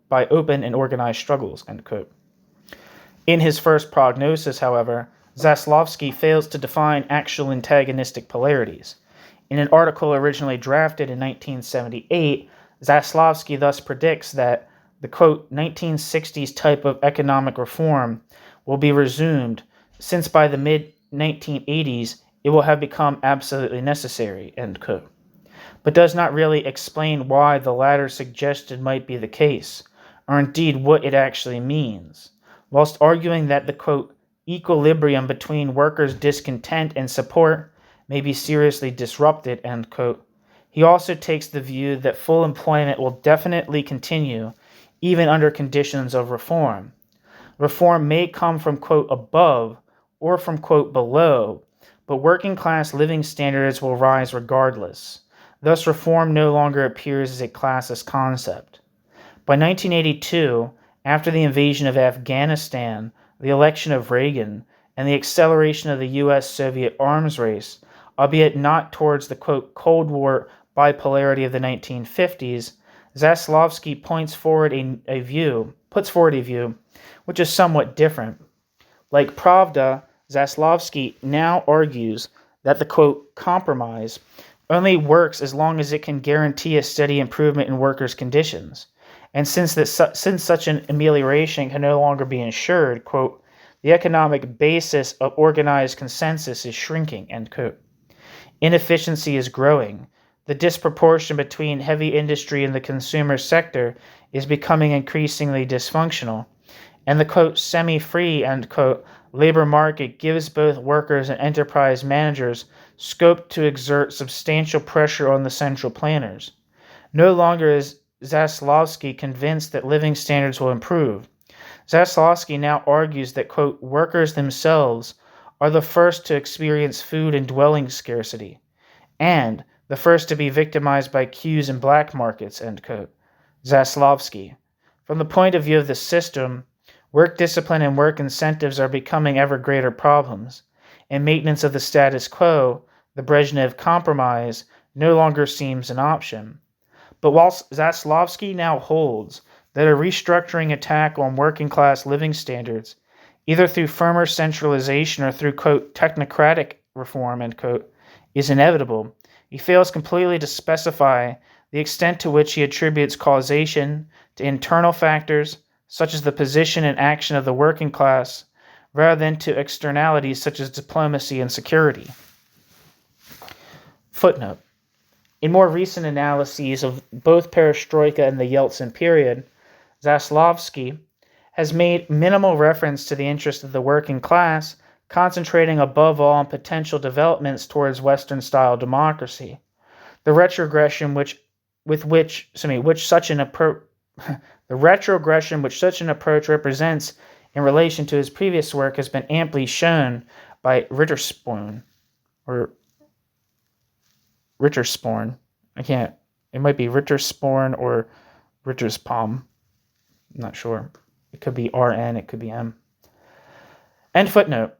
by open and organized struggles." End quote. In his first prognosis, however, Zaslavsky fails to define actual antagonistic polarities. In an article originally drafted in 1978, Zaslavsky thus predicts that the, quote, 1960s type of economic reform will be resumed, since by the mid-1980s it will have become absolutely necessary, end quote, but does not really explain why the latter suggestion might be the case, or indeed what it actually means, whilst arguing that the, quote, equilibrium between workers' discontent and support may be seriously disrupted, end quote. He also takes the view that full employment will definitely continue even under conditions of reform. Reform may come from, quote, above or from, quote, below, but working class living standards will rise regardless. Thus, reform no longer appears as a classist concept. By 1982, after the invasion of Afghanistan, the election of Reagan, and the acceleration of the U.S.-Soviet arms race, albeit not towards the, quote, Cold War bipolarity of the 1950s, Zaslavsky puts forward a view which is somewhat different. Like Pravda, Zaslavsky now argues that the, quote, compromise only works as long as it can guarantee a steady improvement in workers' conditions. And since such an amelioration can no longer be ensured, quote, the economic basis of organized consensus is shrinking, end quote. Inefficiency is growing. The disproportion between heavy industry and the consumer sector is becoming increasingly dysfunctional. And the, quote, semi-free, end quote, labor market gives both workers and enterprise managers scope to exert substantial pressure on the central planners. No longer is Zaslavsky convinced that living standards will improve. Zaslavsky now argues that, quote, workers themselves are the first to experience food and dwelling scarcity, and the first to be victimized by queues and black markets, end quote. Zaslavsky. From the point of view of the system, work discipline and work incentives are becoming ever greater problems, and maintenance of the status quo, the Brezhnev Compromise, no longer seems an option. But whilst Zaslavsky now holds that a restructuring attack on working class living standards, either through firmer centralization or through, quote, technocratic reform, end quote, is inevitable, he fails completely to specify the extent to which he attributes causation to internal factors such as the position and action of the working class, rather than to externalities such as diplomacy and security. Footnote. In more recent analyses of both perestroika and the Yeltsin period, Zaslavsky has made minimal reference to the interest of the working class, concentrating above all on potential developments towards Western-style democracy. The retrogression which such an approach represents in relation to his previous work has been amply shown by Rittersporn. It might be Rittersporn or Ritterspalm. I'm not sure. It could be RN, it could be M. End footnote.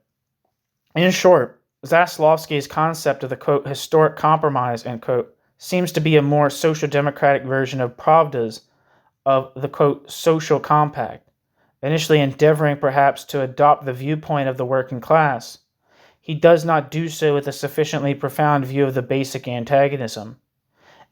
In short, Zaslavsky's concept of the, quote, historic compromise, end quote, seems to be a more social democratic version of Pravda's of the, quote, social compact, initially endeavoring perhaps to adopt the viewpoint of the working class. He does not do so with a sufficiently profound view of the basic antagonism.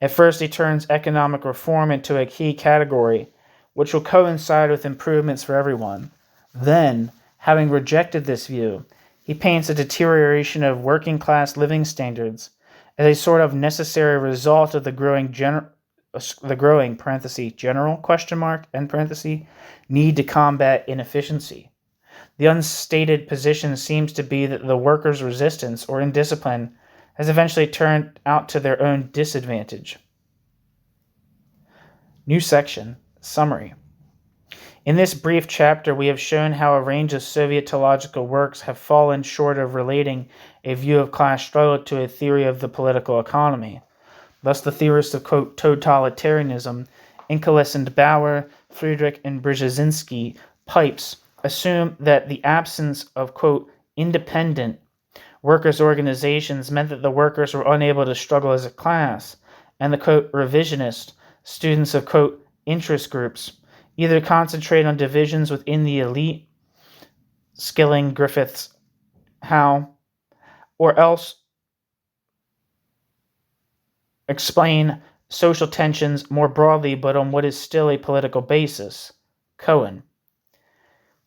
At first, he turns economic reform into a key category, which will coincide with improvements for everyone. Then, having rejected this view, he paints a deterioration of working-class living standards as a sort of necessary result of the growing general need to combat inefficiency. The unstated position seems to be that the workers' resistance or indiscipline has eventually turned out to their own disadvantage. New section, summary. In this brief chapter, we have shown how a range of Sovietological works have fallen short of relating a view of class struggle to a theory of the political economy. Thus, the theorists of, quote, totalitarianism, Inkeles and Bauer, Friedrich and Brzezinski, Pipes, assumed that the absence of, quote, independent workers' organizations meant that the workers were unable to struggle as a class, and the, quote, revisionist students of, quote, interest groups either concentrate on divisions within the elite, Skilling, Griffiths, Howe, or else explain social tensions more broadly but on what is still a political basis, Cohen.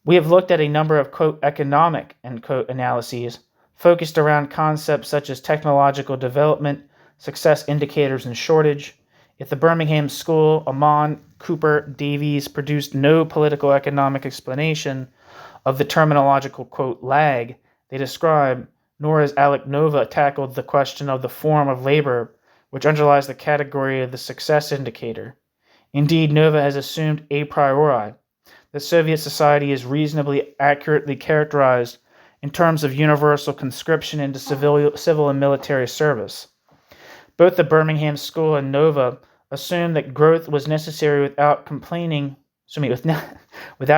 We have looked at a number of, quote, economic, end quote, analyses focused around concepts such as technological development, success indicators, and shortage. If the Birmingham School, Amon, Cooper, Davies produced no political economic explanation of the terminological, quote, lag they describe, nor has Alec Nova tackled the question of the form of labor which underlies the category of the success indicator. Indeed, Nova has assumed a priori that Soviet society is reasonably accurately characterized in terms of universal conscription into civil and military service. Both the Birmingham School and Nova assumed that growth was necessary without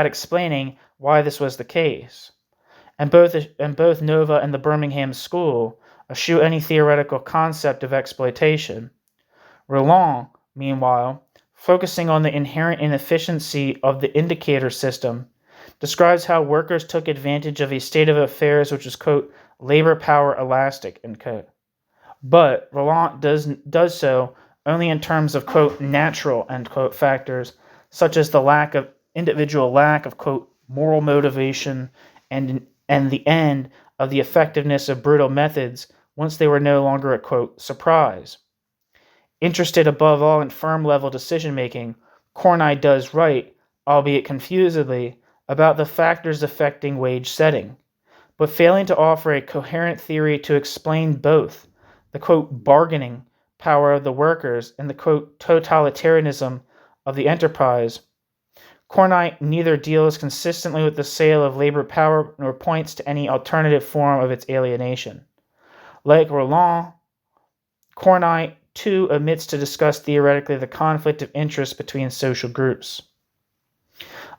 explaining why this was the case. And both Nova and the Birmingham School eschew any theoretical concept of exploitation. Roland, meanwhile, focusing on the inherent inefficiency of the indicator system, describes how workers took advantage of a state of affairs which was, quote, labor power elastic, end quote. But Roland does so only in terms of, quote, natural, end quote, factors, such as the individual lack of, quote, moral motivation and the end of the effectiveness of brutal methods once they were no longer a, quote, surprise. Interested above all in firm-level decision-making, Kornai does write, albeit confusedly, about the factors affecting wage setting, but failing to offer a coherent theory to explain both the, quote, bargaining power of the workers and the, quote, totalitarianism of the enterprise. Kornai neither deals consistently with the sale of labor power nor points to any alternative form of its alienation. Like Roland, Kornai too omits to discuss theoretically the conflict of interest between social groups.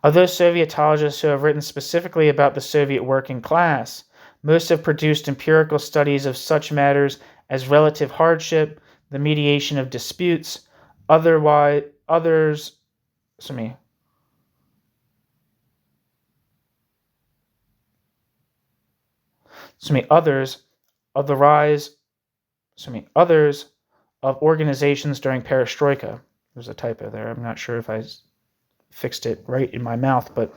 Of those Sovietologists who have written specifically about the Soviet working class, most have produced empirical studies of such matters as relative hardship, the mediation of disputes, others of the rise, others of organizations during perestroika. There's a typo there. I'm not sure if I fixed it right in my mouth, but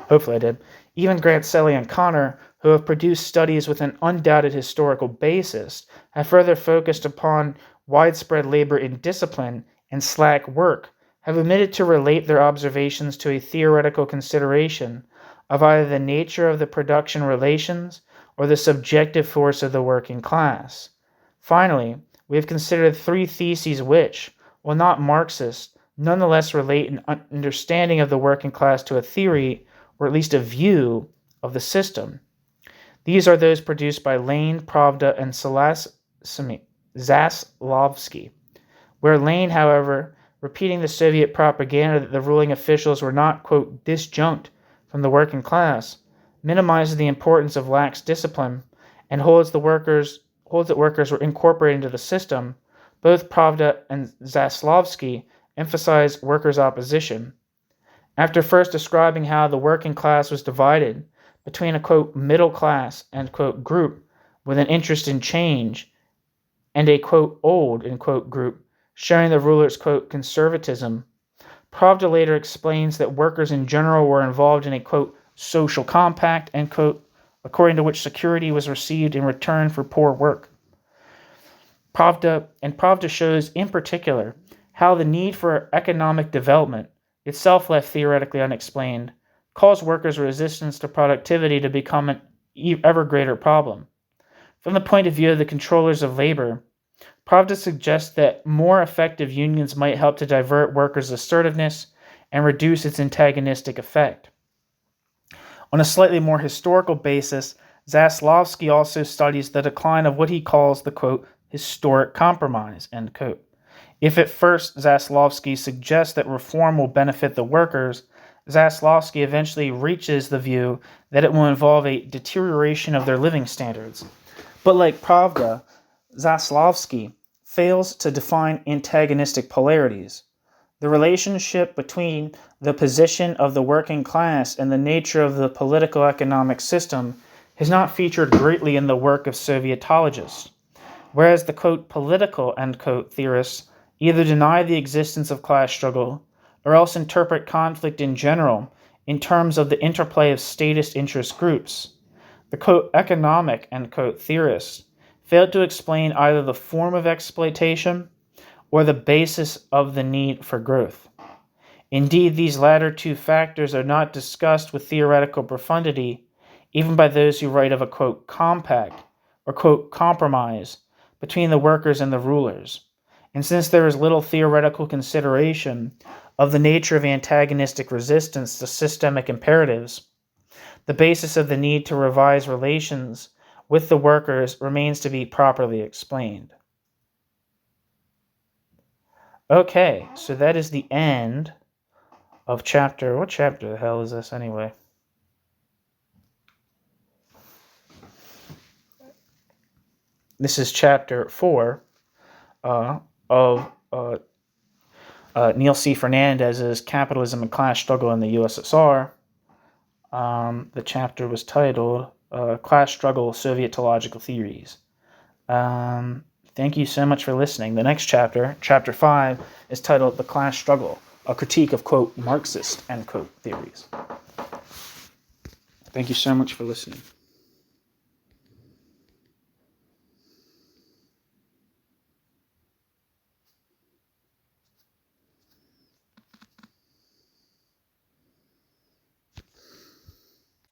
hopefully I did. Even Grant-Selly and Connor, who have produced studies with an undoubted historical basis, have further focused upon widespread labor indiscipline and slack work, have omitted to relate their observations to a theoretical consideration of either the nature of the production relations or the subjective force of the working class. Finally, we have considered three theses which, while not Marxist, nonetheless relate an understanding of the working class to a theory, or at least a view, of the system. These are those produced by Lane, Pravda, and Zaslavsky, where Lane, however, repeating the Soviet propaganda that the ruling officials were not, quote, disjunct from the working class, minimizes the importance of lax discipline and holds that workers were incorporated into the system. Both Pravda and Zaslavsky emphasize workers' opposition. After first describing how the working class was divided between a, quote, middle class, end quote, group with an interest in change and a, quote, old, end quote, group sharing the ruler's, quote, conservatism, Pravda later explains that workers in general were involved in a, quote, social compact, end quote, according to which security was received in return for poor work. Pravda shows in particular how the need for economic development, itself left theoretically unexplained, caused workers' resistance to productivity to become an ever greater problem. From the point of view of the controllers of labor, Pravda suggests that more effective unions might help to divert workers' assertiveness and reduce its antagonistic effect. On a slightly more historical basis, Zaslavsky also studies the decline of what he calls the, quote, historic compromise, end quote. If at first Zaslavsky suggests that reform will benefit the workers, Zaslavsky eventually reaches the view that it will involve a deterioration of their living standards. But like Pravda, Zaslavsky fails to define antagonistic polarities. The relationship between the position of the working class and the nature of the political economic system has not featured greatly in the work of Sovietologists, whereas the quote political end quote theorists either deny the existence of class struggle or else interpret conflict in general in terms of the interplay of statist interest groups. The quote economic end quote theorists failed to explain either the form of exploitation or the basis of the need for growth. Indeed, these latter two factors are not discussed with theoretical profundity, even by those who write of a quote compact or quote compromise between the workers and the rulers. And since there is little theoretical consideration of the nature of antagonistic resistance to systemic imperatives, the basis of the need to revise relations with the workers remains to be properly explained. Okay, so that is the end of chapter. What chapter the hell is this anyway? This is chapter 4 of Neil C. Fernandez's Capitalism and Class Struggle in the USSR. The chapter was titled Class Struggle, Sovietological Theories. Thank you so much for listening. The next chapter, chapter 5, is titled The Class Struggle, a critique of, quote, Marxist, end quote, theories. Thank you so much for listening.